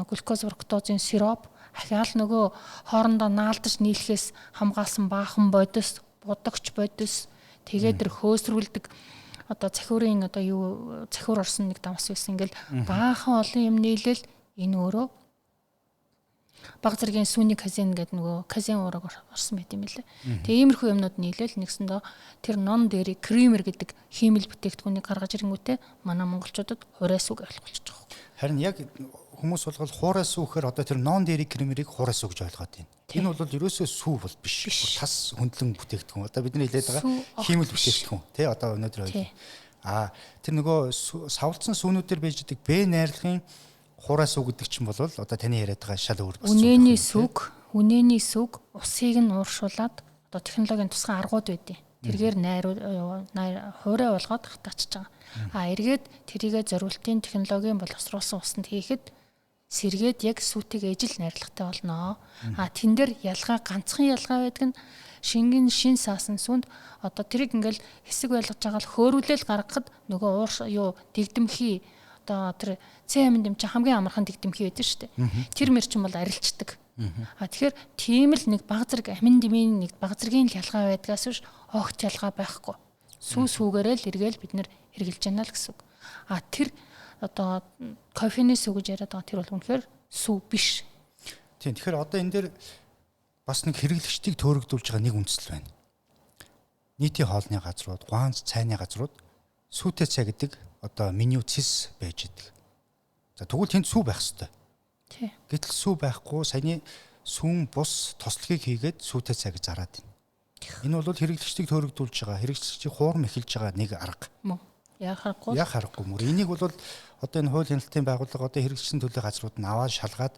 глюкоз фруктозын сироп ахаал нөгөө хоорондоо наалдаж нийлэхээс хамгаалсан баахан бодис будагч бодис тэгээд тэр хөөсрүүлдэг одоо цахиурын одоо юу цахиур орсон нэг давс байсан ингээл баахан олон юм нийлэл энэ өөрөө Баг зэргийн сүүний казин гэдэг нөгөө казин уураг орсон байт юм лээ. Тэгээ иймэрхүү юмнууд нийлээл нэгсэндээ тэр нон дээрий кремер гэдэг хиймэл бүтээгдэхүүнийг гаргаж ирэнгүүтээ манай монголчуудад хурайс үг ойлгуулчих жоох. Харин яг хүмүүс болгол хуурайс үгээр одоо тэр нон дээрий кремерийг хуурайс үг гэж ойлгоод байна. Энэ бол ерөөсөө сүү бол биш. Тас хөндлөн бүтээгдэхүүн. Одоо бидний хэлээд байгаа хиймэл бүтээгдэхүүн тий одоо өнөөдөр ойлголоо. Тэр нөгөө савлцсан сүүнүүдээр байж идэг Б найрлагын хуурайс үг гэдэг чинь бол одоо таны яриад байгаа шал өөр бас. Үнэний сүг усыг нь ууршуулад одоо технологийн тусгай аргууд байдیں۔ Тэргээр хуурай болгоод хатаачж байгаа. Эргээд тэрийгэ зориултын технологийн боловсруулсан усанд хийхэд сэргээд яг сүүтийг ижил найрлагатай болно. Тэн дээр ганцхан ялгаа байдаг нь шингэн шин саасан сүнд одоо тэрийг ингээл хэсэг байлгаж байгаа л хөөрүүлэл гаргахад нөгөө дэгдэмхий одоо тэр цэм дэм чи хамгийн амархан дэгдэмхий байдаг шүү дээ. Тэр мэр чинь бол арилждаг. Тэгэхээр тийм л нэг баг зэрэг амин дэмийн нэг баг зэргийн ялгаа байдгаас биш огт ялгаа байхгүй. Сүүгээрээ л эргээл бид нэр хэрглэж яана л гэсэн үг. Тэр одоо кофений сүү гэж яриад байгаа тэр бол үнэхээр сүү биш. Тийм. Тэгэхээр одоо энэ дээр бас нэг хэрэглэгчдийг төөрөгдүүлж байгаа нэг үндэслэл байна. Нийтийн хоолны газрууд, гуанз цайны газрууд сүүтэй цай гэдэг одоо меню цэс байж идэг. За тэгвэл тэнд сүү байх ёстой. Тий. Гэтэл сүү байхгүй саяны сүүн бус тослохыг хийгээд сүүтэй цай гэж зараад байна. Энэ бол хэрэглэгчдийг төөрөгдүүлж байгаа, хэрэглэгчдийг хуурм эхэлж байгаа нэг арга. Яг харахгүй мөр. Энийг бол одоо энэ хууль хяналтын байгууллага одоо хэрэгжсэн төлөө газрууд нь аваад шалгаад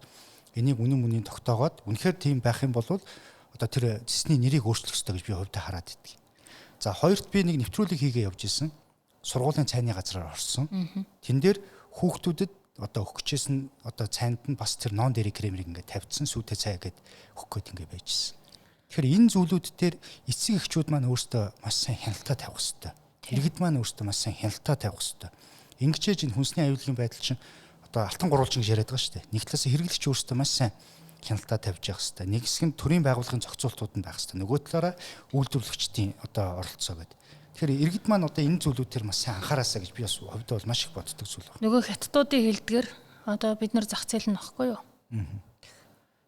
энийг үнэн мөнийн тогтоогоод үнэхээр тийм байх юм бол одоо тэр цэсний нэрийг өөрчлөх ёстой гэж би хувьдаа хараад идэг. За хоёрт би нэг нэвтрүүлэг хийгээ явж исэн. Сургуулийн цайны газраар орсон. Тэн дээр хүүхдүүдэд одоо өгчээс нь одоо цайнд нь бас тэр нон дээрий кремерийг ингээд тавьчихсан сүүтэй цай гээд өгөх гээд ингээд байжсэн. Тэгэхээр энэ зүйлүүд дээр эцэг эхчүүд маань өөрсдөө маш сайн хяналтаа тавих хэрэгтэй. Иргэд маань өөрсдөө маш сайн хяналтаа тавих хэрэгтэй. Ингэчээж энэ хүнсний аюулгын байдал чинь одоо алтан гурвалжин гэж яриад байгаа шүү дээ. Нэг талаас хэрэглэгч өөрсдөө маш сайн хяналтаа тавьж явах хэрэгтэй. Нэг хэсэг нь төрийн байгууллагын зохицуултууд нь байх хэрэгтэй. Нөгөө талаараа үйлдвэрлэгчдийн одоо оролцоо гэдэг. Тэгэхээр иргэд маань одоо энэ зүйлүүдээр маш сайн анхаараасаа гэж би бас хувьдаа бол маш их боддог зүйл байна. Нөгөө хятадуудын хэлдгэр одоо бид нар зах зээл нь авахгүй юу?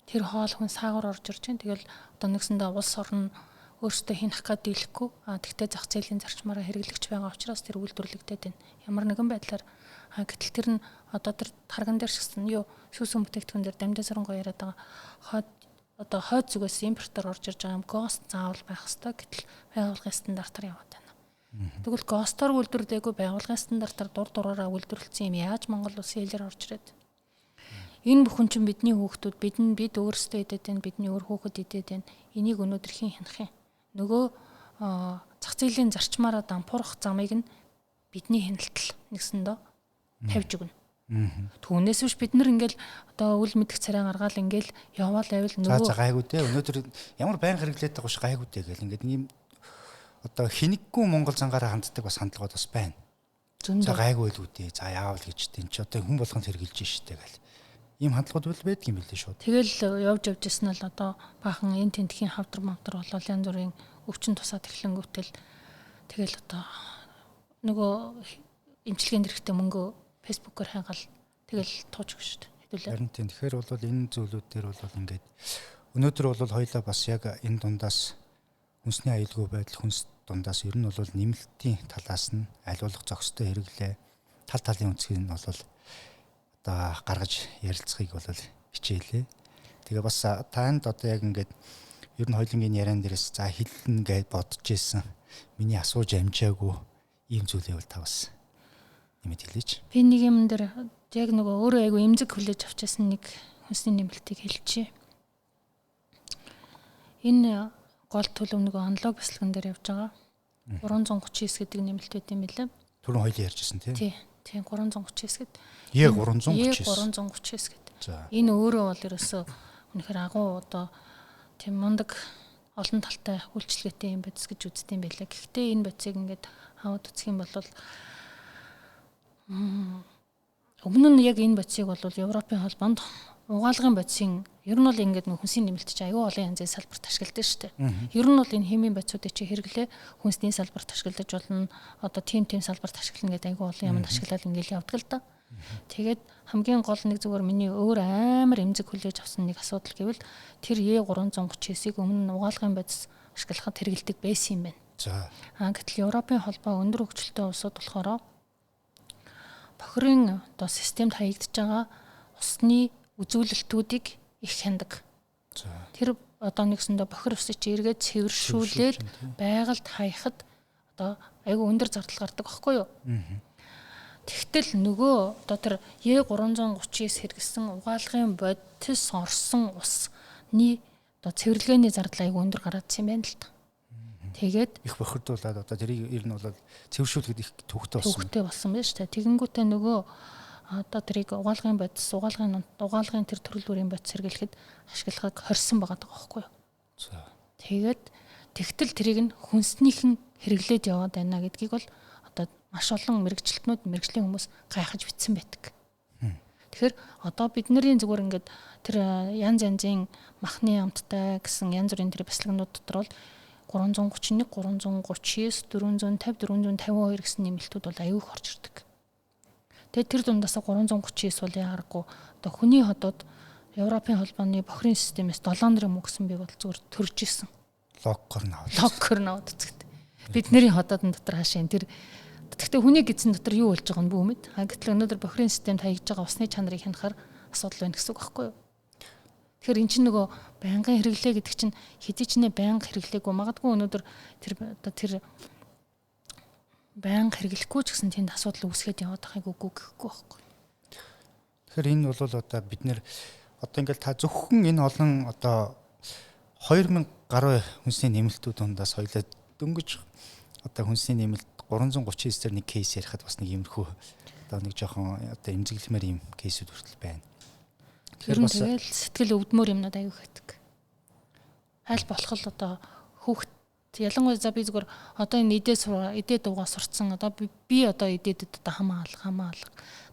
Тэр хоол хүн саагуур орж ирж байна. Тэгэл одоо нэгсэндээ улс орн өөрсдөө хинах гээд дийлэхгүй. Тэгтээ зах зээлийн зарчмаараа хэрэглэгч байгаа учраас тэр үйлдвэрлэгдээд байна. Ямар нэгэн байдлаар гэтэл тэр нь одоо тэр тарган дээр шигсэн сүүсүн бүтээгдэхүүн дээр дамжаа сарангуй яриад байгаа хойд зүгээс импортоор орж ирж байгаа юм ГОСТ заавал байх ёстой. Гэтэл байгууллагын стандартаар яваад байна. Тэгвэл ГОСТоор үйлдвэрлэдэггүй байгууллагын стандартаар дураараа үйлдвэрлэсэн юм яаж Монгол улсын хэлээр орж ирээд. Энэ бүхэн чинь бидний хүүхдүүд бид өөрсдөө идэд байна, бидний өөр хүүхэд идэд байна. Энийг өнөөдөр хэн хянах юм? Нөгөө зах зээлийн зарчмаараа дампуурах замыг нь бидний хяналтал нэгсэндээ тавьж өгнө. Түүнээс биш бид нар ингээл одоо үл мэдэх царай гаргаал ингээл яваал байвал нөгөө за гайгүй дээ. Өнөөдөр ямар байнга хэрэглээд байгаа ш гайгүй дээ гэл ингээд ийм одоо хинэггүй Монгол зангаараа ханддаг бас хандлагууд бас байна. За гайгүй л үүдээ. За яавал гэж тийм ч одоо хүн болгонд хэрэгжилж штэ гэл. Ийм хандлагууд бол байдаг юм билээ шүү. Тэгэл явж ирсэн л одоо баахан энэ тентхийн хавдар мавдар болол янз бүрийн өвчин тусаад эхлэнгүүтэл тэгэл одоо нөгөө эмчилгээнд хэрэгтэй мөнгө фэйсбүүкээр хайгаал тэгэл тууж өгч шүү дээ. Хэдүүлээ. Харин тийм. Тэгэхээр бол энэ зүйлүүд дээр бол ингээд өнөөдөр бол хоёлаа бас яг энэ дундаас хүнсний аюулгүй байдал хүнс дундаас ер нь бол нэмэлтийн талаас нь айлуулах зохистой хэрэглээ тал талын үнцгийг нь бол одоо гаргаж ярилцахыг бол хичээлээ. Тэгээ бас танд одоо яг ингээд ер нь хоёлынгийн яриан дээрээс за хэлнэ гэж бодож ийсэн миний асууж амжаагүй ийм зүйлээ бол та бас нэмэт хэлээч. Би нэг юм дээр яг нөгөө өөрөө айгу эмзэг хүлээж авчихсан нэг хүнсний нэмэлтийг хэлчихье. Энэ гол төлөв нөгөө аналог бяцлаган дээр явж байгаа 339 гэдэг нэмэлт байт юм билээ. Түрүүн хоёул ярьжсэн тийм. Тийм 339 гэдэг. Е339 гэдэг. Энэ өөрөө бол ерөөсөө үнэхээр агуу одоо тийм мундаг олон талтай үйлчлэгээтэй юм бодис гэж үздэг юм байлаа. Гэхдээ энэ бодисыг ингээд аваад үзэх юм бол өмнө нь яг энэ бодисыг бол Европын холбоонд угаалгын бодисын ер нь бол ингээд хүнсний нэмэлт чи аюу олон янзын салбарт ашигладаг шүү дээ. Ер нь бол энэ химийн бодисуудыг чи хэрэглээ хүнсний салбарт ашиглаж болно. Одоо тийм салбарт ашиглана гэдэг аюу олон юмд ашиглаад ингээд явдаг л да. Тэгээд хамгийн гол нэг зүгээр миний өөр амар эмзэг хүлээж авсан нэг асуудал гэвэл тэр E339-ийг өмнө нь угаалгын бодис ашиглахад хэрэгэлдэг байсан юм байна. За. Гэтэл Европын холбоо өндөр хөгжилтэй улсууд болохоор бохирын одоо системд хаягдж байгаа усны үзүүлэлтүүдийг их хяндаг. За. Тэр одоо нэгсэндээ бохир усыг чи эргээд цэвэршүүлээд байгальд хаяхад одоо айгүй өндөр зардал гардаг байхгүй юу? Тэгтэл нөгөө одоо тэр E339 хэрэгсэн угаалгын бодис орсон усны одоо цэвэрлэгээний зардал айгүй өндөр гараадсан юм байна л та. Тэгээд их бохирдуулаад одоо тэрийг ер нь бол цэвэршүүлэхэд их төвхтэй болсон байна шүү дээ. Тэгэнгүүтээ нөгөө одоо тэрийг угаалгын бодис угаалгын тэр төрөл бүрийн бодис сэргийлэхэд ашиглахыг хорьсон байгаа байхгүй юу? За. Тэгээд тэгтэл тэрийг нь хүнснийхэн хэрэглээд яваад байна гэдгийг бол одоо маш олон мэрэгчлэтнүүд мэрэгжлийн хүмүүс гайхаж битсэн байдаг. Тэгэхээр одоо бидний зүгээр ингээд тэр янз янзын махны амттай гэсэн янз бүрийн тэр бяцлагнууд дотор бол 331, 339, 450, 452 гэсэн нэмэлтүүд бол аюул их орж ирдэг. Тэгээд тэр дундаас 339 бол яаргагүй одоо хүний хотод Европын холбооны бохирын системээс 7 нэр мөнгөсөн би бол зүгээр төрж исэн. Логкор навд үзэгт. Бидний хотодын дотор хаашаа тэр гэхдээ хүний гидсэн дотор юу болж байгаа нь бүү мэд. Гэтэл өнөөдөр бохирын системд хаягдж байгаа усны чанарыг хянахаар асуудал байна гэсэн үг байхгүй юу? Тэгэхээр эн чинь нөгөө байнгын хэрэглээ гэдэг чинь хэдий ч нэ байнга хэрэглээгүй магадгүй өнөөдөр тэр байнга хэрэглэхгүй ч гэсэн тэнд асуудал үүсгээд яваад байгааг үгүй гэхгүй байхгүй. Тэгэхээр энэ бол одоо бид нэр одоо ингээл та зөвхөн энэ олон одоо 2000 гаруй хүнсний нэмэлтүүд дундаас хоёлаа дөнгөж одоо хүнсний нэмэлт 339 дээр нэг кейс ярихад бас нэг иймэрхүү одоо нэг жоохон одоо эмзэглэмээр юм кейсүүд хүртэл байна. Тэр нь тэгэл сэтгэл өвдмөр юмнууд аягүй хатдаг. Хайл болох л одоо хүүхд ялангуяа за би зүгээр одоо энэ идээ дуугаа сурцсан одоо би одоо идээдэд одоо хамаа алга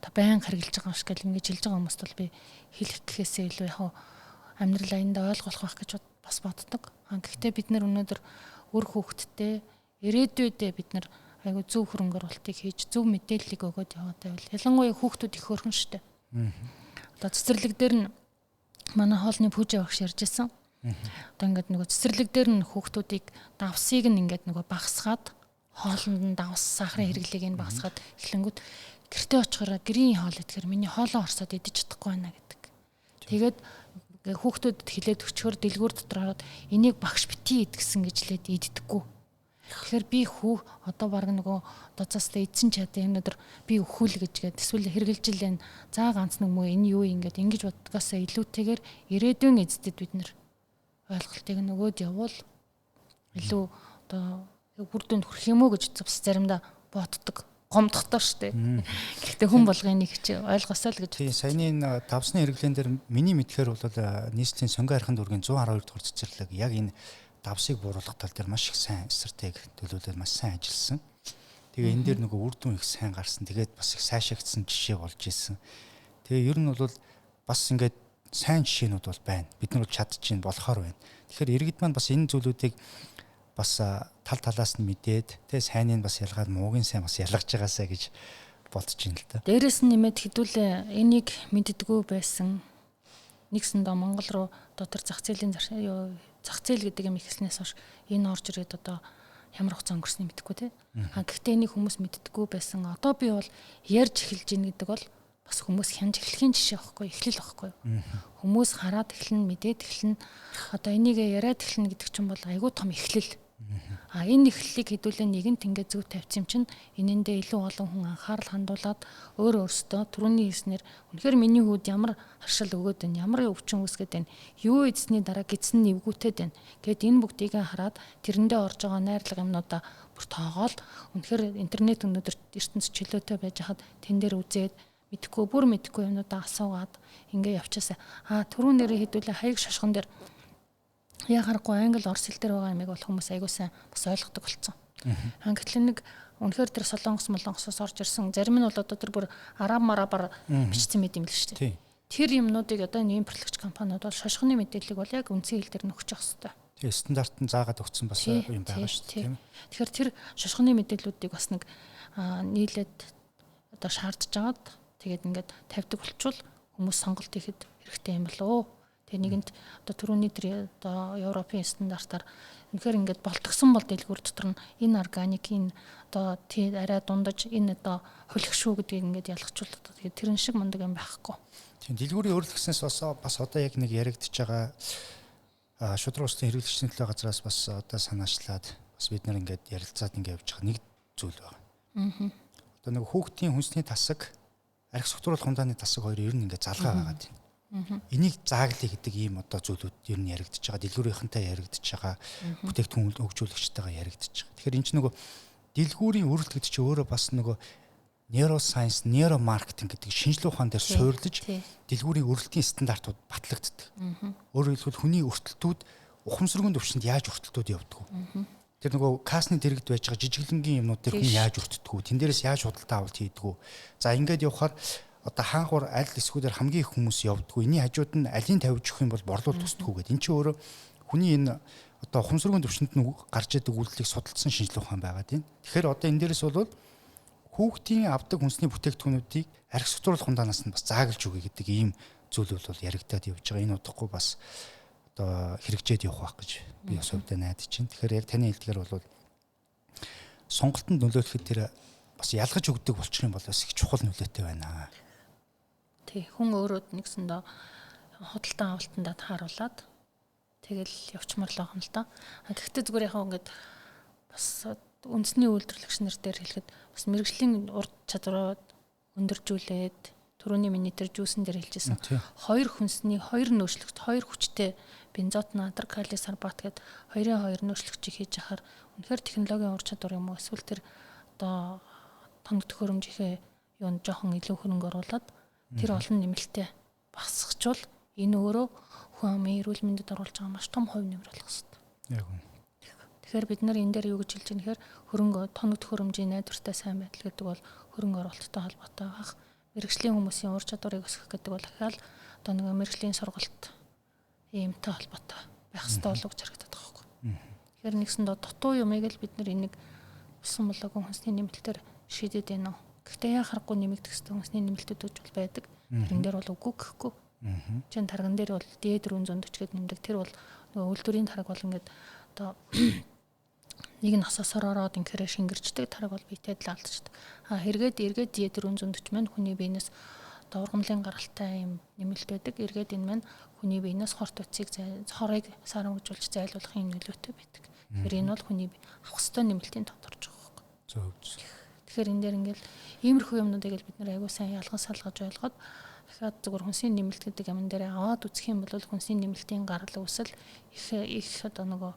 одоо байн харгалж байгаа юм шиг л ингэж хэлж байгаа хүмүүст бол би хэлэх гэхээсээ илүү яг амьдрал аяндаа ойлгох байх гэж бас боддог. Гэхдээ бид нар өнөөдөр өр хүүхдтэй ирээдүйдээ бид нар айгүй зөв хөрөнгө оруулалтыг хийж зөв мэдээллийг өгөөд яваад байвал ялангуяа хүүхдүүд их хөрхөн штэ. Одоо цэцэрлэг дээр нь манай хоолны пүүжэ багш ярьж байсан. Одоо ингээд нөгөө цэцэрлэг дээр нь хүүхдүүдийг давсыг нь ингээд нөгөө багасгаад хоолнд нь давс сахарын хэрэглээг нь багасгаад эхлэнгүүт гэртээ очихоор гэрийн хоол идэхээр миний хоолоо орсоод идэж чадахгүй байна гэдэг. Тэгээд хүүхдүүдэд хилээд өчгөр дэлгүүр дотор хараад энийг багш битгий идгсэн гэж лээд иддэггүй. Тэгэхээр би одоо баг нөгөө доцоостой эдсэн чадаа өнөөдөр би өхүүл гэжгээд эсвэл хэрэгжилжлээ за ганц нэг мөө энэ юу ингэж боддгоосаа илүүтэйгээр ирээдүйн эздэд бид нэр ойлголтыг нөгөөд явуул илүү одоо үр дүнд хүрэх юм уу гэж бас заримдаа боддог гомдохдоо штэ. Гэхдээ хүн болгын нэг чи ойлгосоо л гэж. Тийм саяны энэ давсны хэрэглэн дээр миний мэдхээр бол нийслэлийн сонгон архын дүүргийн 112 дугаар цэцэрлэг яг энэ давсыг бууруулах тал дээр маш их сайн стратеги төлөвлөлөөр маш сайн ажилласан. Тэгээ энэ дээр нөгөө үр дүн их сайн гарсан. Тэгээд бас их сайшаагдсан жишээ болж исэн. Тэгээ ер нь бол бас ингээд сайн жишээнүүд бол байна. Бид нар бол чадчихин болохоор байна. Тэгэхээр иргэд маань бас энэ зүйлүүдийг бас тал талаас нь мэдээд тэгээ сайныг бас ялгаад муугийн сайн бас ялгаж байгаасаа гэж бодож байна л да. Дээрээс нь нэмээд хэдүүлээ энийг мэддэггүй байсан нэгсэндээ Монгол руу дотор зах зээл гэдэг юм ихснээс хойш энэ орж ирээд одоо ямар хугацаа өнгөрснийг мэдэхгүй тий. Гэхдээ энийг хүмүүс мэддэггүй байсан. Одоо би бол ярьж эхэлж ийн гэдэг бол бас хүмүүс хянж эхлэхийн жишээ байхгүй эхлэл байхгүй. Хүмүүс хараад эхлэн мэдээд эхлэн одоо энийг яриад эхлэн гэдэг чинь бол айгүй том эхлэл. Энэ эхлэлийг хэдүүлээ нэгэнт ингээд зөв тавьчих юм чинь энэндээ илүү олон хүн анхаарал хандуулад өөрөөсөө түрүүний хэлснээр үнэхээр миний хүүд ямар харшил өгөөд байна, ямар өвчин үүсгээд байна, юу эзний дараа гидсэн нэвгүүтээд байна. Гэт энэ бүгдийг хараад тэрэндээ орж байгаа найрлага юмнуудаа бүр тоогоол үнэхээр интернет өнөөдөр ертөнц чөлөөтэй байж хаад тэн дээр үзээд мэдхгүй юмнуудаа асуугаад ингээ явчаасаа. Түрүүн нэрээ хэдүүлээ хаяг шошгон дээр яхахгүй англи орс хэл дээр байгаа юмыг бол хүмүүс аягуулсан бас ойлгодог болсон. Гэтэл нэг үнэхээр тэр солонгосоос орж ирсэн зарим нь бол одоо тэр бүр арабаар бичсэн мэт юм л шүү дээ. Тэр юмнуудыг одоо энэ импортлогч компаниуд бол шошгоны мэдээллийг бол яг үндсэн хэл дээр нөхөж явах хэрэгтэй. Тэгээ стандарт нь заагаад өгсөн бас юм байгаа шүү дээ. Тэгэхээр тэр шошгоны мэдээллүүдийг бас нэг нийлээд одоо шаардж жагаад Тэгээд ингээд тавьдаг болчвол хүмүүс сонголт хийхэд хэрэгтэй юм болоо. Тэгээ нэгэнд одоо түрүүний тэр одоо Европын стандартаар үнэхээр ингээд болтгсон бол дэлгүүр дотор нь энэ органик, энэ одоо тий арай дундаж, энэ одоо хулих шүү гэдгийг ингээд ялгчулдаг. Тэгээд тэрэн шиг мундаг юм байхгүй. Тийм дэлгүүрийн өөрлөгснөөс бас одоо яг нэг яригдж байгаа шудраг улсын хэрэглэгчний төлөө газраас бас одоо санаачлаад бас бид нар ингээд ярилцаад ингээд явж байгаа нэг зүйл байна. Одоо нэг хүүхдийн хүнсний тасаг, арх согтруулах хундааны тасаг хоёр ер нь ингээд залгаа байгаад байна. Энийг зааглая гэдэг ийм одоо зүйлүүд ер нь яригдж байгаа. Дэлгүүрийнхэнтэй яригдж байгаа. Бүтээгдэхүүн хөгжүүлэгчтэйгээ яригдж байгаа. Тэгэхээр энэ ч нөгөө дэлгүүрийн өөрлөлт гэдэг чинь өөрөө бас нөгөө нейросайенс, нейромаркетинг гэдэг шинжилгээ ухаан дээр суурилж дэлгүүрийн өрөлтийн стандартууд батлагддаг. Өөрөөр хэлбэл хүний өртөлтүүд ухамсаргүйн төвшөнд яаж өртөлтүүд явдаг вэ? Тэр нөгөө касны дэрэгд байж байгаа жижиглэнгийн юмнууд дээр хүн яаж өртдөг вэ? Тэн дээрээс яаж худалдаа авалт хийдэг вэ? За ингээд явхаар одоо хаанхур аль эсгүүдээр хамгийн их хүмүүс явдггүй. Эний хажууд нь алийн тавьж өгөх юм бол борлуул тусдаггүй гэдэг. Энд чинь өөрөө хүний энэ одоо ухамсаргүйн төвшөнд нь гарч идэг үйлдэлийг судалсан шинжилгээ ухаан байгаад байна. Тэгэхээр одоо энэ дээрээс бол хүүхдийн авдаг хүнсний бүтээгдэхүүнүүдийг арх согтруулах хундаанаас нь бас зааглаж өгье гэдэг ийм зүйл бол яригдаад явж байгаа. Энэ удахгүй бас одоо хэрэгжээд явах байх гэж би бас өвдөө найдаж байна. Тэгэхээр яг таны хэлдгээр бол сонголтод нөлөөлөхэд тэр бас ялгаж өгдөг болчих юм бол бас их чухал нөлөөтэй байна. Тий, хүн өөрөө нэгсэндээ худалдан авалтандаа тааруулаад тэгэл явчмаар л байгаа юм л да. Гэхдээ зүгээр яхаа ингээд бас үндэсний үйлдвэрлэгч нар дээр хэлэхэд бас мэрэгжлийн урд чадвараа өндөржүүлээд түрүүний миний тэр жүүсэн дээр хэлжсэн. Хоёр хүнсний хоёр нөөцлөгт хоёр хүчтэй бензот натрий калий сарбат гэдэг хоёрын хоёр нөөцлөгчийг хийж ахаар үнэхээр технологийн ур чадвар юм уу эсвэл тэр одоо тоног төхөөрөмжийнхээ юунд жоохон илүү хөрөнгө оруулаад тэр олон нэмэлтээ багасгачвал энэ өөрөө хүн амын эрүүл мэндэд оруулж байгаа маш том хувь нэмэр болох хэрэгтэй. Яг үнэ. Тэгэхээр бид нар энэ дээр юу гэж хэлж байгаа нэхэр хөрөнгө тоног төхөөрөмжийн найдвартай сайн байдал гэдэг бол хөрөнгө оруулалттай холбоотой байх. Мэргэжлийн хүмүүсийн ур чадварыг өсгөх гэдэг бол дахиад одоо нэг мэргэжлийн сургалт иймтэй холбоотой байх хэрэгтэй болов гэж харагдаад байгаа байхгүй. Тэгэхээр нэгсэндээ дутуу юмыг л бид нар энийг усан болоогүй хүнсний нэмэлтээр шийдэд байна уу. Гэхдээ яа харахгүй нэмэгдэх хэвээр хүнсний нэмэлтүүд бол байдаг. Тэрэн дээр бол үгүй гэхгүй. Чин тарган дээр бол дээд 440 гээд нэмдэг. Тэр бол нөгөө үйлдвэрийн тараг бол ингээд одоо нэг нь асаасаар ороод инхээр шингэрчдэг тараг бол биетэй л алдчихдаг. Хэрэгэд эргээд дээд 440 маань хүний биенээс одоо ургамлын гаралтай юм нэмэлт байдаг. Эргээд энэ маань хүний биенээс хорт утсыг хорыг сарамжуулж зайлуулахын нөлөөтэй байдаг. Тэгэхээр энэ бол хүний авах ёстой нэмэлтийн товд орж байгаа байхгүй. Зөв. Тэгэхээр энэ дээр ингээл иймэрхүү юмнуудыг л бид нэр аягүй сайн ялган салгаж ойлгоод дахиад зөвхөн хүнсний нэмэлт гэдэг юм дээр аваад үзэх юм бол хүнсний нэмэлтийн гарал үүсэл их одоо нөгөө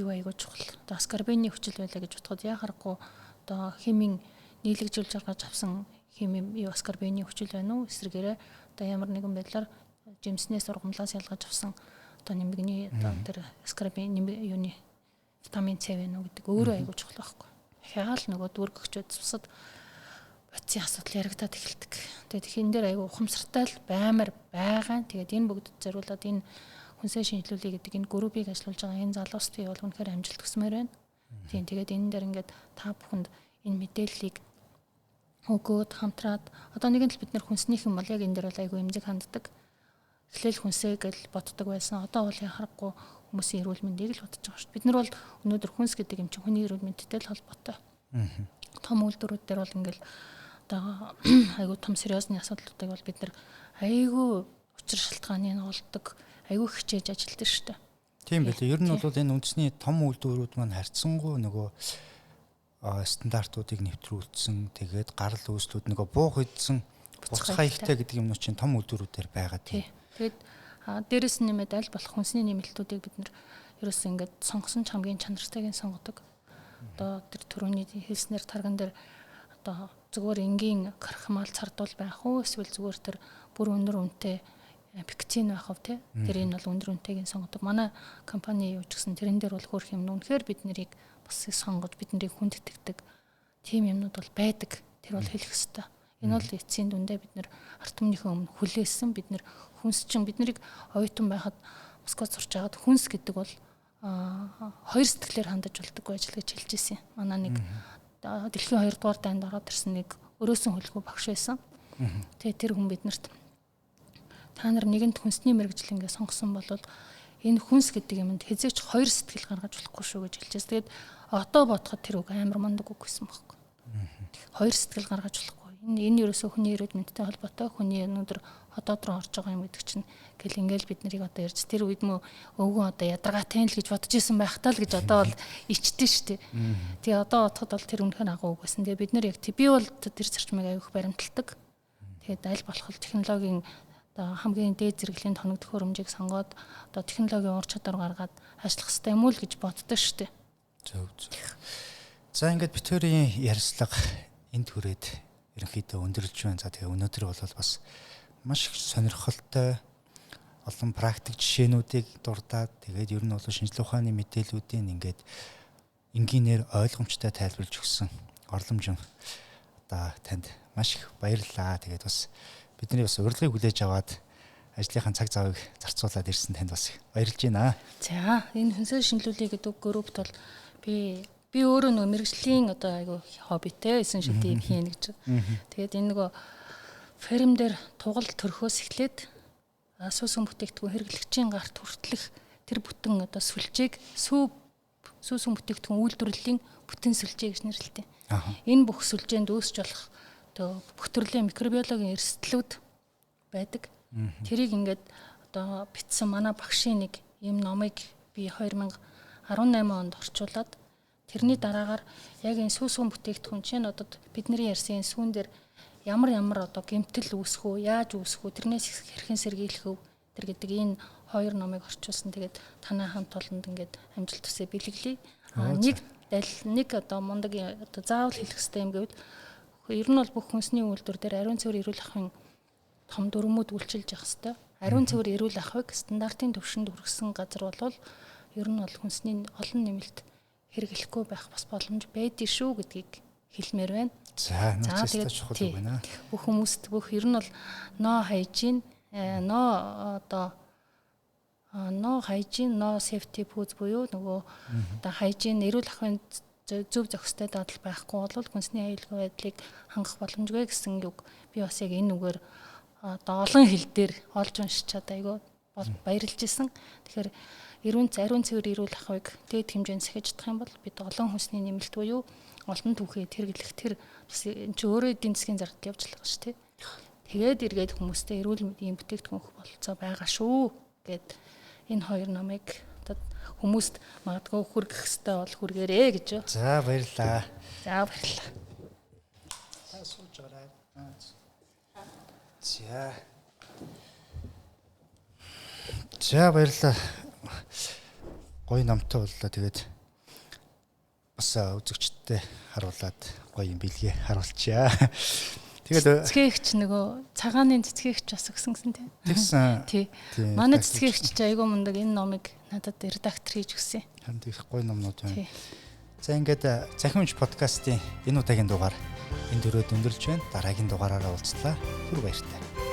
юу аягүй чухал. Одоо аскорбины хүчил байлаа гэж бодоход яа харахгүй одоо химийн нийлэгжүүлж гаргаж авсан химийн юу аскорбины хүчил байна уу? Эсрэгээрээ одоо ямар нэгэн байдлаар жимснээс ургамлаас ялгаж авсан одоо нэмгний одоо тэр аскорбин юуны витамин С байна уу гэдэг өөрөө аягүй чухал байхгүй. Хяал нөгөө дүүргэгчүүд цусад бодисын асуудал яригадаад эхэлдэг. Тэгээд энэ дээр аягүй ухамсартай л баймар байгаа. Тэгээд энэ бүгд зориулаад энэ хүнсээ шинжилүүлэх гэдэг энэ группийг ажиллуулж байгаа энэ залуус бий бол үнэхээр амжилт төсмөр байна. Тийм тэгээд энэ дээр ингээд та бүхэнд энэ мэдээллийг өгөөд хамтраад одоо нэгэн л бид нэр хүнснийхэн бол яг энэ дээр бол аягүй эмзэг ханддаг. Эхлээл хүнсээ гэж боддог байсан. Одоо бол яхахгүй хүмүүсийн эрүүл мэндийг л бодож байгаа шүү дээ. Бид нар бол өнөөдөр хүнс гэдэг юм чинь хүний эрүүл мэндтэй л холбоотой. Том үйлдвэрүүд дээр бол ингээл одоо айгүй том сериосны асуудлуудыг бол бид нар айгүй учир шалтгааныг олдог, айгүй хичээж ажилладаг шүү дээ. Тийм байлээ. Ер нь бол энэ үндэсний том үйлдвэрүүд маань харьцангуй нөгөө стандартуудыг нэвтрүүлсэн, тэгээд гарал үүслүүд нөгөө буух идсэн буцхай ихтэй гэдэг юмнууд чинь том үйлдвэрүүдээр байгаа тийм. Тэгээд дээрэс нь нэмээд аль болох хүнсний нэмэлтүүдийг бид нэр ерөөсөө ингээд сонгосон ч хамгийн чанартайг сонгодог. Одоо тэр түрүүний хэлснээр тарган дээр одоо зүгээр энгийн крахмал цардуул байх уу эсвэл зүгээр тэр бүр өндөр үнэтэй пектин байх уу тий. Тэр энэ бол өндөр үнэтэйг сонгодог. Манай компани юу ч гэсэн тэрэн дээр бол хөөх юм. Үнэхээр бид нарыг бас сонгож бид нарыг хүндэтгдэг тийм юмнууд бол байдаг. Тэр бол хэлэх ёстой. Энэ бол эцсийн дүндээ бид нар арт түмнийхээ өмнө хүлээсэн бид нар хүнс чинь бид нарыг оюутан байхад Москвад сурч байгаад хүнс гэдэг бол хоёр сэтгэлээр хандаж болдоггүй ажил гэж хэлж ирсэн. Манай нэг дэлхийн 2 дугаар дайнд ороод ирсэн нэг өрөөсөн хөлгүй багш байсан. Тэгээ тэр хүн биднэрт та нар нэгэнт хүнсний мэрэгжил ингээ сонгосон бол энэ хүнс гэдэг юмд хязгаарч хоёр сэтгэл гаргаж болохгүй шүү гэж хэлчихсэн. Тэгээд одоо бодоход тэр үг амар мундаг үг гэсэн байхгүй. Хоёр сэтгэл гаргаж болохгүй. Энэ ерөөсөө хүний эрүүл мэндтэй холбоотой, хүний өнөөдөр хотод руу орж байгаа юм гэдэг чинь ингээл бид нарыг одоо ярьж тэр үед мө өвгөн одоо ядаргаатай л гэж бодож исэн байх таа л гэж одоо бол ичдэн штэ. Тэгээ одоо бодоход бол тэр үнэхээр агуу үг байсан. Тэгээ бид нар яг би бол тэр зарчмыг аяух баримталдаг. Тэгээд аль болох технологийн одоо хамгийн дээд зэрэглийн тоног төхөөрөмжийг сонгоод одоо технологийн ур чадвар гаргаад ажиллах хэрэгтэй юм уу л гэж боддог штэ. Зөв. За ингээд битүүрийн ярилцлага энд хүрээд ерөнхийдөө өндөрлж байна. За тэгээ өнөөдөр бол бас маш их сонирхолтой олон практик жишээнүүдийг дурдаад тэгээд ер нь бол шинжилгээ ухааны мэдээллүүдийн ингээд энгийнээр ойлгомжтой тайлбарлаж өгсөн Орломжин одоо танд маш их баярлалаа. Тэгээд бас бидний бас урилгыг хүлээж аваад ажлынхаа цаг завыг зарцуулаад ирсэн танд бас баярлж байна. За энэ хүнсээ шинжилүүлэх гэдэг группт бол би өөрөө нөгөө мэрэгжлийн одоо айгу хоббитэй эсэн шүтгийг хийн гэж. Тэгээд энэ нөгөө ферм дээр тугал төрхөөс эхлээд сүүсэн бүтээгдэхүүн хэрэглэгчийн гарт хүртэлх тэр бүтэн одоо сүлжээг сүүсэн бүтээгдэхүүн үйлдвэрлэлийн бүтэн сүлжээ гэж нэрлэдэг. Энэ бүх сүлжээнд үүсч болох одоо бүх төрлийн микробиологийн эрсдлүүд байдаг. Тэрийг ингээд одоо бичсэн манай багшийн нэг ийм номыг би 2018 онд орчуулад тэрний дараагаар яг энэ сүүсгэн бүтээгдэхүүн чинь одоо бидний ярьсан сүүн дээр ямар одоо гэмтэл үүсэх үү, яаж үүсэх үү, тэрнээс хэрхэн сэргийлэх үү тэр гэдэг энэ хоёр номыг орчуулсан. Тэгээд танай хамт олонд ингээд амжилт төсөө бэлгэлээ. Нэг одоо мундаг одоо заавал хэлэх хэрэгтэй юм гэвэл ер нь бол бүх хүнсний үйлдвэр дээр ариун цэвэр эрүүл ахуйн том дүрмүүд үйлчилж явах хэрэгтэй. Ариун цэвэр эрүүл ахуйг стандартын түвшинд хүргэсэн газар бол ер нь бол хүнсний олон нэмэлт хэрэглэхгүй байх бас боломж байдаг шүү гэдгийг хэлмээр байна. За тэгээд чухал байна. Бүх хүмүүст бүх ер нь бол no hygiene, no safety foods буюу нөгөө одоо hygiene эрүүл ахуйн зөв зохистой дадал байхгүй бол хүнсний аюулгүй байдлыг хангах боломжгүй гэсэн үг. Би бас яг энэ үгээр одоо олон хэл дээр олж уншиж чадаа айгүй баярлж исэн. Тэгэхээр ариун цэвэр эрүүл ахуйг дээд хэмжээнд сахиж чадах юм бол бид олон хүнсний нэмэлт буюу олон түүхийд хэрэглэх тэр энэ ч өөрөө эдийн засгийн зардал явж байгаа шүү дээ. Тэгээд эргээд хүмүүстэй эрүүл мэндийн бүтээгдэхүүн өгөх болцоо байгаа шүү гэд энэ хоёр номыг хүмүүст магадгүй хүргэх хэрэгтэй бол хүргээрэй гэж. За баярлалаа. За баярлалаа. Сууж гараа. За баярлалаа. Гоё номтой боллоо. Тэгээд бас үзэгчдтэй харуулад гоё юм бэлгээ харуулчаа. Тэгээд цэцгээгч нөгөө цагааны цэцгээгч бас өгсөн гэсэн тийм. Тэгсэн. Тий. Манай цэцгээгч ч айгүй мундаг энэ номыг надад редактор хийж өгсөн. Харин их гоё номнууд байна. За ингээд Захимч подкастын энэ удаагийн дугаар энэ дөрөв өндөрлж байна. Дараагийн дугаараараа уулзлаа. Түр баяртай.